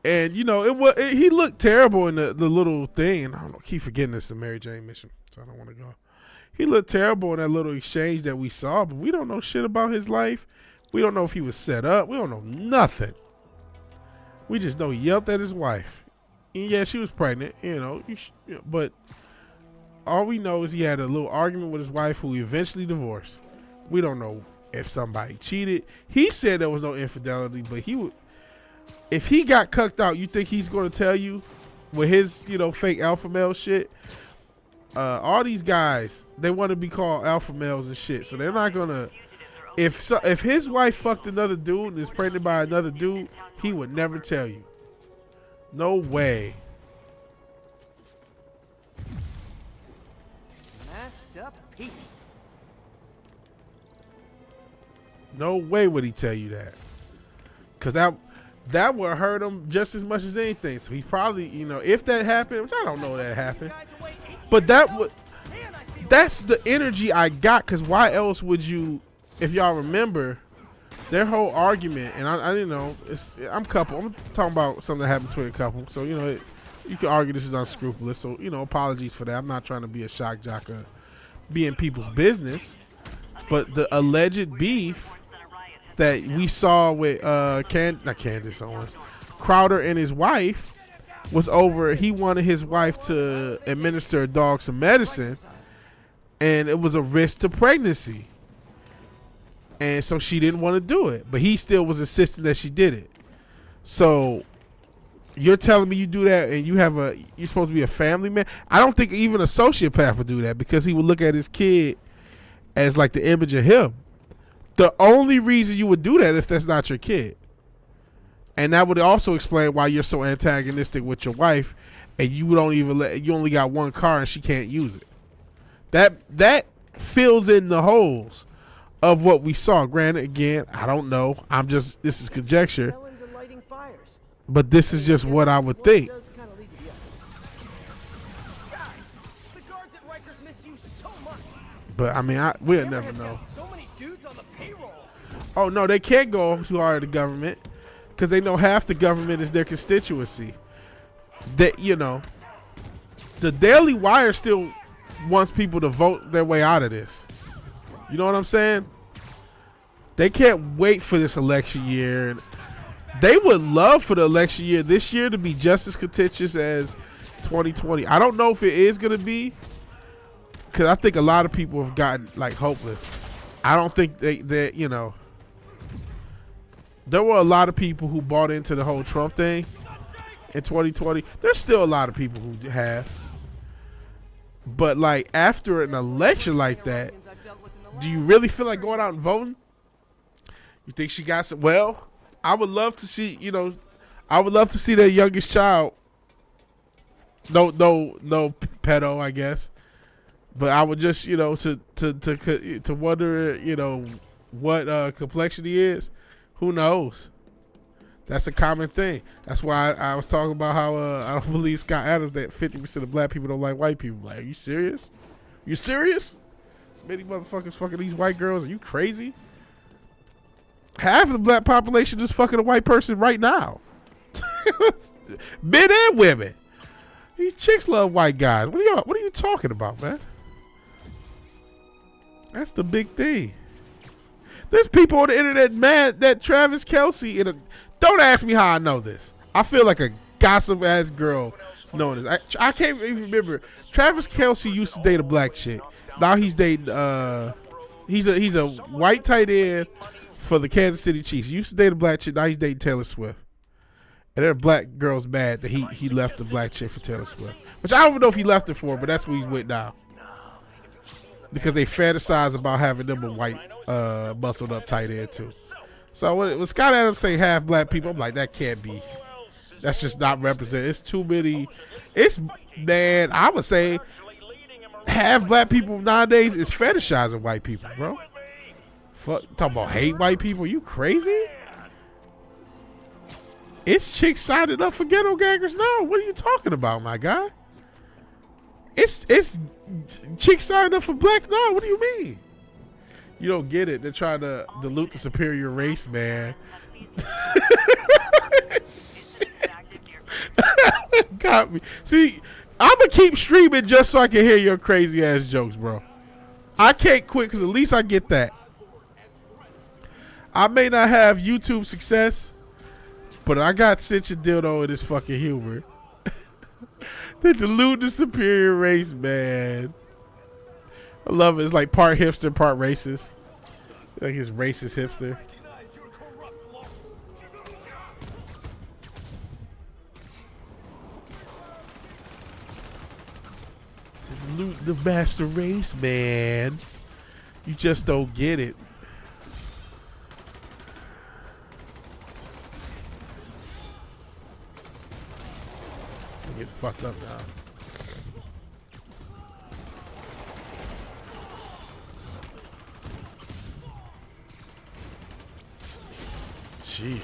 Speaker 1: And, you know, he looked terrible in the little thing. And I don't know, keep forgetting it's the Mary Jane mission, so I don't want to go. He looked terrible in that little exchange that we saw, but we don't know shit about his life. We don't know if he was set up. We don't know nothing. We just know he yelled at his wife. And yeah, she was pregnant, you know, but all we know is he had a little argument with his wife who he eventually divorced. We don't know if somebody cheated. He said there was no infidelity, but if he got cucked out, you think he's going to tell you with his, you know, fake alpha male shit? All these guys, they want to be called alpha males and shit, so they're not going to. If his wife fucked another dude and is pregnant by another dude, he would never tell you. No way.
Speaker 2: Peace.
Speaker 1: No way would he tell you that. Because that would hurt him just as much as anything. So he probably, you know, if that happened, which I don't know that happened, but that's the energy I got. Because why else would you, if y'all remember, their whole argument, and I didn't know, I'm talking about something that happened between a couple. So, you know, you can argue this is unscrupulous. So, you know, apologies for that. I'm not trying to be a shock jock or be in people's business. But the alleged beef that we saw with not Candace Owens, Crowder and his wife was over. He wanted his wife to administer a dog some medicine, and it was a risk to pregnancy. And so she didn't want to do it, but he still was insisting that she did it. So you're telling me you do that and you're supposed to be a family man? I don't think even a sociopath would do that, because he would look at his kid as like the image of him. The only reason you would do that if that's not your kid. And that would also explain why you're so antagonistic with your wife and you only got one car and she can't use it. That fills in the holes of what we saw. Granted, again, I don't know. This is conjecture. But this is just what I would think. But I mean, we'll never know. Oh no, they can't go too hard at the government because they know half the government is their constituency. That, you know, the Daily Wire still wants people to vote their way out of this. You know what I'm saying? They can't wait for this election year, and they would love for the election year this year to be just as contentious as 2020. I don't know if it is going to be, because I think a lot of people have gotten like hopeless. I don't think they you know, there were a lot of people who bought into the whole Trump thing in 2020. There's still a lot of people who have. But like after an election like that, do you really feel like going out and voting? You think she got some? Well, I would love to see, you know, I would love to see their youngest child. No pedo, I guess. But I would just, you know, to wonder, you know, what complexion he is. Who knows? That's a common thing. That's why I was talking about how I don't believe Scott Adams that 50% of black people don't like white people. Like, are you serious? You serious? So many motherfuckers fucking these white girls. Are you crazy? Half of the black population is fucking a white person right now. Men and women. These chicks love white guys. What are you talking about, man? That's the big thing. There's people on the internet mad that Travis Kelce don't ask me how I know this. I feel like a gossip ass girl knowing this. I can't even remember. Travis Kelce used to date a black chick. Now he's dating he's a white tight end for the Kansas City Chiefs. He used to date a black chick. Now he's dating Taylor Swift. And there are black girls mad that he left the black chick for Taylor Swift. Which I don't even know if he left it for, but that's who he's with now. Because they fantasize about having them a white muscled up tight end too. So when Scott Adams say half black people, I'm like, that can't be. That's just not represented. It's too many. Man, I would say half black people nowadays is fetishizing white people, bro. Fuck, talking about hate white people. You crazy? It's chicks signing up for ghetto gangers now. What are you talking about, my guy? It's chicks signing up for black now. What do you mean? You don't get it. They're trying to dilute the superior race, man. Got me. See, I'm gonna keep streaming just so I can hear your crazy ass jokes, bro. I can't quit because at least I get that. I may not have YouTube success, but I got such a dildo in this fucking humor. They dilute the superior race, man. I love it. It's like part hipster, part racist. Like his racist hipster. Dilute the master race, man. You just don't get it. I'm getting fucked up now. Jeez.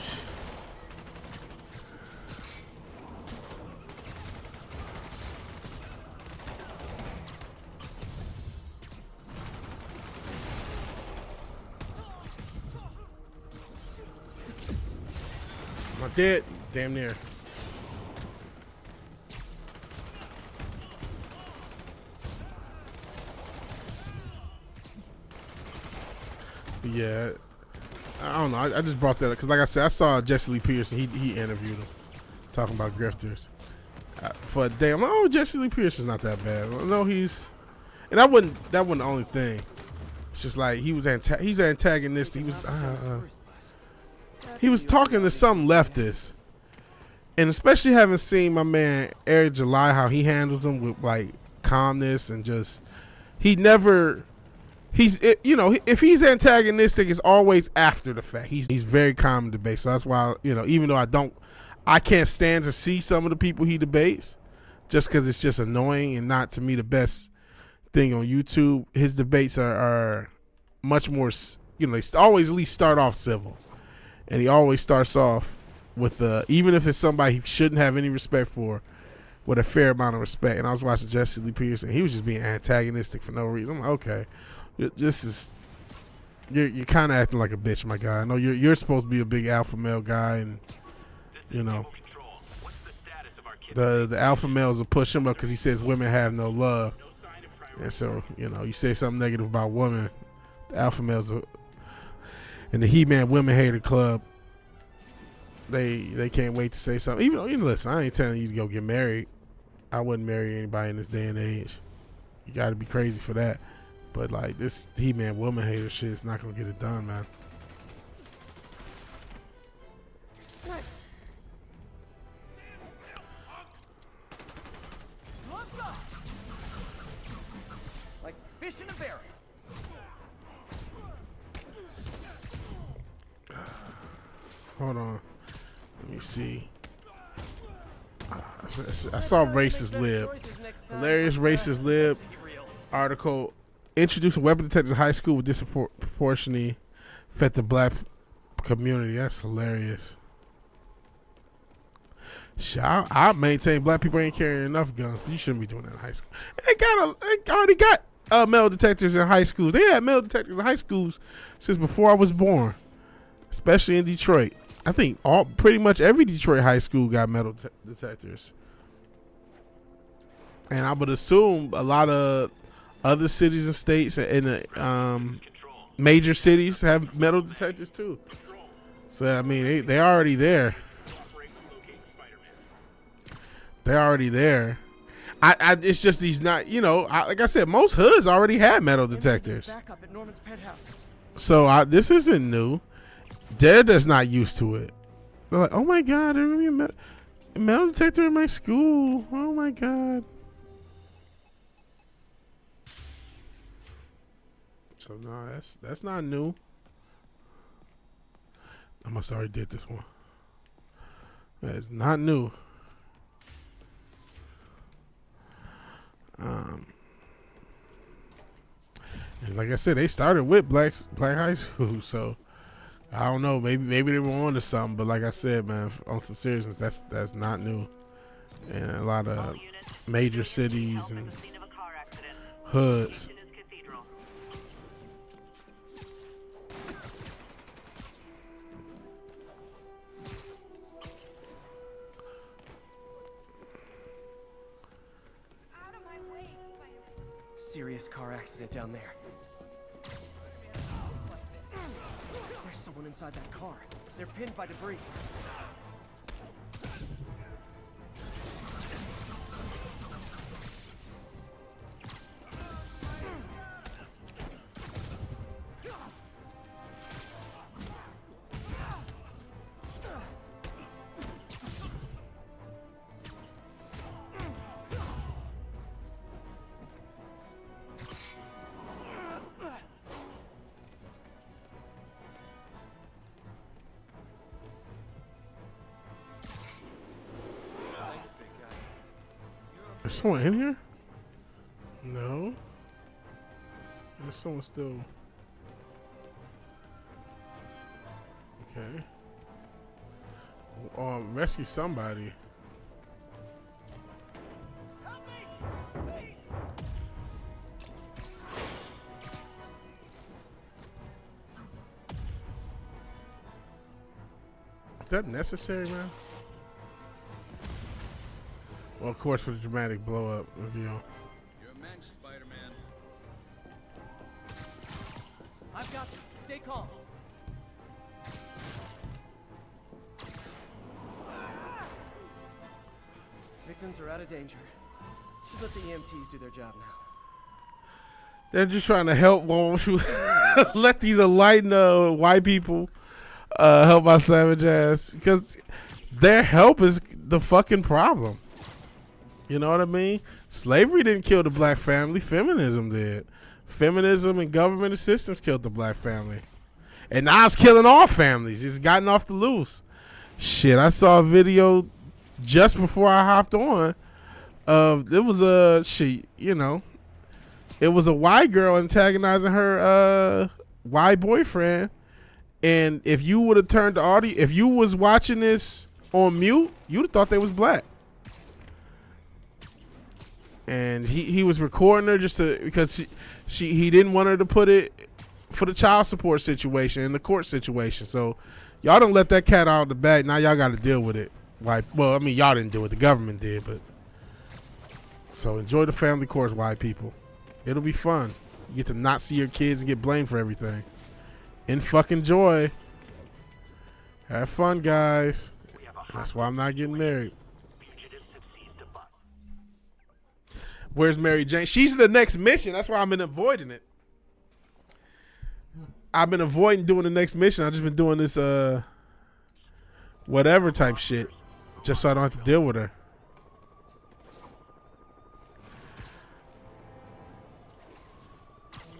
Speaker 1: Am I dead? Damn near. Yeah. I don't know. I just brought that up because, like I said, I saw Jesse Lee Peterson. He interviewed him, talking about grifters. For a day, I'm like, oh, Jesse Lee Peterson's not that bad. Well, no, he's, and that wasn't the only thing. It's just like he's antagonistic. He was talking to some leftists, and especially having seen my man Eric July, how he handles them with like calmness and just if he's antagonistic, it's always after the fact. He's very calm in debate. So that's why, even though I can't stand to see some of the people he debates, just because it's just annoying and not, to me, the best thing on YouTube. His debates are much more, they always at least start off civil. And he always starts off with, even if it's somebody he shouldn't have any respect for, with a fair amount of respect. And I was watching Jesse Lee Peterson. He was just being antagonistic for no reason. I'm like, okay. You're kind of acting like a bitch, my guy. I know you're supposed to be a big alpha male guy, and the alpha males will push him up because he says women have no love, and so you say something negative about women, the alpha males are, and the He-Man Women Hater Club, they can't wait to say something. Even though, listen, I ain't telling you to go get married. I wouldn't marry anybody in this day and age. You got to be crazy for that. But like this He-Man woman hater shit is not gonna get it done, man.
Speaker 2: Nice. Like fish in a barrel.
Speaker 1: Hold on. Let me see. I saw Racist Lib. Hilarious Racist Lib article. Introducing weapon detectors in high school would disproportionately affect the black community. That's hilarious. Shit, I maintain black people ain't carrying enough guns. You shouldn't be doing that in high school. They already got metal detectors in high schools. They had metal detectors in high schools since before I was born, especially in Detroit. I think pretty much every Detroit high school got metal detectors. And I would assume a lot of other cities and states in the major cities have metal detectors too. So I mean, they already there. They're already there. It's just these not, like I said, most hoods already have metal detectors.
Speaker 2: Back up at Norman's penthouse.
Speaker 1: So this isn't new. They're just not used to it. They're like, oh my God, there's gonna be a metal detector in my school. Oh my God. So no, that's not new. I must already did this one. That's not new. And like I said, they started with black high school, so I don't know. Maybe they were on to something, but like I said, man, on some seriousness, that's not new. And a lot of major cities and hoods.
Speaker 2: Serious car accident down there. There's someone inside that car. They're pinned by debris.
Speaker 1: Is someone in here? No. There's someone still. Okay. Rescue somebody. Is that necessary, man? Well, of course, for the dramatic blow-up reveal.
Speaker 8: You're a mensch, Spider-Man.
Speaker 2: I've got you. Stay calm. Victims are out of danger. Let's let the EMTs do their job now.
Speaker 1: They're just trying to help. Let these enlightened white people help my savage ass, because their help is the fucking problem. You know what I mean? Slavery didn't kill the black family. Feminism did. Feminism and government assistance killed the black family. And now it's killing all families. It's gotten off the loose. Shit, I saw a video just before I hopped on. It was it was a white girl antagonizing her white boyfriend. And if you would have turned the audio, if you was watching this on mute, you'd have thought they was black. And he was recording her because he didn't want her to put it for the child support situation and the court situation. So y'all don't let that cat out of the bag. Now y'all got to deal with it. Well, I mean, y'all didn't do it. The government did, but so enjoy the family course, white people. It'll be fun. You get to not see your kids and get blamed for everything. And fucking joy. Have fun, guys. That's why I'm not getting married. Where's Mary Jane? She's the next mission. That's why I've been avoiding it. I've been avoiding doing the next mission. I've just been doing this whatever type shit, just so I don't have to deal with her.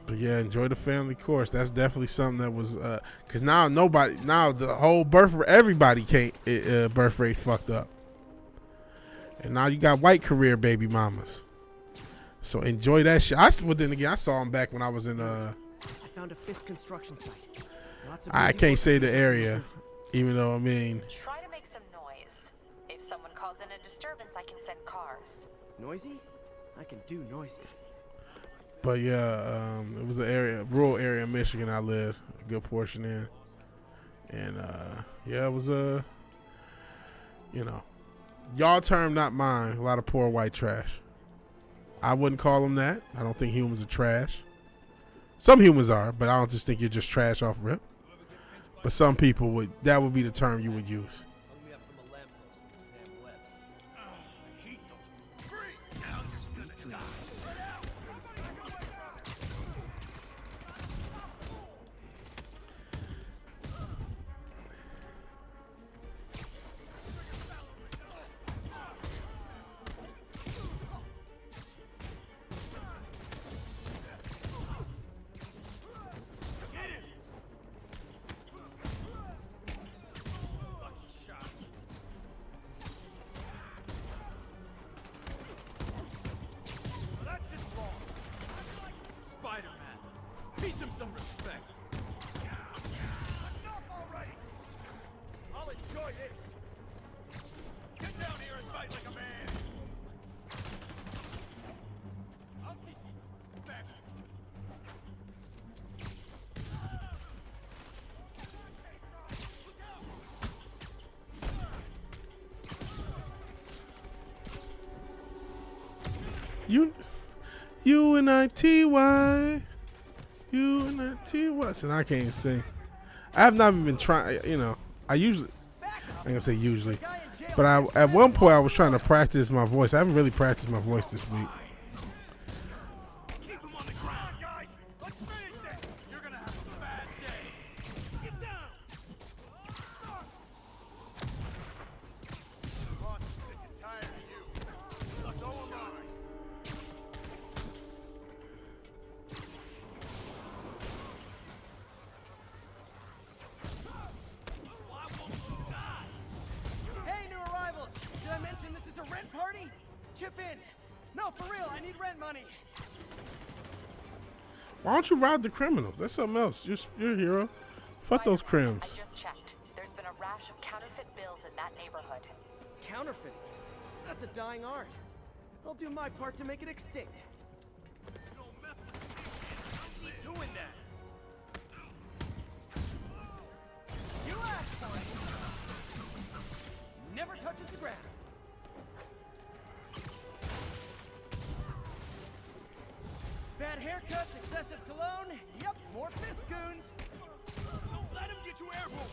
Speaker 1: But yeah, enjoy the family course. That's definitely something that was because now the whole everybody birth rate's fucked up, and now you got white career baby mamas. So enjoy that shit. I saw him back when I was in
Speaker 2: I found a Fisk construction site.
Speaker 1: I can't say the area, even though I mean.
Speaker 5: Try to make some noise. If someone calls in a disturbance, I can send cars.
Speaker 2: Noisy? I can do noisy.
Speaker 1: But yeah, it was a rural area in Michigan I lived a good portion in. And yeah, it was y'all term, not mine, a lot of poor white trash. I wouldn't call them that. I don't think humans are trash. Some humans are, but I don't just think you're just trash off rip. But some people would. That would be the term you would use.
Speaker 4: Teach him some respect. Enough already! I'll enjoy this. Get down here and fight like a man. I'll teach you back.
Speaker 1: UNITY. UNITY. And I can't even sing. I have not even been trying, you know. I usually, I ain't gonna say usually, but at one point I was trying to practice my voice. I haven't really practiced my voice this week.
Speaker 4: Keep him on the ground, guys. Let's finish this. You're gonna have a bad day. Get down. Boss is sick and tired of you. So am I.
Speaker 2: Hey, new arrivals! Did I mention this is a rent party? Chip in. No, for real, I need rent money.
Speaker 1: Why don't you rob the criminals? That's something else. You're a hero. Fuck those crims.
Speaker 5: I just checked. There's been a rash of counterfeit bills in that neighborhood.
Speaker 2: Counterfeiting? That's a dying art. I'll do my part to make it extinct.
Speaker 4: Don't mess with me. Keep doing that.
Speaker 2: You asked for it. Never touches the ground. Bad haircuts, excessive cologne. Yep, more fist goons.
Speaker 4: Don't let him get you airborne.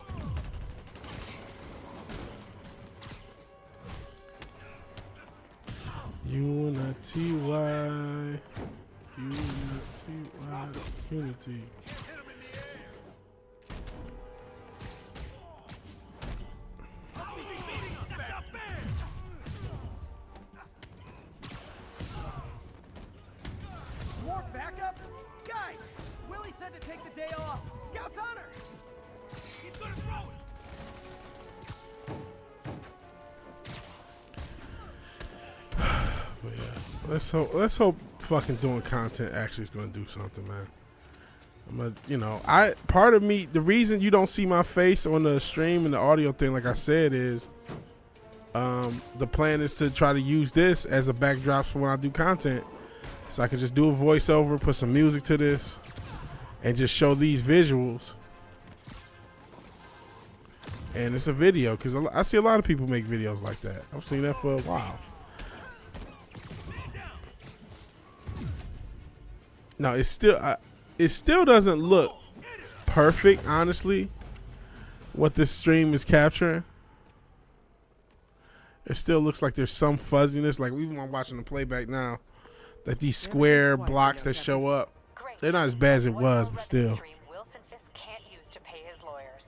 Speaker 1: UNITY. Unity.
Speaker 2: More backup? Guys, Willie said to take the day off. Scout's honor.
Speaker 4: He's gonna throw it.
Speaker 1: But yeah, let's hope fucking doing content actually is gonna do something, man. Part of me, the reason you don't see my face on the stream and the audio thing, like I said, is the plan is to try to use this as a backdrop for when I do content. So I can just do a voiceover, put some music to this, and just show these visuals. And it's a video, because I see a lot of people make videos like that. I've seen that for a while. Now, it still doesn't look perfect, honestly, what this stream is capturing. It still looks like there's some fuzziness. Like, even when I'm watching the playback now, that these square blocks that show up, they're not as bad as it was, but still.
Speaker 5: Wilson Fisk can't use to pay his lawyers.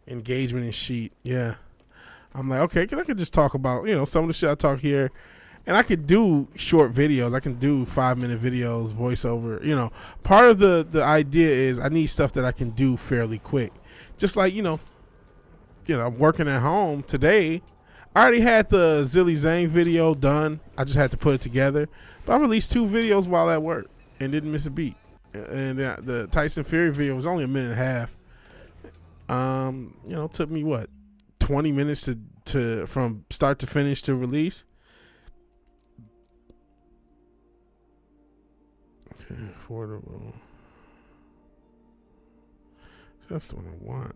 Speaker 1: Engagement and sheet, yeah. I'm like, okay, I could just talk about, some of the shit I talk here. And I could do short videos. I can do 5-minute videos, voiceover. Part of the idea is I need stuff that I can do fairly quick. Just like, I'm working at home today. I already had the Zilly Zane video done. I just had to put it together. But I released 2 videos while at work and didn't miss a beat. And the Tyson Fury video was only a minute and a half. It took me 20 minutes to from start to finish to release. Okay, affordable. That's the one I want.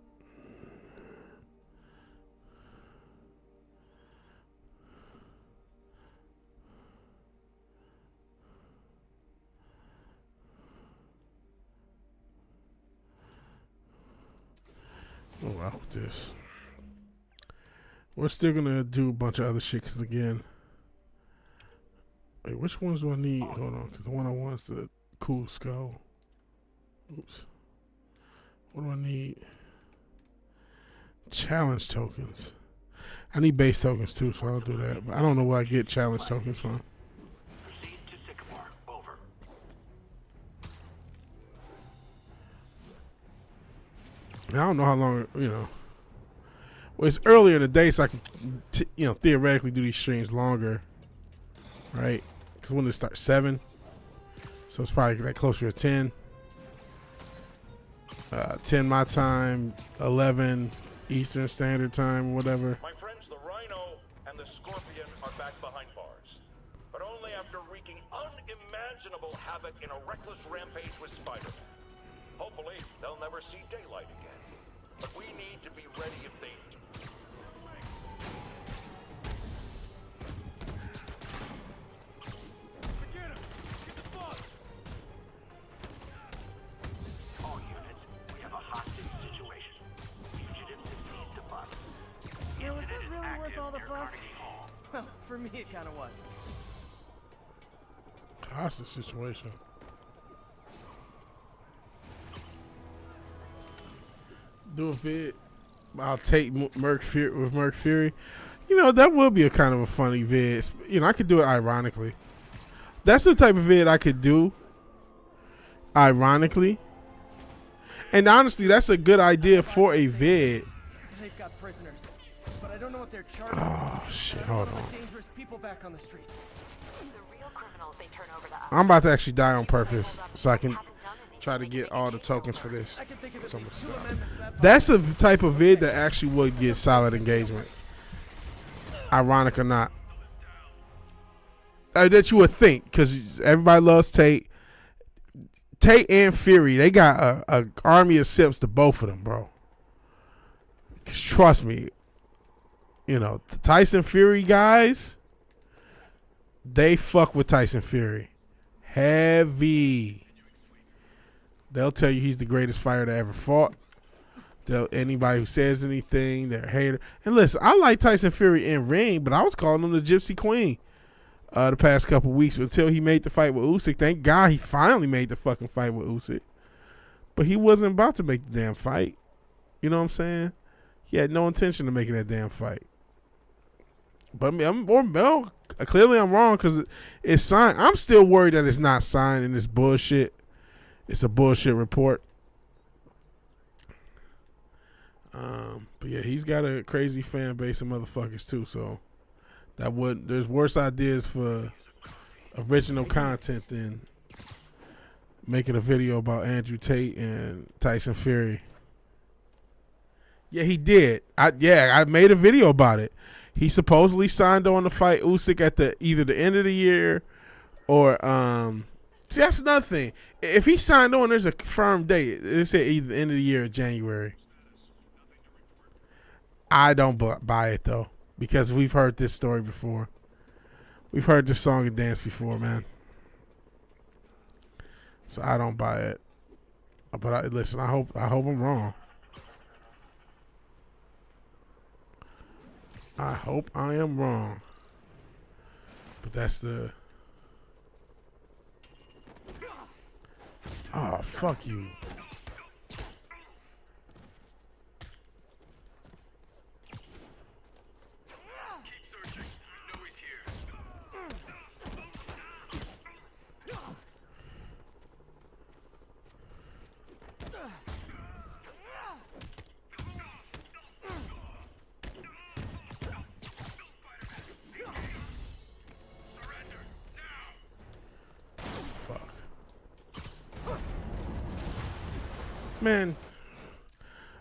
Speaker 1: We'll rock with this. We're still gonna do a bunch of other shit. Cause again, wait, which ones do I need? Hold on, cause the one I want is the cool skull. Oops. What do I need? Challenge tokens. I need base tokens too, so I'll do that. But I don't know where I get challenge tokens from.
Speaker 11: Proceed to Sycamore. Over.
Speaker 1: I don't know how long, you know. Well, it's earlier in the day, so I can, theoretically do these streams longer, right? Because when they start 7, so it's probably like closer to 10. 10 my time, 11 Eastern Standard Time, whatever.
Speaker 3: My friends, the Rhino and the Scorpion are back behind bars. But only after wreaking unimaginable havoc in a reckless rampage with Spider-Man. Hopefully, they'll never see daylight again. But we need to be ready if they do.
Speaker 10: Get him! Get the boss!
Speaker 11: All units, we have a hostage situation. Fugitives have seized the bus.
Speaker 2: Yeah, was that
Speaker 11: Incident is
Speaker 2: really worth
Speaker 11: active
Speaker 2: all the
Speaker 11: near
Speaker 2: fuss?
Speaker 11: Carnegie Hall.
Speaker 2: Well, for me it kind of was.
Speaker 1: Hostage situation. Do a vid. I'll take Merc Fury with Merc Fury. You know, that would be a kind of a funny vid. You know, I could do it ironically. That's the type of vid I could do ironically. And honestly, that's a good idea for a vid.
Speaker 2: They've got prisoners, but I don't know what they're charged.
Speaker 1: Oh shit, hold on.
Speaker 2: Dangerous people back on the streets.
Speaker 5: The real criminals they turn over to us.
Speaker 1: I'm about to actually die on purpose so I can try to get all the tokens for this. So I'm gonna stop. That's a type of vid that actually would get solid engagement. Ironic or not. That you would think, because everybody loves Tate. Tate and Fury, they got a army of simps to both of them, bro. 'Cause trust me, you know, the Tyson Fury guys, they fuck with Tyson Fury. Heavy. They'll tell you he's the greatest fighter that ever fought. Anybody who says anything, they're a hater. And listen, I like Tyson Fury in ring, but I was calling him the Gypsy Queen the past couple weeks until he made the fight with Usyk. Thank God he finally made the fucking fight with Usyk. But he wasn't about to make the damn fight. You know what I'm saying? He had no intention of making that damn fight. But I mean, clearly I'm wrong because it's signed. I'm still worried that it's not signed and it's bullshit. It's a bullshit report. But yeah, he's got a crazy fan base of motherfuckers too. So there's worse ideas for original content than making a video about Andrew Tate and Tyson Fury. Yeah, he did. I made a video about it. He supposedly signed on to fight Usyk at either the end of the year or see, that's another thing. If he signed on, there's a firm date. It said either the end of the year or January. I don't buy it though, because we've heard this story before. We've heard this song and dance before, man. So I don't buy it. But listen, I hope I'm wrong. I hope I am wrong. But that's the... Oh, fuck you. Man,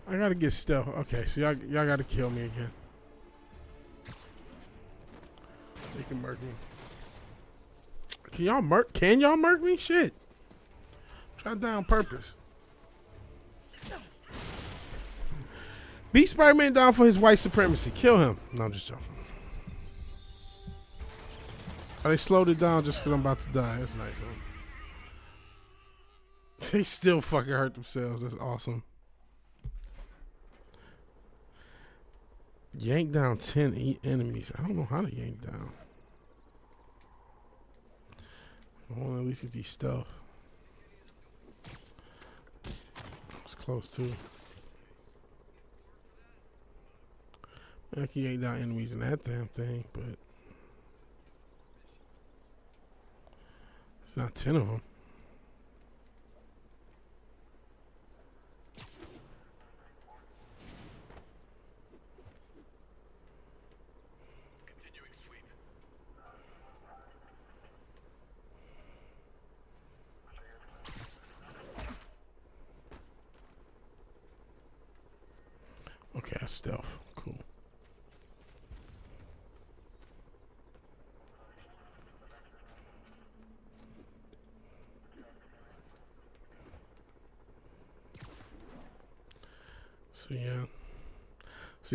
Speaker 1: I gotta get stealth. Okay, so y'all gotta kill me again. They can murk me. Can y'all murk me? Shit. Try to die on purpose. Beat Spider-Man down for his white supremacy. Kill him. No, I'm just joking. Oh, they slowed it down just because I'm about to die. That's nice, man. They still fucking hurt themselves. That's awesome. Yank down 10 enemies. I don't know how to yank down. I want to at least get these stuff. It's close too. I can yank down enemies in that damn thing, but it's not 10 of them. Okay, that's stealth. Cool. So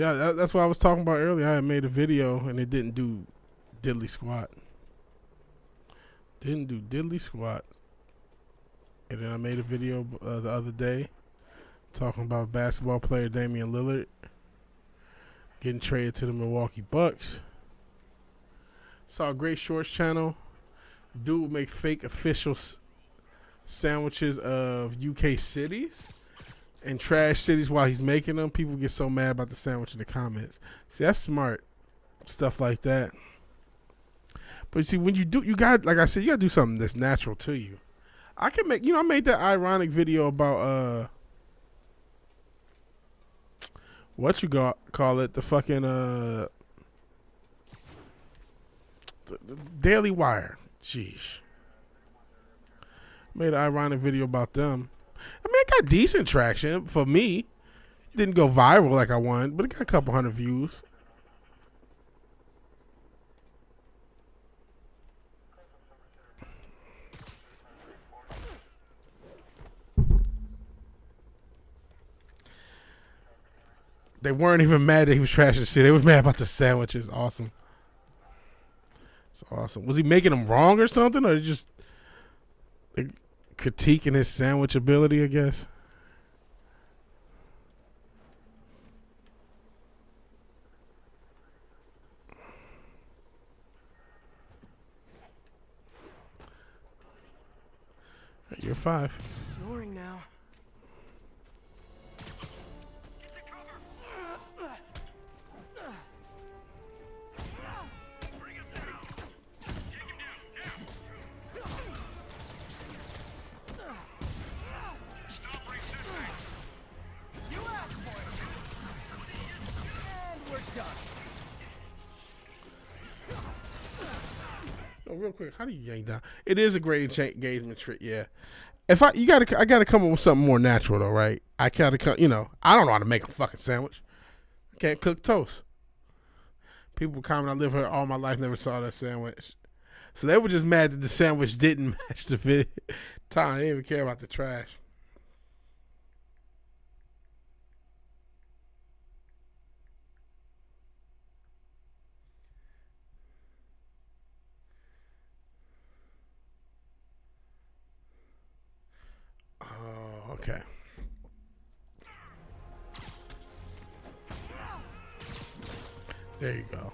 Speaker 1: yeah, that's what I was talking about earlier. I had made a video and it didn't do diddly squat. Didn't do diddly squat. And then I made a video the other day talking about basketball player Damian Lillard getting traded to the Milwaukee Bucks. Saw a Great Shorts channel. Dude would make fake official sandwiches of UK cities and trash cities while he's making them. People get so mad about the sandwich in the comments. See, that's smart. Stuff like that. But you see, when you do, you got, like I said, you got to do something that's natural to you. I can make, I made that ironic video about, what you call it, the fucking, the Daily Wire. Jeez. Made an ironic video about them. I mean, it got decent traction for me. Didn't go viral like I wanted, but it got a couple hundred views. They weren't even mad that he was trashing shit. They was mad about the sandwiches. Awesome. It's awesome. Was he making them wrong or something? Or just critiquing his sandwich ability, I guess? You're 5.
Speaker 2: Snoring now.
Speaker 1: Oh, real quick, how do you yank down? It is a great engagement trick, yeah. If I gotta come up with something more natural though, right? I gotta come, I don't know how to make a fucking sandwich. I can't cook toast. People comment, I live here all my life, never saw that sandwich. So they were just mad that the sandwich didn't match the video. They didn't even care about the trash. Okay. There you go.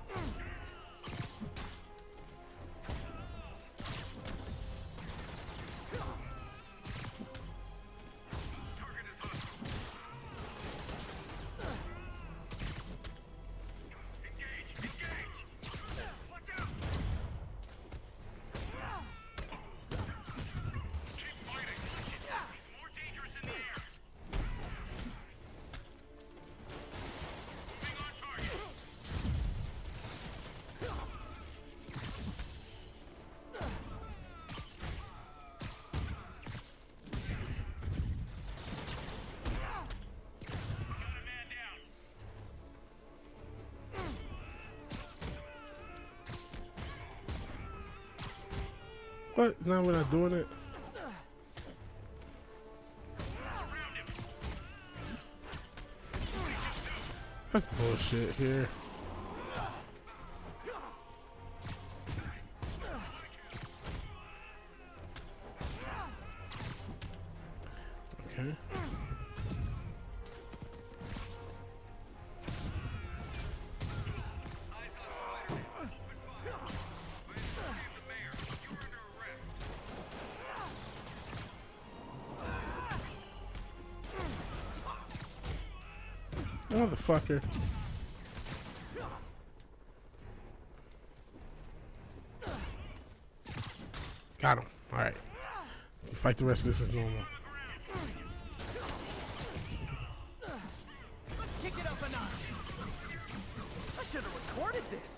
Speaker 1: What? Now we're not doing it? That's bullshit here. Okay. Motherfucker. Got him. All right. You fight the rest of this as normal.
Speaker 2: Let's kick it up a notch. I should have recorded this.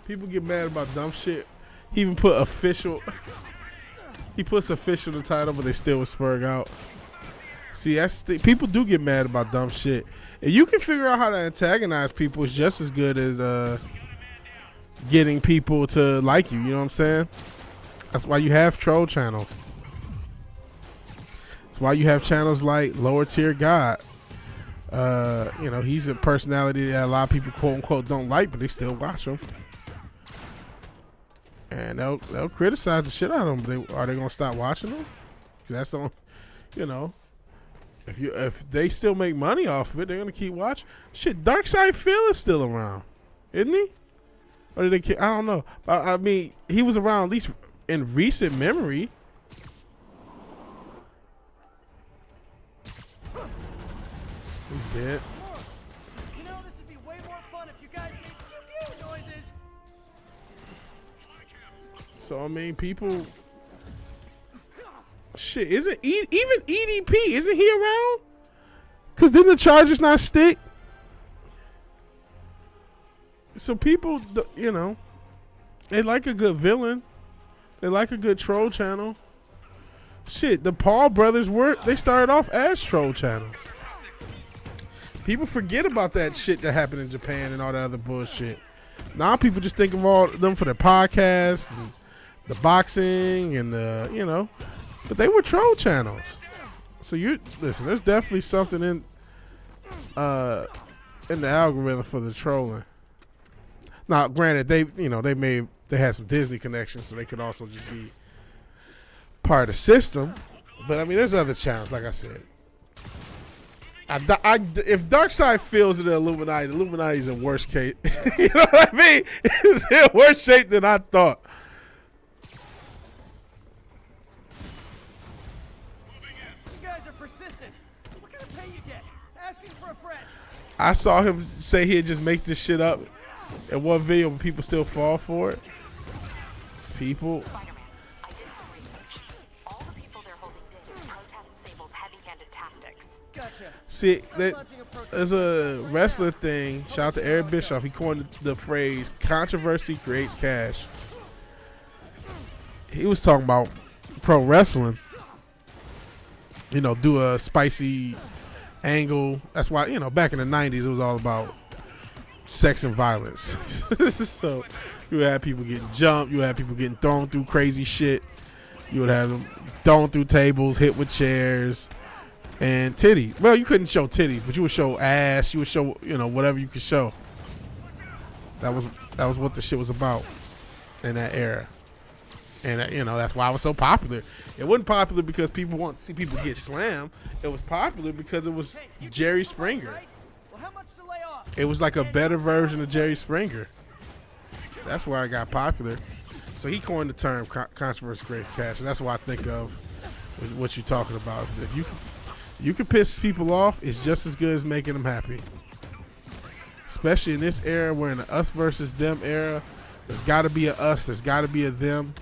Speaker 1: People get mad about dumb shit. He even put official. He puts official in the title, but they still would spurg out. See, that's people do get mad about dumb shit. And you can figure out how to antagonize people is just as good as getting people to like you. You know what I'm saying? That's why you have troll channels. That's why you have channels like Lower Tier God. You know, he's a personality that a lot of people quote unquote don't like, but they still watch him. And they'll criticize the shit out of them, but are they gonna stop watching them? That's the, you know, if they still make money off of it, they're gonna keep watching. Shit, Darkside Phil is still around, isn't he? Or did they? I don't know. I mean, he was around at least in recent memory. He's dead.
Speaker 2: You know, this would be way more fun if you guys made pew pew noises.
Speaker 1: So I mean, people. Shit, isn't even EDP? Isn't he around? Cause didn't the charges not stick? So people, you know, they like a good villain. They like a good troll channel. Shit, the Paul brothers they started off as troll channels. People forget about that shit that happened in Japan and all that other bullshit. Now people just think of all them for their podcasts and the boxing and the, you know, but they were troll channels. So you listen, there's definitely something in the algorithm for the trolling. Now, granted, they had some Disney connections, so they could also just be part of the system. But I mean, there's other channels, like I said. If Darkseid feels the Illuminati's in worse case. You know what I mean? It's in worse shape than I thought.
Speaker 2: You guys are persistent. What kind of pay you get? Asking for a friend.
Speaker 1: I saw him say he'd just make this shit up in one video, but people still fall for it. It's people. See, there's a wrestler thing. Shout out to Eric Bischoff. He coined the phrase "controversy creates cash." He was talking about pro wrestling. You know, do a spicy angle. That's why, you know, back in the 90s, it was all about sex and violence. So you would have people getting jumped. You would have people getting thrown through crazy shit. You would have them thrown through tables, hit with chairs. And titties. Well, you couldn't show titties, but you would show ass. You would show, you know, whatever you could show. That was what the shit was about in that era. And you know, that's why it was so popular. It wasn't popular because people want to see people get slammed. It was popular because it was Jerry Springer. It was like a better version of Jerry Springer. That's why it got popular. So he coined the term controversy creates cash, and that's why I think of what you're talking about. If you can piss people off, it's just as good as making them happy. Especially in this era, we're in the us versus them era. There's got to be a us. There's got to be a them.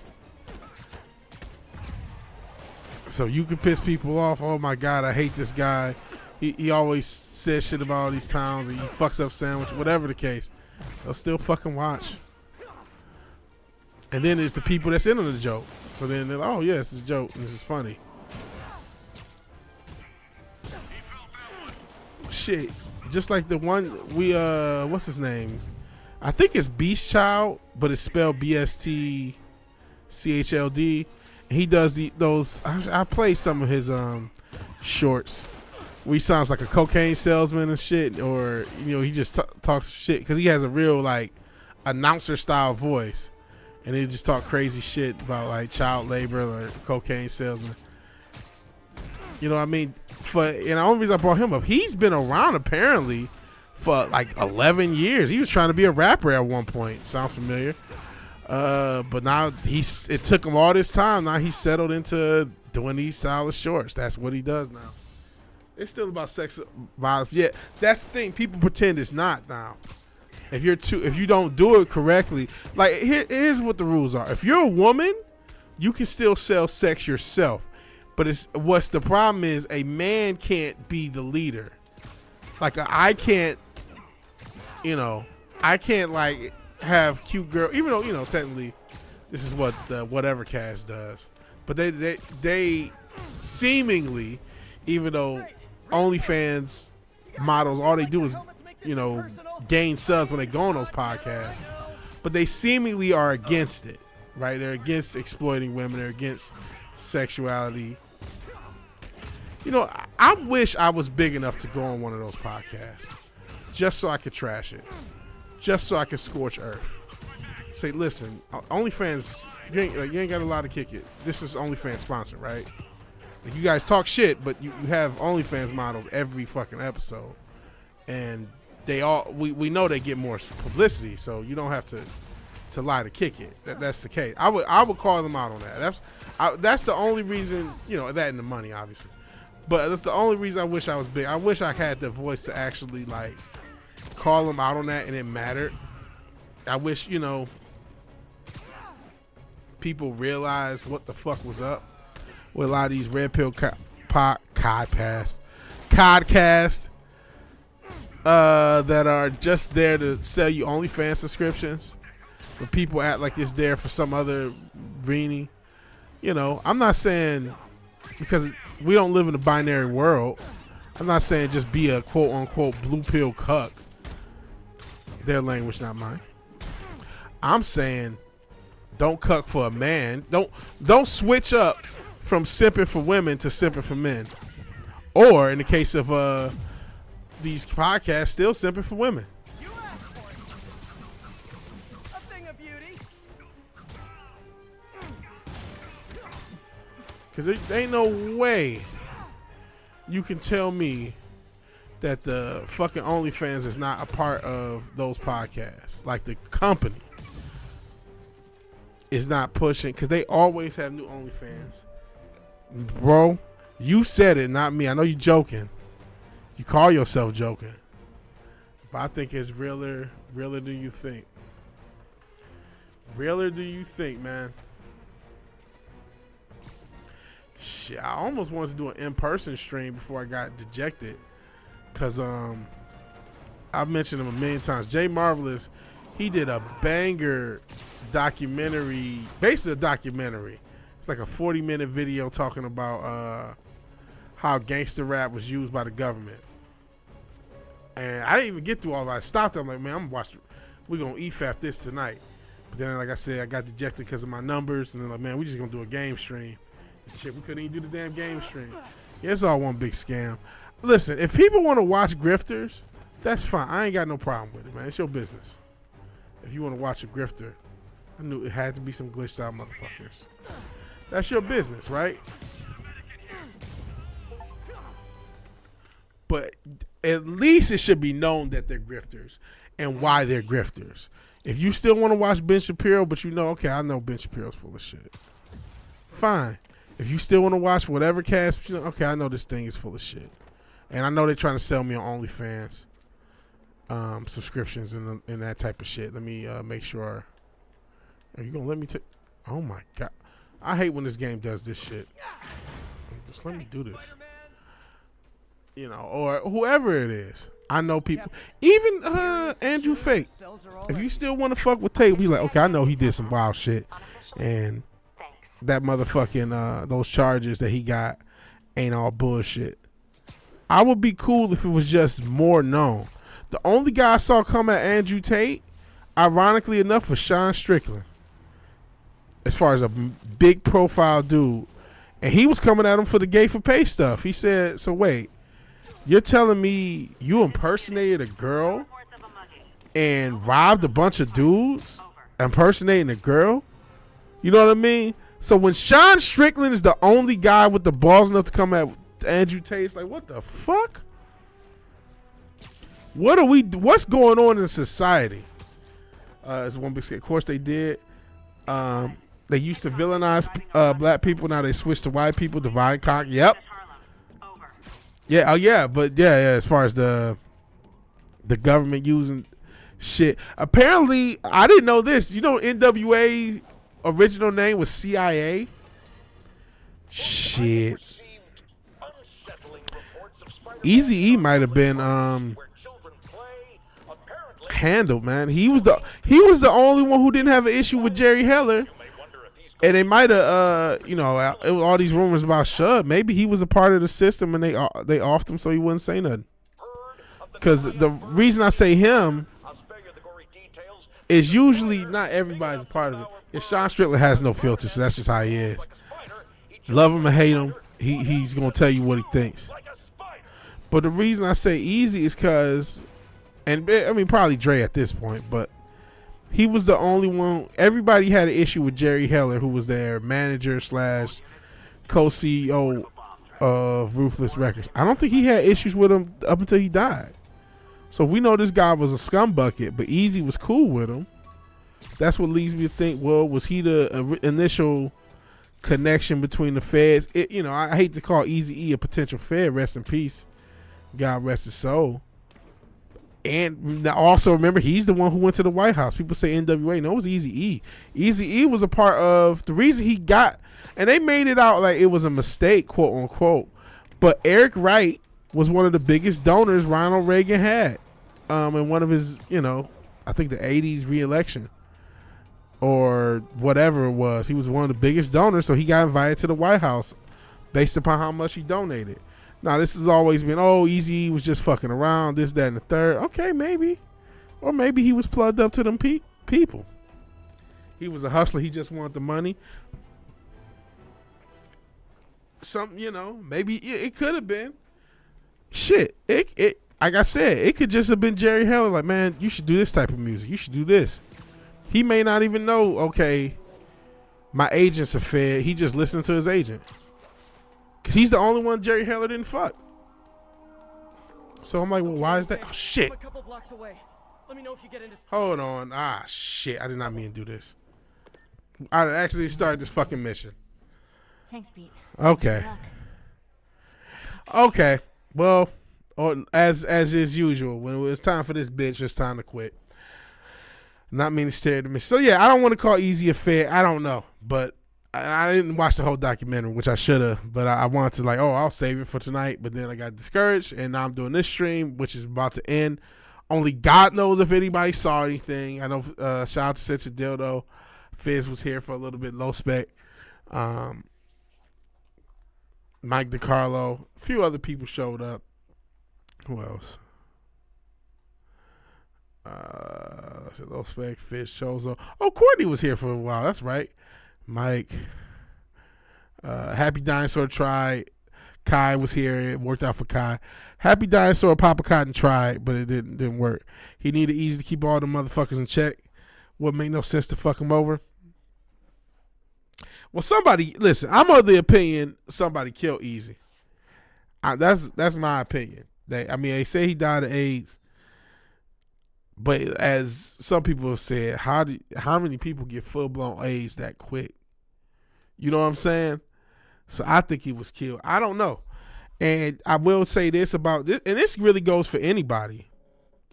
Speaker 1: So you can piss people off. Oh my God, I hate this guy. He always says shit about all these towns and he fucks up sandwich, whatever the case. They'll still fucking watch. And then there's the people that's in on the joke. So then they're like, oh yeah, this is a joke and this is funny. Shit, just like the one what's his name? I think it's Beast Child, but it's spelled BSTCHLD. He does those. I play some of his shorts where he sounds like a cocaine salesman and shit, or you know, he just talks shit because he has a real like announcer style voice, and they just talk crazy shit about like child labor or cocaine salesman. You know what I mean? And the only reason I brought him up, he's been around apparently for like 11 years. He was trying to be a rapper at one point. Sounds familiar? But now it took him all this time. Now he's settled into doing these style of shorts. That's what he does now. It's still about sex violence. Yeah, that's the thing. People pretend it's not now. If you don't do it correctly, like here's what the rules are. If you're a woman, you can still sell sex yourself. But what's the problem is a man can't be the leader. Like I can't like have cute girl, even though technically this is what the whatever cast does. But they seemingly, even though OnlyFans models, all they do is gain subs when they go on those podcasts, but they seemingly are against it, right? They're against exploiting women. They're against sexuality. I wish I was big enough to go on one of those podcasts just so I could trash it, just so I could scorch earth. Say, listen, OnlyFans, you ain't got a lot to kick it. This is OnlyFans sponsored, right? Like, you guys talk shit, but you have OnlyFans models every fucking episode, and we know they get more publicity, so you don't have to lie to kick it. That's the case. I would call them out on that. That's the only reason, that and the money, obviously. But that's the only reason I wish I was big. I wish I had the voice to actually like call them out on that and it mattered. I wish, people realized what the fuck was up with a lot of these red pill codcasts that are just there to sell you OnlyFans subscriptions. But people act like it's there for some other greenie. I'm not saying because we don't live in a binary world. I'm not saying just be a quote unquote blue pill cuck. Their language, not mine. I'm saying don't cuck for a man. Don't switch up from simping for women to simping for men. Or in the case of these podcasts, still simping for women. Because there ain't no way you can tell me that the fucking OnlyFans is not a part of those podcasts. Like the company is not pushing, because they always have new OnlyFans. Bro, you said it, not me. I know you're joking. You call yourself joking. But I think it's realer than you think. Realer than you think, man. Shit, I almost wanted to do an in-person stream before I got dejected. Because I've mentioned him a million times. Jay Marvelous, he did a banger documentary, basically a documentary. It's like a 40-minute video talking about how gangster rap was used by the government. And I didn't even get through all that. I stopped. I'm like, man, we're going to EFAP this tonight. But then, like I said, I got dejected because of my numbers. And then, like, man, we just going to do a game stream. Shit, we couldn't even do the damn game stream. Yeah, it's all one big scam. Listen, if people want to watch grifters, that's fine. I ain't got no problem with it, man. It's your business. If you want to watch a grifter, I knew it had to be some glitched out motherfuckers. That's your business, right? But at least it should be known that they're grifters and why they're grifters. If you still want to watch Ben Shapiro, but okay, I know Ben Shapiro's full of shit. Fine. If you still want to watch whatever cast, okay, I know this thing is full of shit. And I know they're trying to sell me on OnlyFans subscriptions and that type of shit. Let me make sure. Are you going to let me take? Oh, my God. I hate when this game does this shit. Just let me do this. Or whoever it is. I know people. Even Andrew Fake. If you still want to fuck with Tate, be like, okay, I know he did some wild shit. And that motherfucking those charges that he got ain't all bullshit. I would be cool if it was just more known. The only guy I saw come at Andrew Tate, ironically enough, was Sean Strickland. As far as a big profile dude. And he was coming at him for the gay for pay stuff. He said, so wait, you're telling me you impersonated a girl and robbed a bunch of dudes impersonating a girl? You know what I mean? So when Sean Strickland is the only guy with the balls enough to come at Andrew Tate, it's like, what the fuck? What's going on in society? It's one big scare. Of course they did. They used to villainize black people. Now they switched to white people. Divide and conquer. Yep. Yeah. Oh yeah. But yeah. As far as the government using shit. Apparently, I didn't know this. You know, NWA original name was CIA. Shit. Eazy-E might have been handled, man. He was the only one who didn't have an issue with Jerry Heller. And they might have, it was all these rumors about Shub. Maybe he was a part of the system and they offed him so he wouldn't say nothing. Because the reason I say him is usually not everybody's a part of it. Yeah, Sean Strickland has no filter, so that's just how he is. Love him or hate him, he's going to tell you what he thinks. But the reason I say Easy is because, and I mean probably Dre at this point, but he was the only one. Everybody had an issue with Jerry Heller, who was their manager / co-CEO of Ruthless Records. I don't think he had issues with him up until he died. So we know this guy was a scumbucket, but Easy was cool with him. That's what leads me to think, well, was he the initial connection between the feds? I hate to call Eazy-E a potential fed. Rest in peace. God rest his soul. And also remember, he's the one who went to the White House. People say NWA. No, it was Eazy-E. Eazy-E was a part of the reason he got, and they made it out like it was a mistake, quote unquote. But Eric Wright was one of the biggest donors Ronald Reagan had in one of his, I think the 80s re-election or whatever it was. He was one of the biggest donors, so he got invited to the White House based upon how much he donated. Now, this has always been, Eazy was just fucking around, this, that, and the third. Okay, maybe. Or maybe he was plugged up to them people. He was a hustler. He just wanted the money. Maybe it could have been. Shit. It like I said, it could just have been Jerry Heller. Like, man, you should do this type of music. You should do this. He may not even know, okay, my agent's a fed. He just listened to his agent. Because he's the only one Jerry Heller didn't fuck. So I'm like, well, why is that? Oh, shit.
Speaker 2: A couple blocks away. Let me know if you get into.
Speaker 1: Hold on. Shit. I did not mean to do this. I actually started this fucking mission.
Speaker 5: Thanks, Pete.
Speaker 1: Okay. Okay. Well, as is usual, when it's time for this bitch, it's time to quit. Not mean to stare at the mission. So yeah, I don't want to call Easy a fed. I don't know, but I didn't watch the whole documentary, which I should have, but I wanted to I'll save it for tonight. But then I got discouraged, and now I'm doing this stream, which is about to end. Only God knows if anybody saw anything. I know. Shout out to Such a Dildo. Fizz was here for a little bit. Low Spec. Mike DiCarlo. A few other people showed up. Who else? Low Spec. Fizz, Chozo. Oh, Courtney was here for a while. That's right. Mike, Happy Dinosaur tried. Kai was here. It worked out for Kai. Happy Dinosaur, Papa Cotton tried, but it didn't work. He needed Easy to keep all the motherfuckers in check. Wouldn't make no sense to fuck him over. Well, listen. I'm of the opinion somebody killed Easy. That's my opinion. They say he died of AIDS. But as some people have said, how many people get full-blown AIDS that quick? You know what I'm saying? So I think he was killed. I don't know. And I will say this about this, and this really goes for anybody.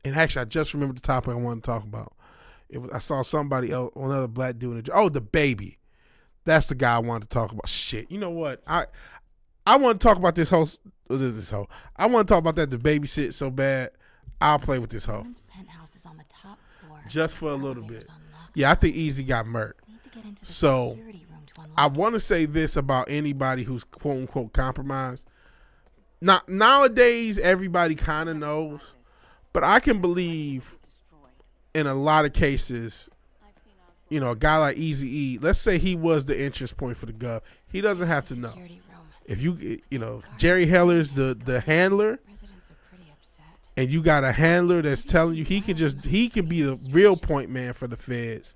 Speaker 1: And actually, I just remembered the topic I wanted to talk about. I saw somebody else, another black dude. The baby. That's the guy I wanted to talk about. Shit. You know what? I want to talk about this hoe. I want to talk about that the babysit so bad. I'll play with this hoe.
Speaker 5: Penthouse is on the top floor.
Speaker 1: Just for a little bit. Yeah, I think Easy got murked. So I want to say this about anybody who's quote unquote compromised. Nowadays, everybody kind of knows, but I can believe in a lot of cases, a guy like Eazy-E, let's say he was the entrance point for the gov. He doesn't have to know. If Jerry Heller's the handler, and you got a handler that's telling you he can be the real point man for the feds,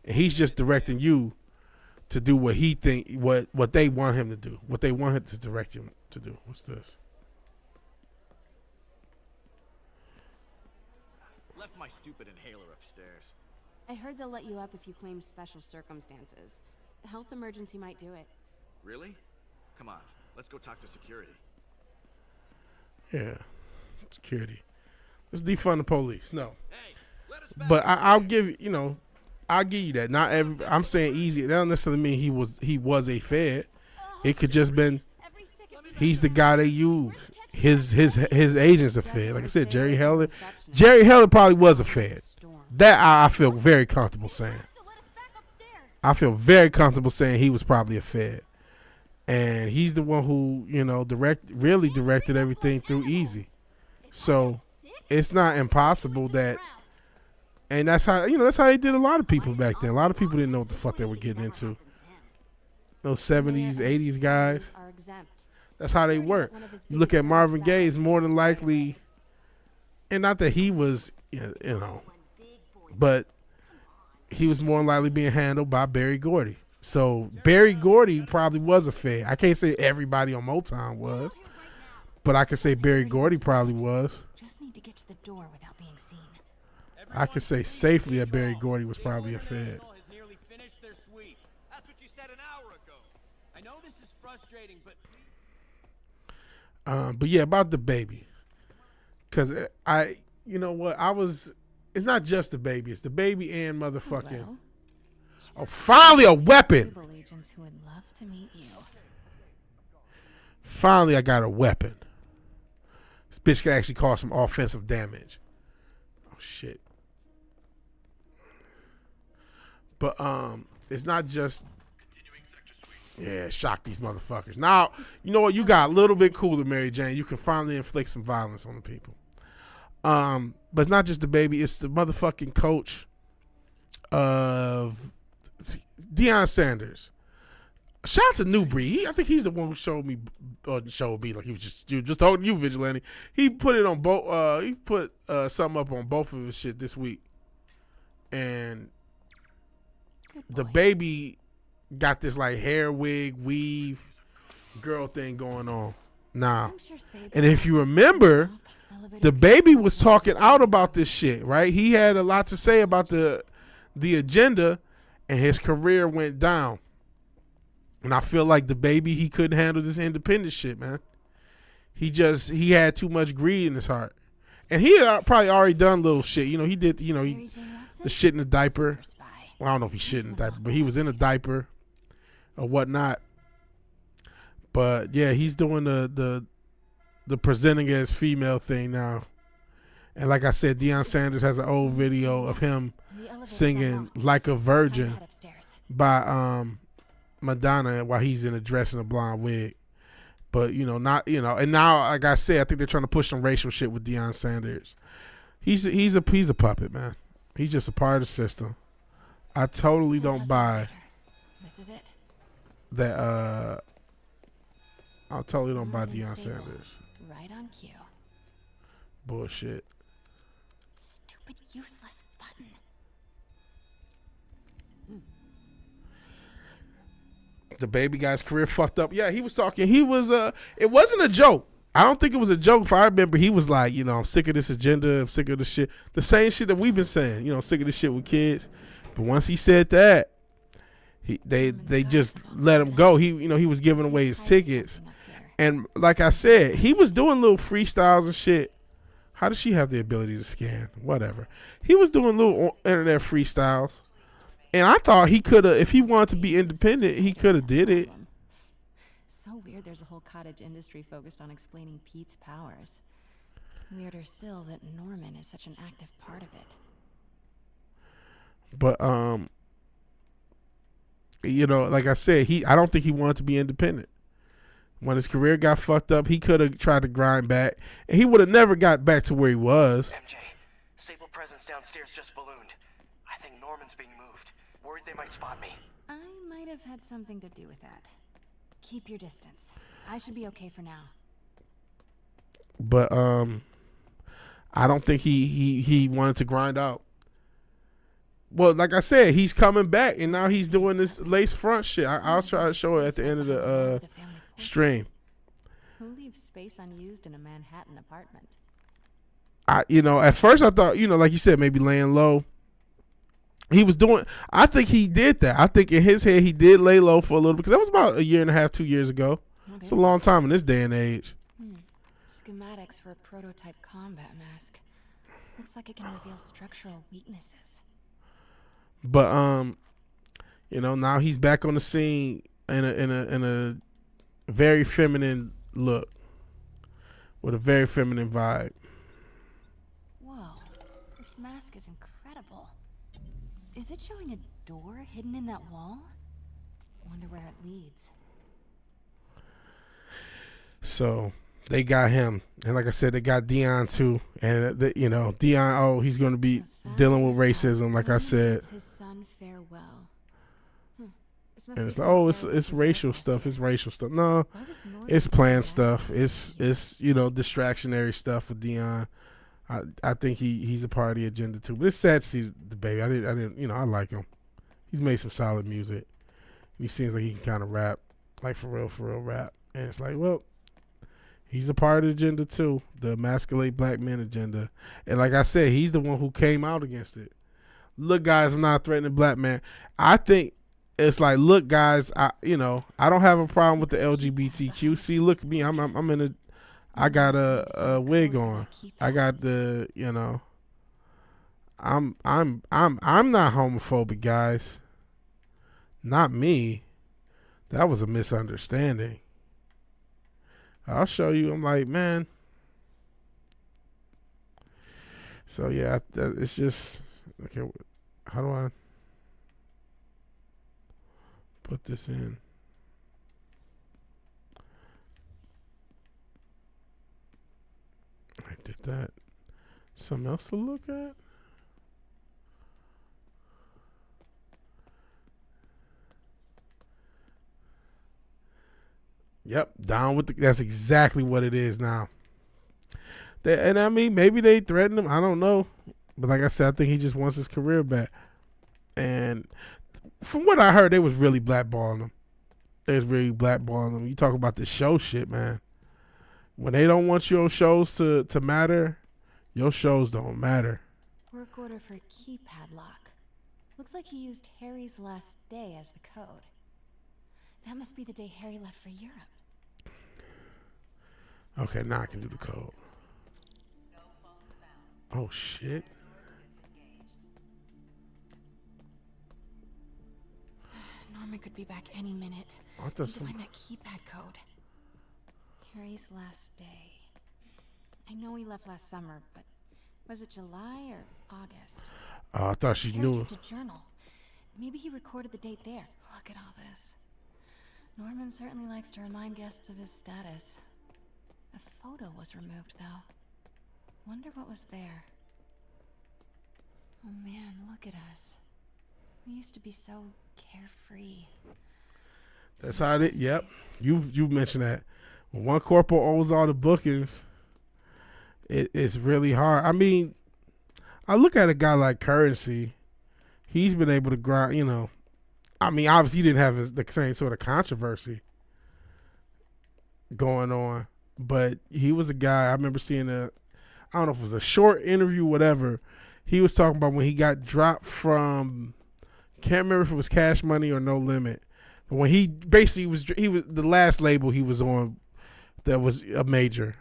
Speaker 1: and he's just directing you to do what he what they want him to do, what they want him to direct him to do. What's this?
Speaker 8: Left my stupid inhaler upstairs.
Speaker 14: I heard they'll let you up if you claim special circumstances. A health emergency might do it.
Speaker 8: Really? Come on, let's go talk to security.
Speaker 1: Yeah, security. Let's defund the police. No, but I'll give I'll give you that. Not every. I'm saying easy. That don't necessarily mean he was a Fed. It could just been he's the guy they use. His agent's a Fed. Like I said, Jerry Heller. Jerry Heller probably was a Fed. That I feel very comfortable saying. I feel very comfortable saying he was probably a Fed. And he's the one who, really directed everything through Easy. So it's not impossible that, and that's how they did a lot of people back then. A lot of people didn't know what the fuck they were getting into. Those 70s, 80s guys. That's how they work. You look at Marvin Gaye, is more than likely, and not that he was, but he was more than likely being handled by Berry Gordy. So Berry Gordy probably was a Fed. I can't say everybody on Motown was, but I can say Berry Gordy probably was.
Speaker 14: Just need to get to the door without being seen.
Speaker 1: I can say safely that Berry Gordy was probably a Fed.
Speaker 6: That's what you said an hour ago. I know this is frustrating, but
Speaker 1: yeah, about the baby, because it's not just the baby, it's the baby and motherfucking.
Speaker 14: Well,
Speaker 1: oh, finally a weapon.
Speaker 14: Agents who would love to meet you.
Speaker 1: Finally, I got a weapon. This bitch could actually cause some offensive damage. Oh shit. But it's not just. Yeah, shock these motherfuckers. Now, you know what? You got a little bit cooler, Mary Jane. You can finally inflict some violence on the people. But it's not just the baby. It's the motherfucking coach of Deion Sanders. Shout out to Newbury. I think he's the one who showed me like he was just talking to you, Vigilante. He put it on both. He put something up on both of his shit this week, and the baby got this like hair wig weave girl thing going on now. And if you remember, the baby was talking out about this shit, right? He had a lot to say about the agenda, and his career went down. And I feel like the baby, he couldn't handle this independent shit, man. He had too much greed in his heart. And he had probably already done little shit. He did, the shit in the diaper. Well, I don't know if he shit in the diaper, but he was in a diaper or whatnot. But yeah, he's doing the presenting as female thing now. And like I said, Deion Sanders has an old video of him singing Like a Virgin by Madonna while he's in a dress and a blonde wig. But and now, like I said, I think they're trying to push some racial shit with Deion Sanders. He's a puppet, man. He's just a part of the system. I totally don't buy that. I totally don't buy Deion Sanders.
Speaker 14: Right on cue.
Speaker 1: Bullshit.
Speaker 14: Stupid useless button.
Speaker 1: The baby guy's career fucked up. Yeah, he was talking. He was it wasn't a joke. I don't think it was a joke. If I remember, he was like, I'm sick of this agenda. I'm sick of this shit. The same shit that we've been saying. I'm sick of this shit with kids. But once he said that, they just let him go. He was giving away his tickets, and like I said, he was doing little freestyles and shit. How does she have the ability to scan? Whatever. He was doing little internet freestyles, and I thought he could have, if he wanted to be independent, he could have did it.
Speaker 14: So weird. There's a whole cottage industry focused on explaining Pete's powers. Weirder still that Norman is such an active part of it.
Speaker 1: But like I said, I don't think he wanted to be independent. When his career got fucked up, he could have tried to grind back, and he would have never got back to where he was.
Speaker 13: MJ, Sable presence downstairs just ballooned. I think Norman's being moved. Worried they might spot me.
Speaker 14: I might have had something to do with that. Keep your distance. I should be okay for now.
Speaker 1: But I don't think he wanted to grind out. Well, like I said, he's coming back, and now he's doing this lace front shit. I'll try to show it at the end of the stream.
Speaker 14: Who leaves space unused in a Manhattan apartment?
Speaker 1: At first I thought, like you said, maybe laying low. He was doing. I think he did that. I think in his head he did lay low for a little bit, because that was about 1.5 2 years ago. It's a long time in this day and age.
Speaker 14: Schematics for a prototype combat mask. Looks like it can reveal structural weaknesses.
Speaker 1: But now he's back on the scene in a very feminine look, with a very feminine vibe.
Speaker 14: Whoa, this mask is incredible. Is it showing a door hidden in that wall? Wonder where it leads.
Speaker 1: So they got him, and like I said, they got Dion too, and Dion. Oh, he's going to be dealing with racism, like I said.
Speaker 14: His son farewell.
Speaker 1: And it's like, it's racial stuff. It's racial stuff. No, it's planned stuff. It's distractionary stuff with Dion. I think he's a part of the agenda too. But it's sad to see the baby. I didn't. I like him. He's made some solid music. He seems like he can kind of rap, like for real rap. And it's like, well, he's a part of the agenda too, the emasculate black men agenda. And like I said, he's the one who came out against it. Look, guys, I'm not threatening black man. I think it's like, look, guys, I don't have a problem with the LGBTQ. See, look at me, I got a wig on. I got the, I'm not homophobic, guys. Not me. That was a misunderstanding. I'll show you. I'm like, man. So yeah, it's just okay. How do I put this in? I did that. Something else to look at? Yep, down with that's exactly what it is now. And I mean, maybe they threatened him. I don't know. But like I said, I think he just wants his career back. And from what I heard, they was really blackballing him. They was really blackballing him. You talk about the show shit, man. When they don't want your shows to matter, your shows don't matter.
Speaker 14: Work order for keypad lock. Looks like he used Harry's last day as the code. That must be the day Harry left for Europe.
Speaker 1: Okay, now I can do the code. Oh, shit.
Speaker 14: Norman could be back any minute.
Speaker 1: I thought
Speaker 14: find that keypad code. Harry's last day. I know he left last summer, but was it July or August?
Speaker 1: Oh, I thought she knew.
Speaker 14: Kept a journal. Maybe he recorded the date there. Look at all this. Norman certainly likes to remind guests of his status. The photo was removed, though. Wonder what was there. Oh man, look at us. We used to be so carefree.
Speaker 1: That's how it is. Yep. You mentioned that. When one corporal owes all the bookings, it's really hard. I mean, I look at a guy like Currency. He's been able to grind, I mean, obviously he didn't have the same sort of controversy going on, but he was a guy, I remember seeing I don't know if it was a short interview, whatever. He was talking about when he got dropped from, can't remember if it was Cash Money or No Limit, but when he basically was the last label he was on that was a major,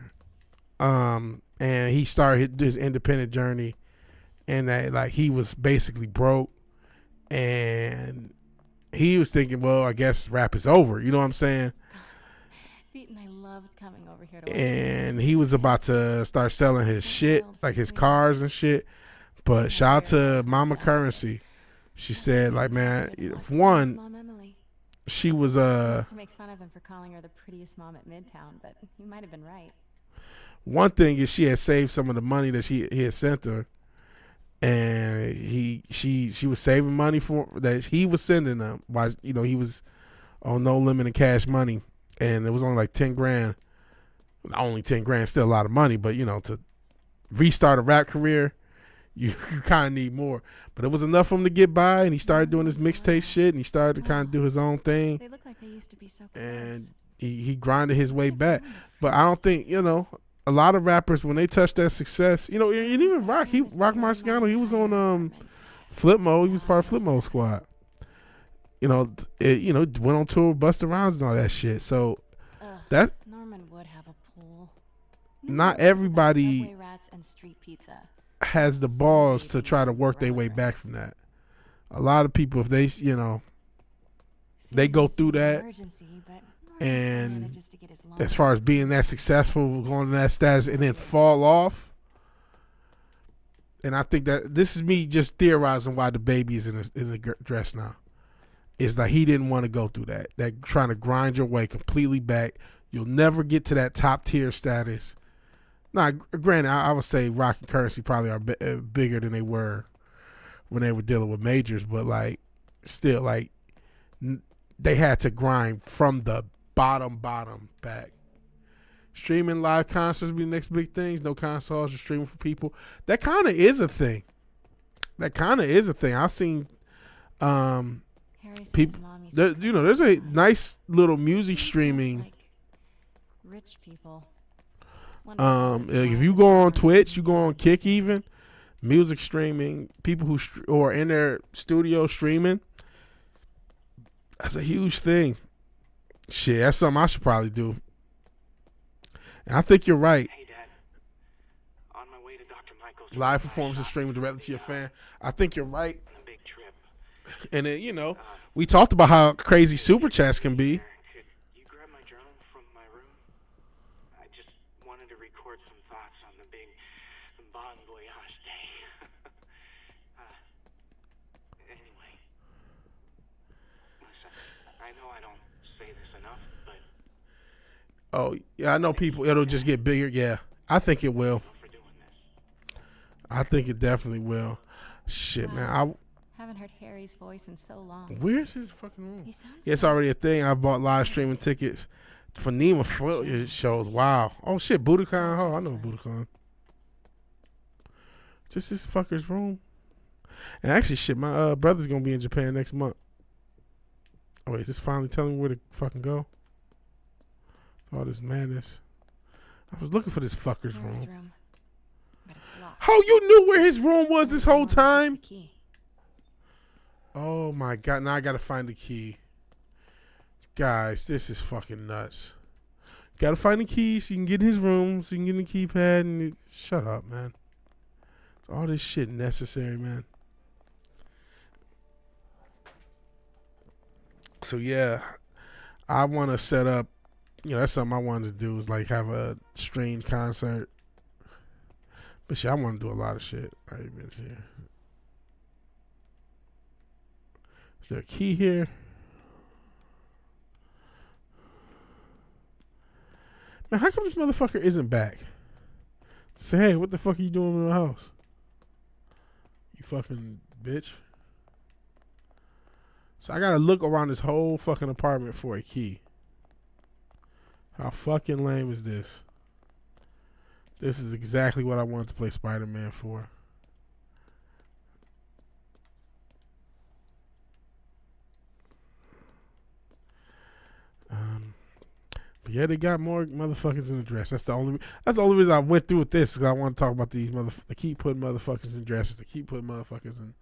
Speaker 1: and he started his independent journey, and that like he was basically broke, and he was thinking, well, I guess rap is over. You know what I'm saying?
Speaker 14: Pete and I loved coming over here to
Speaker 1: and he was about to start selling his shit, like his cars and shit. But shout out to Mama Currency. She said, like, man, for one, she was
Speaker 14: I used to make fun of him for calling her the prettiest mom at Midtown, but he might have been right.
Speaker 1: One thing is she had saved some of the money that he had sent her. And she was saving money for that he was sending them while he was on No Limit and Cash Money, and it was only like 10 grand. Only 10 grand, still a lot of money, but to restart a rap career, you kind of need more. But it was enough for him to get by, and he started doing his mixtape shit, and he started to kind of do his own thing.
Speaker 14: They look like they used to be so close.
Speaker 1: And he grinded his way back. But I don't think, you know, a lot of rappers, when they touch that success, you know, and even Rock Marciano, he was on Flip Mode. He was part of Flip Mode Squad. You know, went on tour with Busta Rhymes and all that shit. So that
Speaker 14: Norman would have a pool.
Speaker 1: Not everybody
Speaker 14: Subway rats and street pizza.
Speaker 1: has the balls to try to work their way back from that. A lot of people, if they, you know, they go through that, and as far as being that successful, going to that status, and then fall off. And I think that this is me just theorizing why the baby is in the dress now. It's like he didn't want to go through that. That trying to grind your way completely back. You'll never get to that top tier status. Now, granted, I would say Rock and Currency probably are bigger than they were when they were dealing with majors, but like still, like they had to grind from the bottom back. Streaming live concerts be the next big things. No consoles, just streaming for people. That kind of is a thing. I've seen people. You know, there's a nice little music streaming.
Speaker 14: Like rich people.
Speaker 1: If you go on Twitch, you go on Kick, even music streaming, people who are in their studio streaming. That's a huge thing. Shit, that's something I should probably do. And I think you're right.
Speaker 11: Hey, Dad. On my way to Dr. Michael's
Speaker 1: Live performances streaming directly to your fan. I think you're right.
Speaker 11: on a big trip.
Speaker 1: And then, you know, we talked about how crazy super chats can be.
Speaker 11: Could you grab my journal from my room? I just wanted to record some thoughts on the big Bon Voyage day. Anyway. Listen, I know I don't say this enough, but
Speaker 1: Oh, yeah, I know people, it'll just get bigger. Yeah, I think it will. I think it definitely will. Shit, man. I
Speaker 14: haven't heard Harry's voice in so long.
Speaker 1: Where's his fucking room?
Speaker 14: He sounds
Speaker 1: Yeah, it's already a thing. I bought live streaming tickets for Nima Footage shows. Wow. Oh, shit. Budokan. Oh, I know Budokan. Just this fucker's room. And actually, shit, my brother's going to be in Japan next month. Oh, wait, just finally telling me where to fucking go? All this madness. I was looking for this fucker's room.
Speaker 14: But it's locked.
Speaker 1: How you knew where his room was this whole time? Oh my God. Now I got to find the key. Guys, this is fucking nuts. Got to find the key so you can get in his room, so you can get in the keypad. And shut up, man. All this shit necessary, man. So, yeah. I want to set up. You know, that's something I wanted to do, is like have a streamed concert. But shit, I want to do a lot of shit. All right, bitch, here. Is there a key here? Man, how come this motherfucker isn't back? Say, hey, what the fuck are you doing in my house? You fucking bitch. So I gotta look around this whole fucking apartment for a key. How fucking lame is this? This is exactly what I wanted to play Spider-Man for. But yeah, they got more motherfuckers in the dress. That's the only reason I went through with this, because I want to talk about these They keep putting motherfuckers in dresses. They keep putting motherfuckers in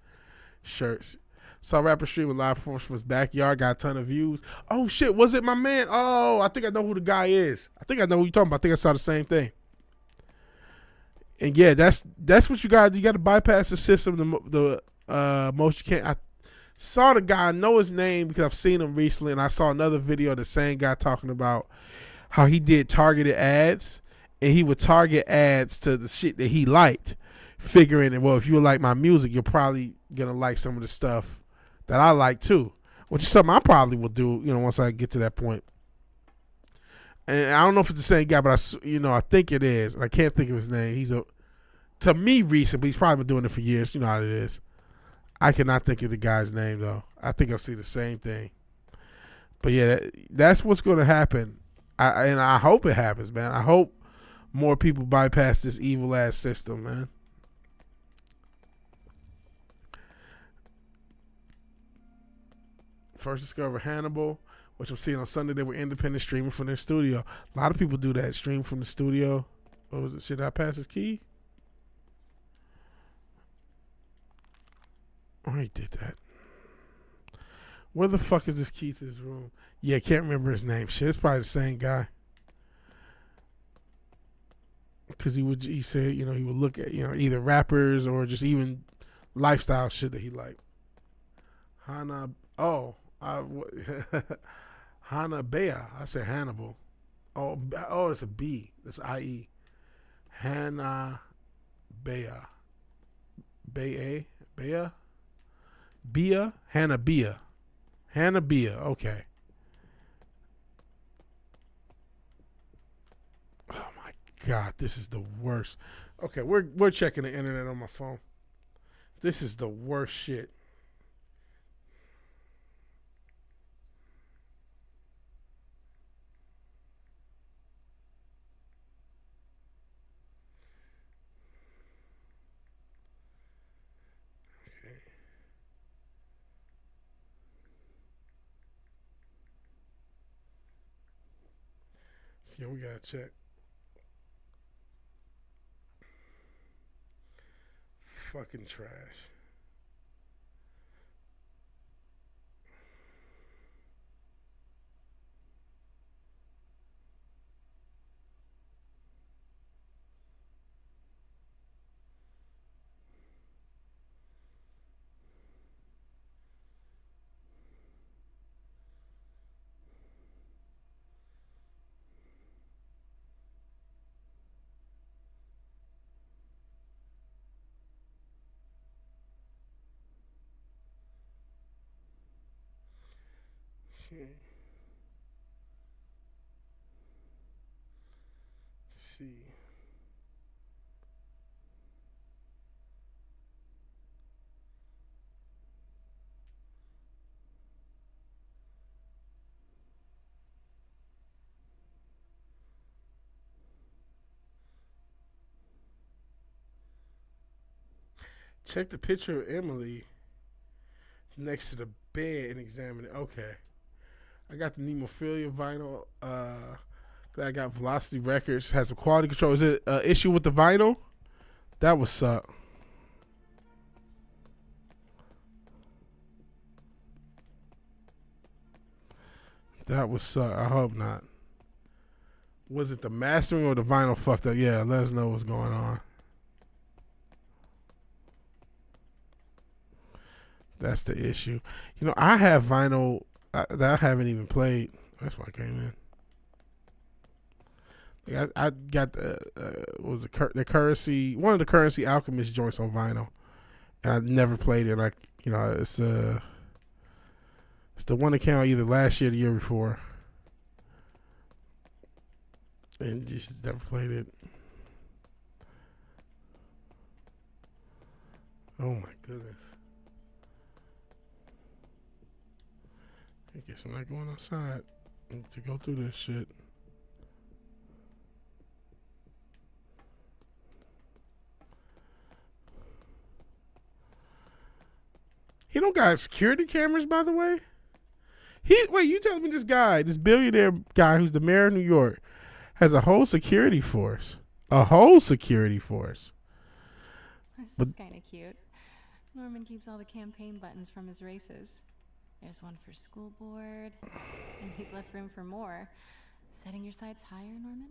Speaker 1: shirts. Saw rapper streaming live performance from his backyard. Got a ton of views. Oh shit, was it my man? Oh, I think I know who the guy is. I think I know who you're talking about. I think I saw the same thing. And yeah, that's what you got. You got to bypass the system the most you can. I saw the guy. I know his name because I've seen him recently, and I saw another video of the same guy talking about how he did targeted ads, and he would target ads to the shit that he liked, figuring that, well, if you like my music, you're probably gonna like some of the stuff that I like too, which is something I probably will do, you know, once I get to that point. And I don't know if it's the same guy, but I think it is. And I can't think of his name. He's to me recent, but he's probably been doing it for years. You know how it is. I cannot think of the guy's name though. I think I'll see the same thing. But yeah, that's what's going to happen. And I hope it happens, man. I hope more people bypass this evil ass system, man. First discovered Hannibal, which I'm seeing on Sunday. They were independent streaming from their studio. A lot of people do that, stream from the studio. What was it? Should I pass his key? Oh, he did that. Where the fuck is this key to his room? Yeah, can't remember his name. Shit, it's probably the same guy. Because he said, he would look at, either rappers or just even lifestyle shit that he liked. Hannah, Hannah Bea. I said Hannibal. Oh, it's a B. That's I-E. Hannah Bea. Bea? Bea? Hannah Bea. Hannah Bea. Okay. Oh my God, this is the worst. Okay, we're checking the internet on my phone. This is the worst shit. Yeah, we gotta check. Fucking trash. Okay. See. Check the picture of Emily next to the bed and examine it. Okay. I got the Nemophilia vinyl. I got Velocity Records. Has a quality control. Is it an issue with the vinyl? That would suck. That would suck. I hope not. Was it the mastering or the vinyl fucked up? Yeah, let us know what's going on. That's the issue. I have vinyl that I haven't even played. That's why I came in. I got the Currency, one of the Currency Alchemist joints on vinyl, and I never played it. It's the one that came out either last year or the year before, and just never played it. Oh my goodness! I guess I'm not going outside to go through this shit. He don't got security cameras, by the way. Wait, you telling me this billionaire guy who's the mayor of New York, has a whole security force? A whole security force.
Speaker 14: This is kind of cute. Norman keeps all the campaign buttons from his races. There's one for school board, and he's left room for more. Setting your sights higher, Norman?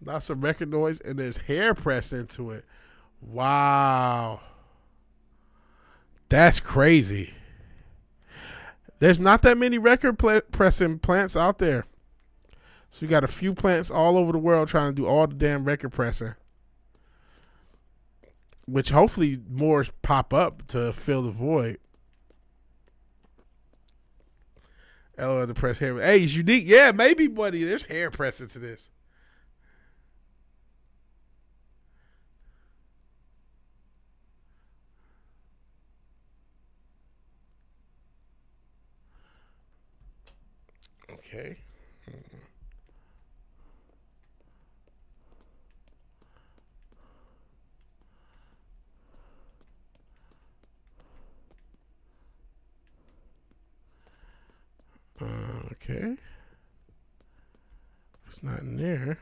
Speaker 1: Lots of record noise, and there's hair pressed into it. Wow. That's crazy. There's not that many record pressing plants out there. So you got a few plants all over the world trying to do all the damn record pressing. Which hopefully more pop up to fill the void. LOL, the press hair. Hey, it's unique. Yeah, maybe, buddy. There's hair pressing to this. Okay. Okay. It's not in there.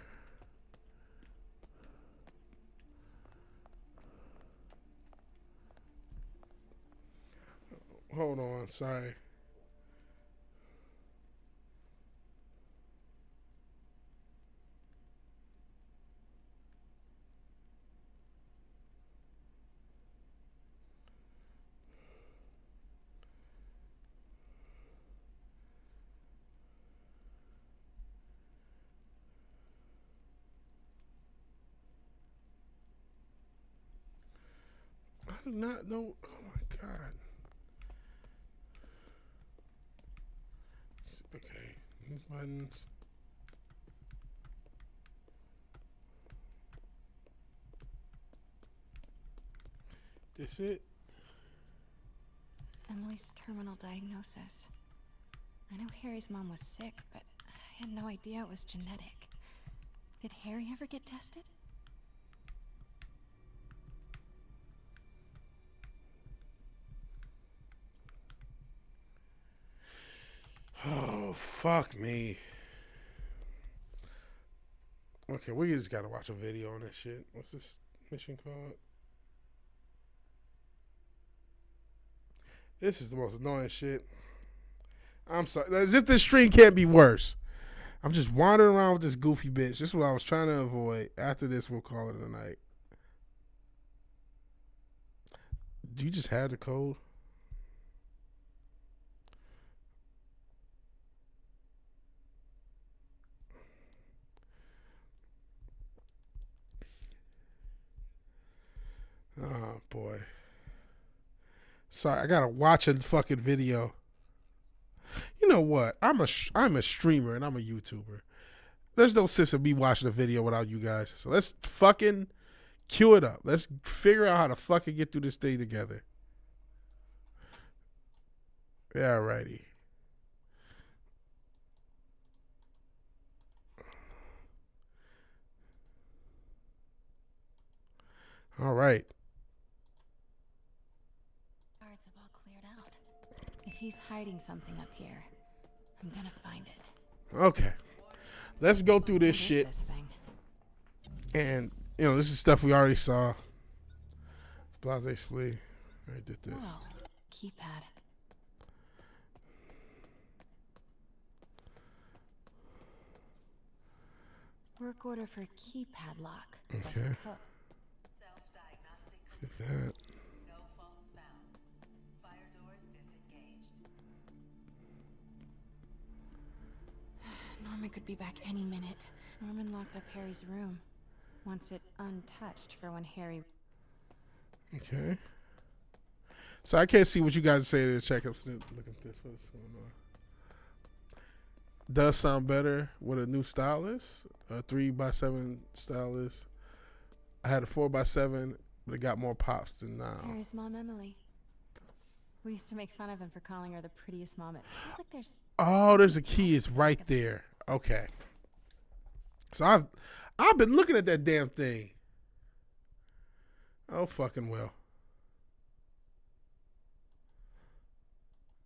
Speaker 1: Hold on, sorry. I do not know. Oh my god. Okay, these buttons. This it?
Speaker 14: Emily's terminal diagnosis. I know Harry's mom was sick, but I had no idea it was genetic. Did Harry ever get tested?
Speaker 1: Oh, fuck me. Okay, we just gotta watch a video on that shit. What's this mission called? This is the most annoying shit. I'm sorry. As if this stream can't be worse. I'm just wandering around with this goofy bitch. This is what I was trying to avoid. After this, we'll call it a night. Do you just have the code? Oh, boy. Sorry, I gotta watch a fucking video. You know what? I'm a streamer and I'm a YouTuber. There's no sense of me watching a video without you guys. So let's fucking cue it up. Let's figure out how to fucking get through this thing together. Yeah, righty. All right.
Speaker 14: Guards have all cleared out. If he's hiding something up here, I'm gonna find it.
Speaker 1: Okay. Let's go through this shit.
Speaker 14: This thing?
Speaker 1: And, you know, this is stuff we already saw. Blase Splee. I did this.
Speaker 14: Whoa. Keypad. Work order for keypad lock.
Speaker 1: Okay. Did that.
Speaker 14: Norman could be back any minute. Norman locked up Harry's room. Wants it untouched for when Harry...
Speaker 1: Okay. So I can't see what you guys say to the checkups. Look at this. What's going on? Does sound better with a new stylus. A 3x7 stylus. I had a 4x7, but it got more pops than now.
Speaker 14: Harry's mom, Emily. We used to make fun of him for calling her the prettiest mom. It feels like there's...
Speaker 1: Oh, there's a key. It's right there. Okay. So I've been looking at that damn thing. Oh, fucking well.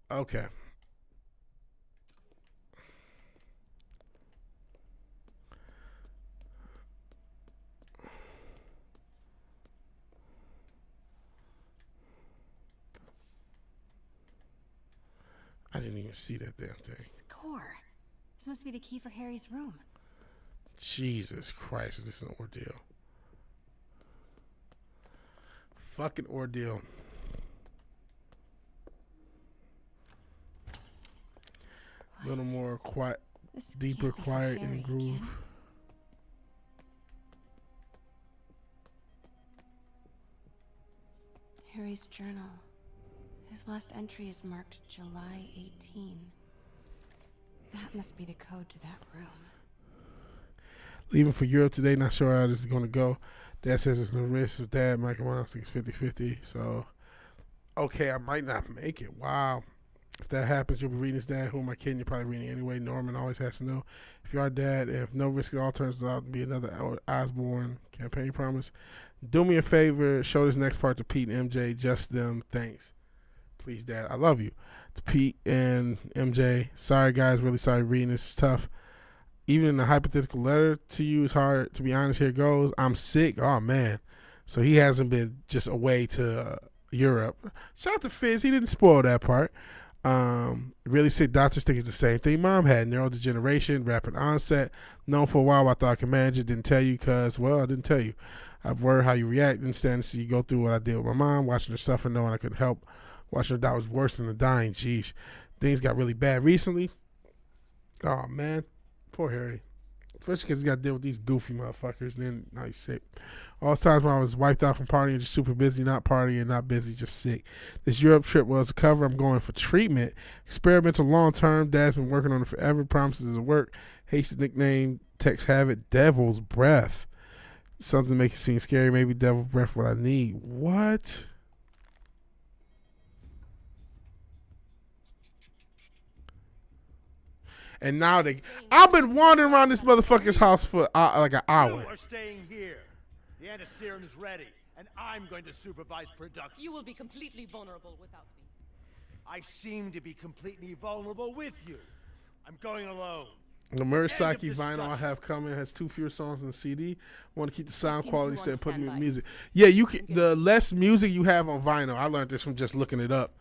Speaker 1: Okay. I didn't even see that damn thing.
Speaker 14: Score. This must be the key for Harry's room.
Speaker 1: Jesus Christ, is this an ordeal? Fucking ordeal. A little more quiet, deeper, quiet, and groove.
Speaker 14: Harry's journal. His last entry is marked July 18. That must be the code to that room.
Speaker 1: Leaving for Europe today, not sure how this is going to go. Dad says there's no risk with that. Michael Miles thinks 50-50. So, okay, I might not make it. Wow. If that happens, you'll be reading his dad. Who am I kidding? You're probably reading anyway. Norman always has to know. If you are dad, if no risk at all turns out to be another Osborne campaign promise, do me a favor. Show this next part to Pete and MJ. Just them. Thanks. Please, Dad. I love you. To Pete and MJ. Sorry, guys. Really sorry reading this is tough. Even in a hypothetical letter to you is hard. To be honest, here goes. I'm sick. Oh, man. So he hasn't been just away to Europe. Shout out to Fizz. He didn't spoil that part. Really sick. Doctors think it's the same thing Mom had. Neurodegeneration, rapid onset. Known for a while. I thought I could manage it. Didn't tell you because, well, I didn't tell you. I've worried how you react. Didn't stand to see you go through what I did with my mom. Watching her suffer, knowing I couldn't help. Watching her die was worse than the dying. Jeez. Things got really bad recently. Oh, man. Poor Harry. Especially because he got to deal with these goofy motherfuckers. And then now he's sick. All those times when I was wiped out from partying, just super busy, not partying, not busy, just sick. This Europe trip was a cover. I'm going for treatment. Experimental long term. Dad's been working on it forever. Promises to work. Hates his nickname. Text have it. Devil's Breath. Something to make it seem scary. Maybe Devil's Breath what I need. What? And now I've been wandering around this motherfucker's house for like an hour.
Speaker 15: You are staying here. The antiserum is ready, and I'm going to supervise production.
Speaker 16: You will be completely vulnerable without me.
Speaker 15: I seem to be completely vulnerable with you. I'm going alone.
Speaker 1: The Murasaki vinyl I have coming has 2 fewer songs on the CD. Want to keep the sound quality instead of putting in music. Yeah, you can. The less music you have on vinyl, I learned this from just looking it up.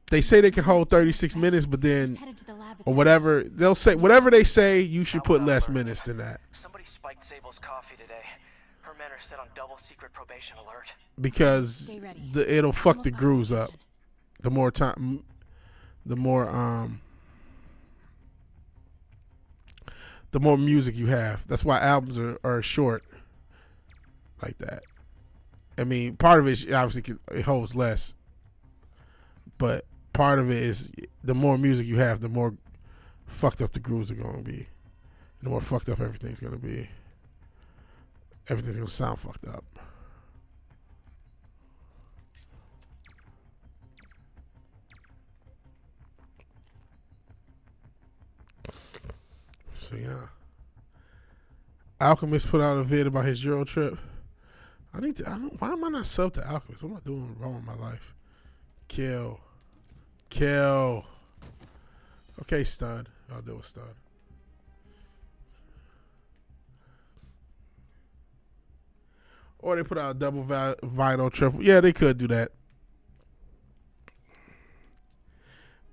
Speaker 1: They say they can hold 36 minutes, but then, or whatever, they'll say, whatever they say, you should put less minutes than that.
Speaker 13: Somebody spiked Sable's coffee today. Her men are set on double secret probation alert.
Speaker 1: Because it'll fuck the grooves up. The more time, the more music you have. That's why albums are short like that. I mean, part of it obviously it holds less, but part of it is the more music you have, the more fucked up the grooves are going to be. The more fucked up everything's going to be. Everything's going to sound fucked up. So yeah. Alchemist put out a vid about his Euro trip. Why am I not sub to Alchemist? What am I doing wrong in my life? Kill. Okay, stud. I'll deal with stud. Or they put out a double vinyl triple. Yeah, they could do that.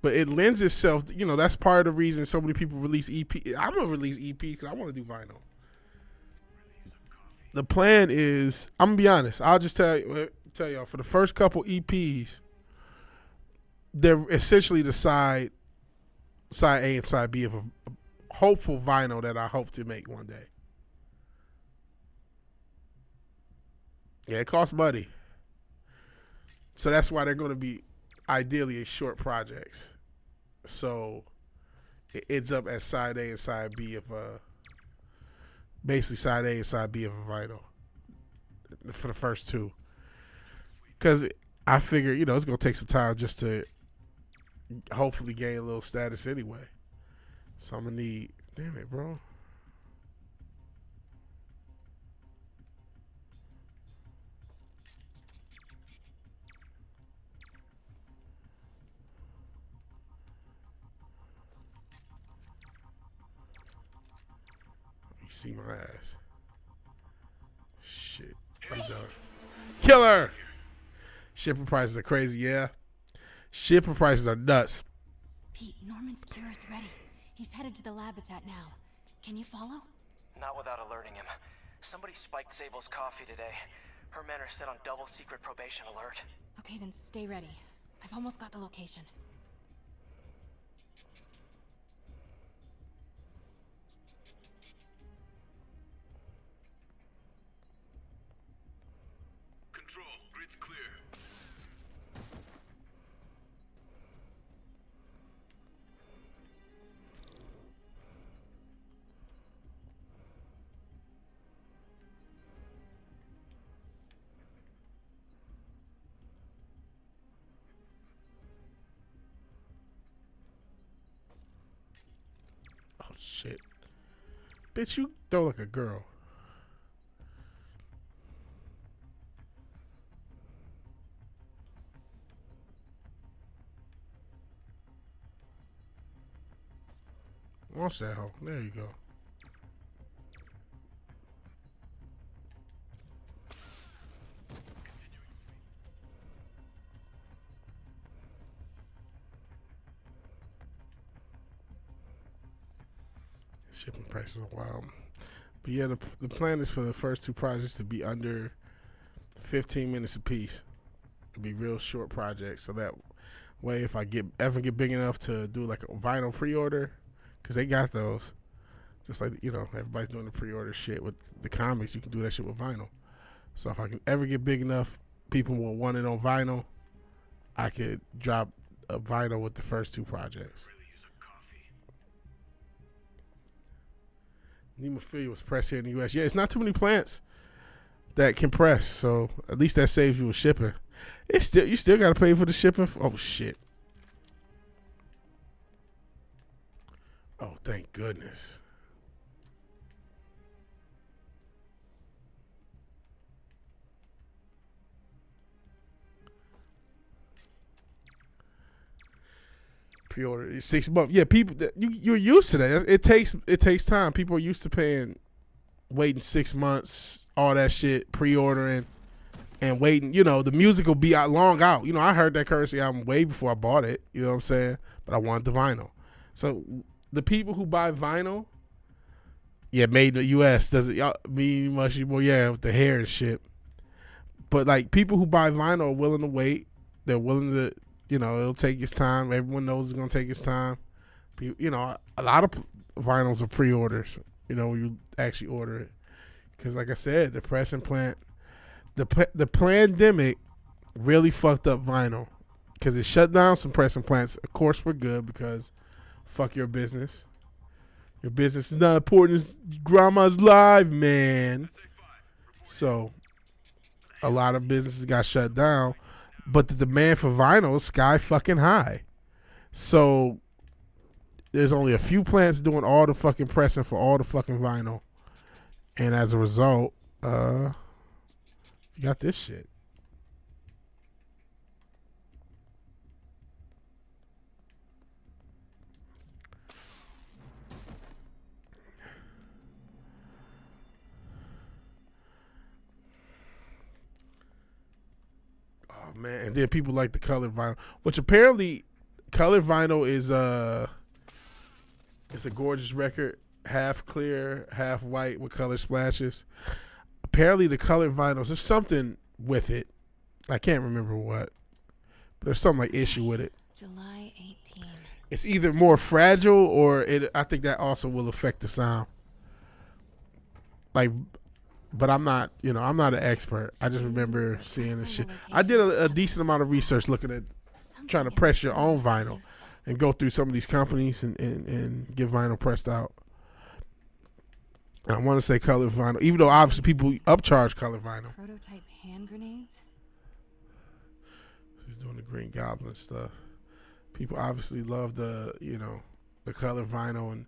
Speaker 1: But it lends itself, that's part of the reason so many people release EP. I'm going to release EP because I want to do vinyl. The plan is, I'm going to be honest. I'll just tell y'all, for the first couple EPs, they're essentially the side A and side B of a hopeful vinyl that I hope to make one day. Yeah, it costs money. So that's why they're going to be ideally short projects. So it ends up as side A and side B of basically side A and side B of a vinyl for the first two. Because I figure, it's going to take some time just to hopefully gain a little status anyway. So I'm going to need, damn it, bro. Let me see my ass. Shit, I'm done. Killer! Shipping prices are crazy, yeah. Shipping prices are nuts.
Speaker 14: Pete, Norman's cure is ready. He's headed to the lab it's at now. Can you follow?
Speaker 13: Not without alerting him. Somebody spiked Sable's coffee today. Her men are set on double secret probation alert.
Speaker 14: Okay, then stay ready. I've almost got the location.
Speaker 10: Control, grid's clear.
Speaker 1: Oh shit, bitch, you throw like a girl. Launch that hoe. There you go. Shipping prices are wild. But yeah, the plan is for the first two projects to be under 15 minutes apiece. It'll be real short projects, so that way if I ever get big enough to do like a vinyl pre-order, because they got those, just like, you know, everybody's doing the pre-order shit with the comics, you can do that shit with vinyl. So if I can ever get big enough, people will want it on vinyl, I could drop a vinyl with the first two projects. Hemophilia was pressed here in the U.S. Yeah, it's not too many plants that can press, so at least that saves you with shipping. You still got to pay for the shipping. Oh shit. Oh, thank goodness. Pre-order 6 months. Yeah, people, you're used to that. It takes time. People are used to waiting 6 months, all that shit, pre-ordering and waiting. You know, the music will be out long out. You know, I heard that Currency album way before I bought it. You know what I'm saying? But I wanted the vinyl. So the people who buy vinyl, yeah, made in the U.S. doesn't mean much anymore. Yeah, with the hair and shit. But like people who buy vinyl are willing to wait. They're willing to. You know, it'll take its time. Everyone knows it's going to take its time. You know, a lot of vinyls are pre-orders, you know, when you actually order it. Because like I said, the pressing plant, the pandemic really fucked up vinyl. Because it shut down some pressing plants, of course, for good, because fuck your business. Your business is not important as grandma's live, man. So, a lot of businesses got shut down. But the demand for vinyl is sky fucking high. So there's only a few plants doing all the fucking pressing for all the fucking vinyl. And as a result, you got this shit. Man, and then people like the colored vinyl, which apparently colored vinyl is it's a gorgeous record, half clear, half white with color splashes. Apparently the colored vinyls, there's something with it. I can't remember what, but there's some like issue with it.
Speaker 14: July 18.
Speaker 1: It's either more fragile or I think that also will affect the sound. Like, but I'm not an expert. I just remember seeing this shit. I did a decent amount of research looking at trying to press your own vinyl and go through some of these companies and get vinyl pressed out. And I want to say color vinyl, even though obviously people upcharge color vinyl.
Speaker 14: Prototype hand grenades?
Speaker 1: He's doing the Green Goblin stuff. People obviously love the color vinyl, and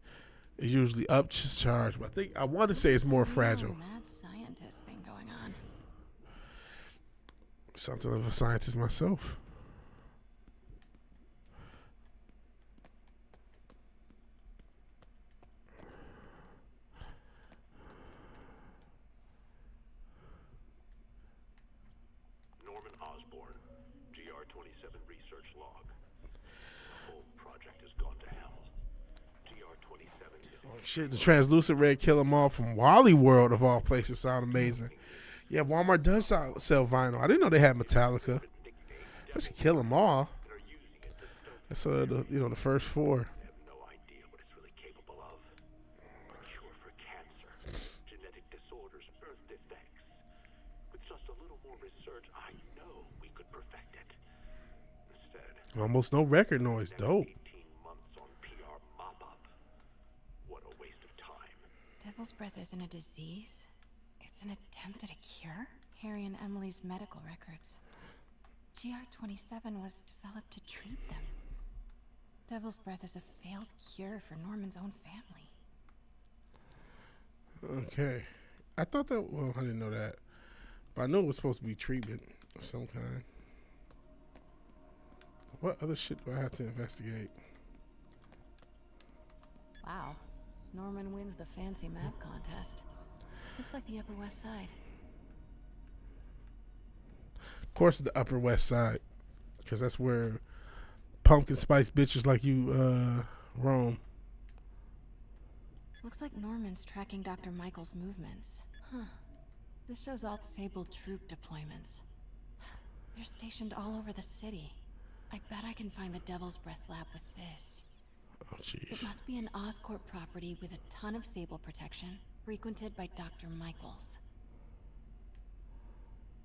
Speaker 1: it's usually upcharged. But I want to say it's more fragile.
Speaker 14: Mad scientist thing going on.
Speaker 1: Something of a scientist myself.
Speaker 11: Norman Osborn, GR-27 research log. The whole project has gone to hell. GR-27 is...
Speaker 1: Oh, shit, the translucent red Kill 'Em All from Wally World, of all places, sound amazing. Yeah, Walmart does sell vinyl. I didn't know they had Metallica. Especially Kill 'Em All. That's the first four. Almost no record noise. Dope.
Speaker 14: Devil's breath isn't a disease. It's an attempt at a cure? Harry and Emily's medical records. GR-27 was developed to treat them. Devil's Breath is a failed cure for Norman's own family.
Speaker 1: Okay. I thought that, well, I didn't know that. But I knew it was supposed to be treatment of some kind. What other shit do I have to investigate?
Speaker 14: Wow. Norman wins the fancy map contest. Looks like the Upper West Side.
Speaker 1: Of course, the Upper West Side. Because that's where pumpkin spice bitches like you roam.
Speaker 14: Looks like Norman's tracking Dr. Michael's movements. Huh. This shows all Sable troop deployments. They're stationed all over the city. I bet I can find the Devil's Breath lab with this.
Speaker 1: Oh, jeez.
Speaker 14: It must be an Oscorp property with a ton of Sable protection, frequented by Dr. Michaels.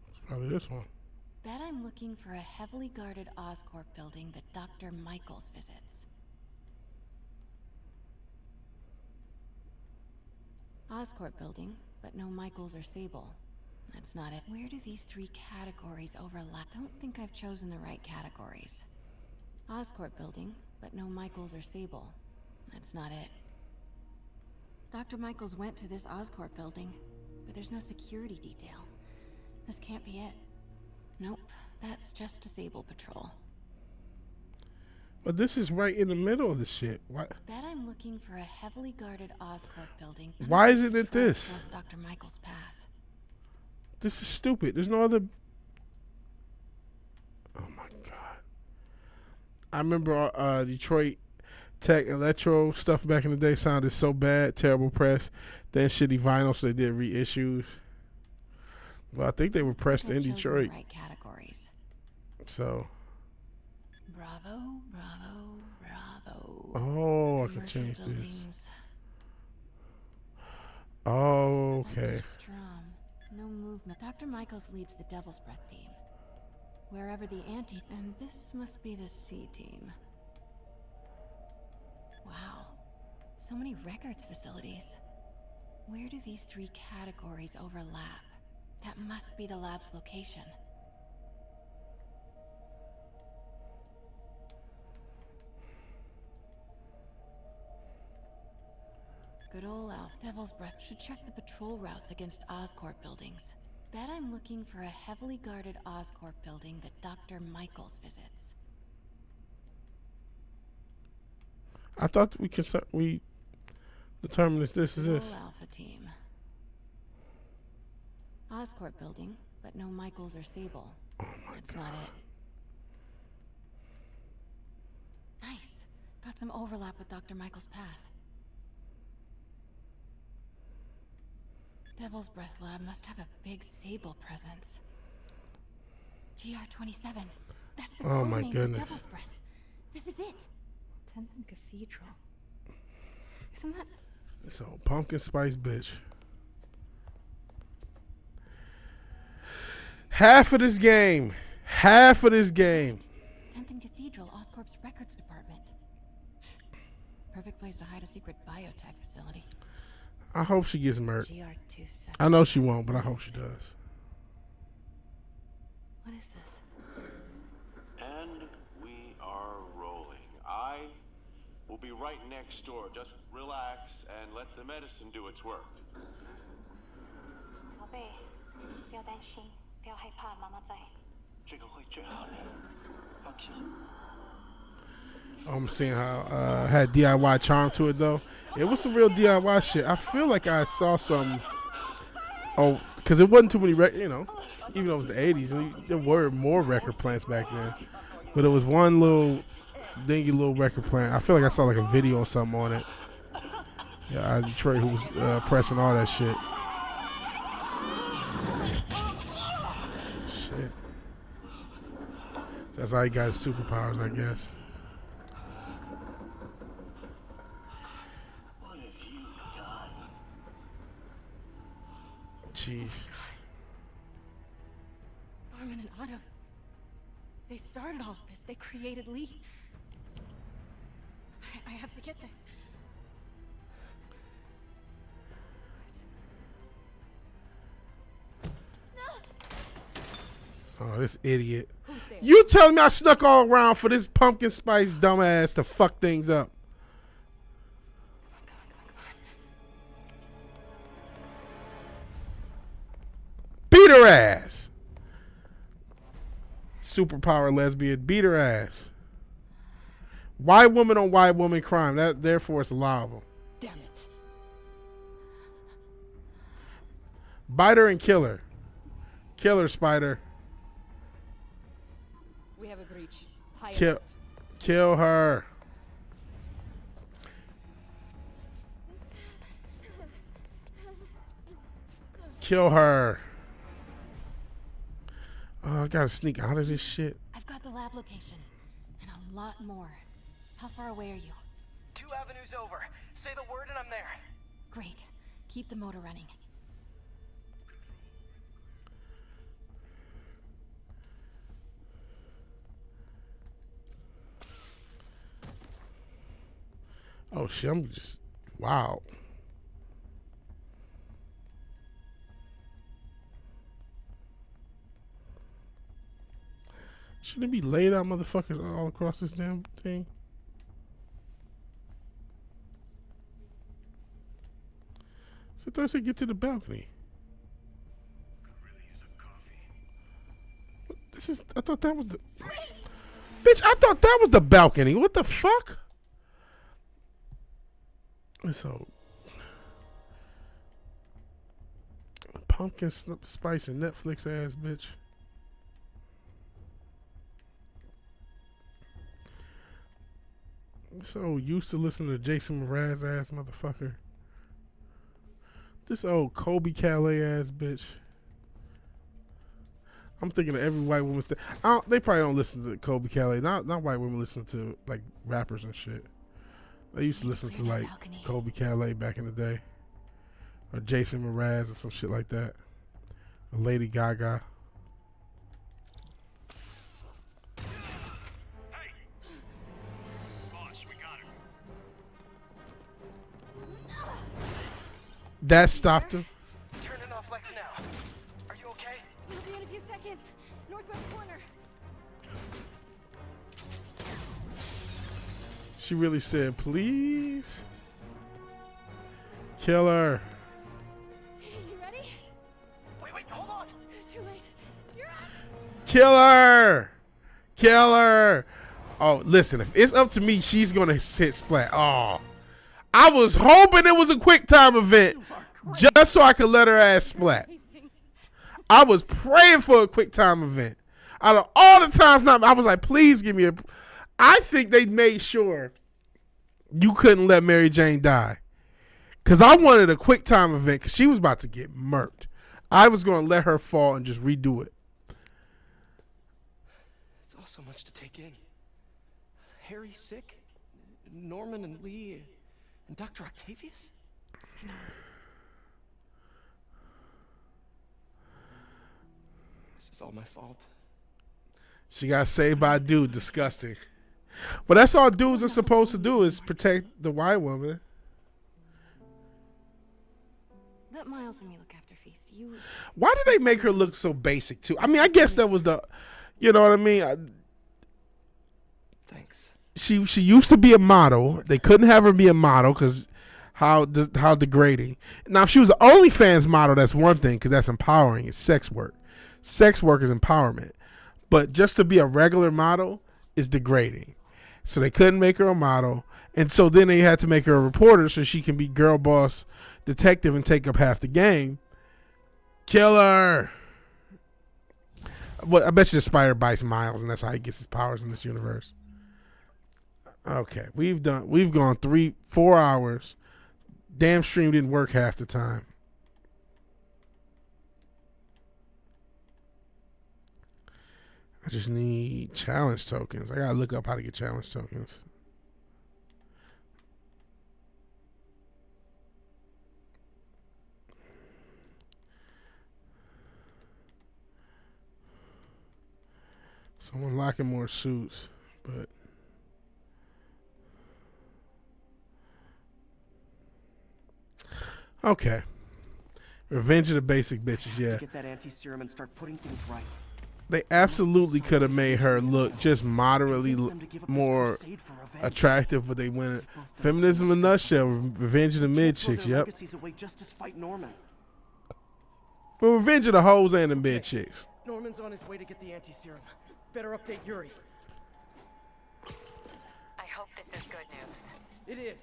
Speaker 1: It's probably this one.
Speaker 14: Bet I'm looking for a heavily guarded Oscorp building that Dr. Michaels visits. Oscorp building, but no Michaels or Sable. That's not it. Where do these three categories overlap? Don't think I've chosen the right categories. Oscorp building, but no Michaels or Sable. That's not it. Dr. Michaels went to this Oscorp building, but there's no security detail. This can't be it. Nope, that's just a Sable patrol.
Speaker 1: But this is right in the middle of the shit. Why?
Speaker 14: Bet I'm looking for a heavily guarded Oscorp building.
Speaker 1: Why isn't it this?
Speaker 14: Dr. Michaels' path.
Speaker 1: This is stupid. There's no other. Oh my god! I remember Detroit Tech Electro stuff back in the day sounded so bad, terrible press. Then shitty vinyl, so they did reissues. Well, I think they were pressed in Detroit.
Speaker 14: The right categories.
Speaker 1: So.
Speaker 14: Bravo, bravo, bravo.
Speaker 1: Oh, I can change this. Oh, okay.
Speaker 14: No movement. Dr. Michaels leads the Devil's Breath team. Wherever the anti... And this must be the C team. Wow. So many records facilities. Where do these three categories overlap? That must be the lab's location. Good old Alf. Devil's Breath should check the patrol routes against Oscorp buildings. Bet I'm looking for a heavily guarded Oscorp building that Dr. Michaels visits.
Speaker 1: I thought we determined this is this.
Speaker 14: Alpha team. Oscorp building, but no Michaels or Sable.
Speaker 1: Oh my
Speaker 14: That's
Speaker 1: god.
Speaker 14: not it. Nice. Got some overlap with Dr. Michaels' path. Devil's Breath Lab must have a big Sable presence. GR-27. That's the
Speaker 1: Oh my
Speaker 14: name
Speaker 1: goodness.
Speaker 14: for Devil's Breath. This is it. 10th and Cathedral. Isn't that...
Speaker 1: This old pumpkin spice bitch. Half of this game. 10th
Speaker 14: and Cathedral, Oscorp's records department. Perfect place to hide a secret biotech facility.
Speaker 1: I hope she gets murked.
Speaker 14: GR-27.
Speaker 1: I know she won't, but I hope she does.
Speaker 14: What is this?
Speaker 11: And we are rolling. I will be right next door. Just relax and let the medicine do its work.
Speaker 5: 宝贝，不要担心，不要害怕，妈妈在。
Speaker 11: 这个会治好的，放心。
Speaker 1: I'm seeing how had DIY charm to it though. It was some real DIY shit. I feel like I saw some. Oh, because it wasn't too many even though it was the 80s, there were more record plants back then. But it was one little dingy little record plant. I feel like I saw like a video or something on it. Yeah, out of Detroit, who was pressing all that shit. Shit. That's how he got his superpowers, I guess. Jeez.
Speaker 14: Norman and Otto. They started all of this. They created Lee. I have to get this.
Speaker 1: Oh, this idiot.
Speaker 16: Who's there?
Speaker 1: You telling me I snuck all around for this pumpkin spice dumbass to fuck things up? Beat her ass. Superpower lesbian, beat her ass. White woman on white woman crime. That therefore it's allowable.
Speaker 7: Damn it.
Speaker 1: Bite her and kill her. Kill her, Spider.
Speaker 16: We have a breach. High
Speaker 1: Kill,
Speaker 16: alert.
Speaker 1: kill her. Kill her. Oh, I gotta sneak out of this shit.
Speaker 14: I've got the lab location and a lot more. How far away are you?
Speaker 13: 2 avenues over. Say the word and I'm there.
Speaker 14: Great. Keep the motor running.
Speaker 1: Oh shit, I'm just wow. Shouldn't it be laid out motherfuckers all across this damn thing? So Thursday, get to the balcony. What, this is, I thought that was the... Bitch, I thought that was the balcony. What the fuck? So... Pumpkin spice and Netflix ass bitch. So used to listening to Jason Mraz ass motherfucker. This old Kobe Calais ass bitch. I'm thinking of every white woman. They probably don't listen to Kobe Calais. Not white women listen to like rappers and shit. They used to listen to like Kobe Calais back in the day, or Jason Mraz or some shit like that. Or Lady Gaga. That stopped him.
Speaker 13: Turning off Lex now. Are you okay?
Speaker 14: We'll be in a few seconds. Northwest corner.
Speaker 1: She really said, please. Kill her.
Speaker 14: You ready?
Speaker 13: Wait, hold on.
Speaker 14: Too late. You're up.
Speaker 1: Kill her. Kill her. Oh, listen, if it's up to me, she's going to hit splat. Oh. I was hoping it was a quick time event just so I could let her ass splat. I was praying for a quick time event. Out of all the times, I was like, please give me a... I think they made sure you couldn't let Mary Jane die. Because I wanted a quick time event because she was about to get murked. I was going to let her fall and just redo it.
Speaker 2: It's all so much to take in. Harry's sick. Norman and Lee... And Dr. Octavius? I know. This is all my fault.
Speaker 1: She got saved by a dude. Disgusting. But that's all dudes are supposed to do is protect the white woman.
Speaker 14: Let Miles and me look after Feast. You.
Speaker 1: Why did they make her look so basic too? I mean, I guess that was the, you know what I mean?
Speaker 2: Thanks.
Speaker 1: She used to be a model. They couldn't have her be a model because how degrading. Now, if she was an OnlyFans model, that's one thing because that's empowering. It's sex work. Sex work is empowerment. But just to be a regular model is degrading. So they couldn't make her a model. And so then they had to make her a reporter so she can be girl boss detective and take up half the game. Kill her. Well, I bet you the spider bites Miles and that's how he gets his powers in this universe. Okay, we've gone 3-4 hours. Damn stream didn't work half the time. I just need challenge tokens. I gotta look up how to get challenge tokens. So I'm unlocking more suits, but okay. Revenge of the basic bitches, yeah.
Speaker 2: Get that anti-serum and start putting things right.
Speaker 1: They absolutely could have made her look just moderately more attractive, but they went feminism in a nutshell. Revenge of the mid chicks. Yep.
Speaker 2: Just to spite Norman.
Speaker 1: But revenge of the hoes and the mid chicks.
Speaker 2: Norman's on his way to get the anti-serum. Better update Yuri.
Speaker 5: I hope this is good news.
Speaker 2: It is.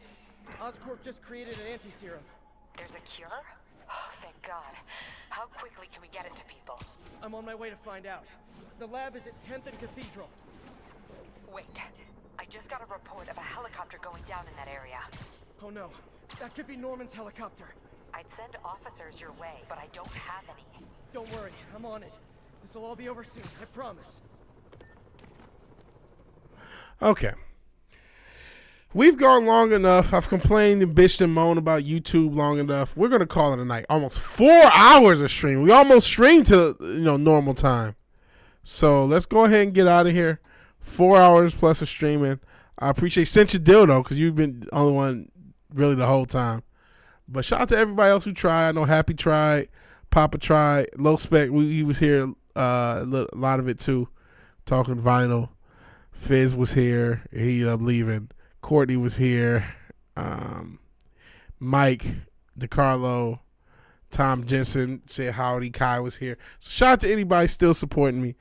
Speaker 2: Oscorp just created an anti-serum.
Speaker 5: There's a cure? Oh, thank God. How quickly can we get it to people?
Speaker 2: I'm on my way to find out. The lab is at 10th and Cathedral.
Speaker 5: Wait. I just got a report of a helicopter going down in that area.
Speaker 2: Oh no. That could be Norman's helicopter.
Speaker 5: I'd send officers your way, but I don't have any.
Speaker 2: Don't worry. I'm on it. This'll all be over soon. I promise.
Speaker 1: Okay. We've gone long enough. I've complained and bitched and moaned about YouTube long enough. We're going to call it a night. Almost 4 hours of stream. We almost streamed to, normal time. So let's go ahead and get out of here. 4 hours plus of streaming. I appreciate sent your dildo because you've been the only one really the whole time. But shout out to everybody else who tried. I know Happy tried. Papa tried. Low Spec, he was here a lot of it too. Talking vinyl. Fizz was here. He ended up leaving. Courtney was here. Mike DeCarlo, Tom Jensen said howdy. Kai was here. So shout out to anybody still supporting me.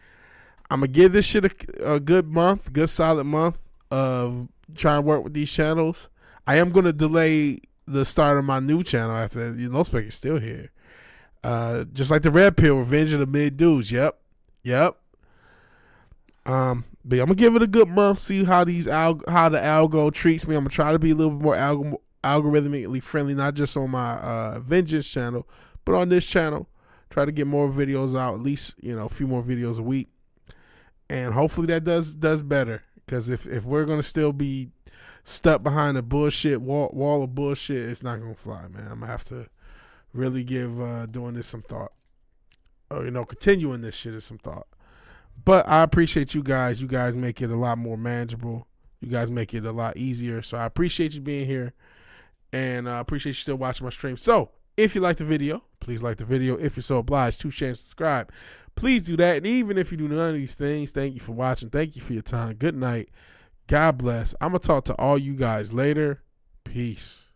Speaker 1: I'm going to give this shit a good month, good solid month of trying to work with these channels. I am going to delay the start of my new channel after Low Spec is still here. Just like the Red Pill, Revenge of the Mid Dudes. Yep. But I'm gonna give it a good month, see how the algo treats me. I'm gonna try to be a little bit more algorithmically friendly, not just on my Vengeance channel, but on this channel. Try to get more videos out, at least a few more videos a week, and hopefully that does better. Because if we're gonna still be stuck behind a bullshit wall of bullshit, it's not gonna fly, man. I'm gonna have to really give doing this some thought, or continuing this shit is some thought. But I appreciate you guys. You guys make it a lot more manageable. You guys make it a lot easier. So I appreciate you being here. And I appreciate you still watching my stream. So if you like the video, please like the video. If you're so obliged to share and subscribe, please do that. And even if you do none of these things, thank you for watching. Thank you for your time. Good night. God bless. I'm going to talk to all you guys later. Peace.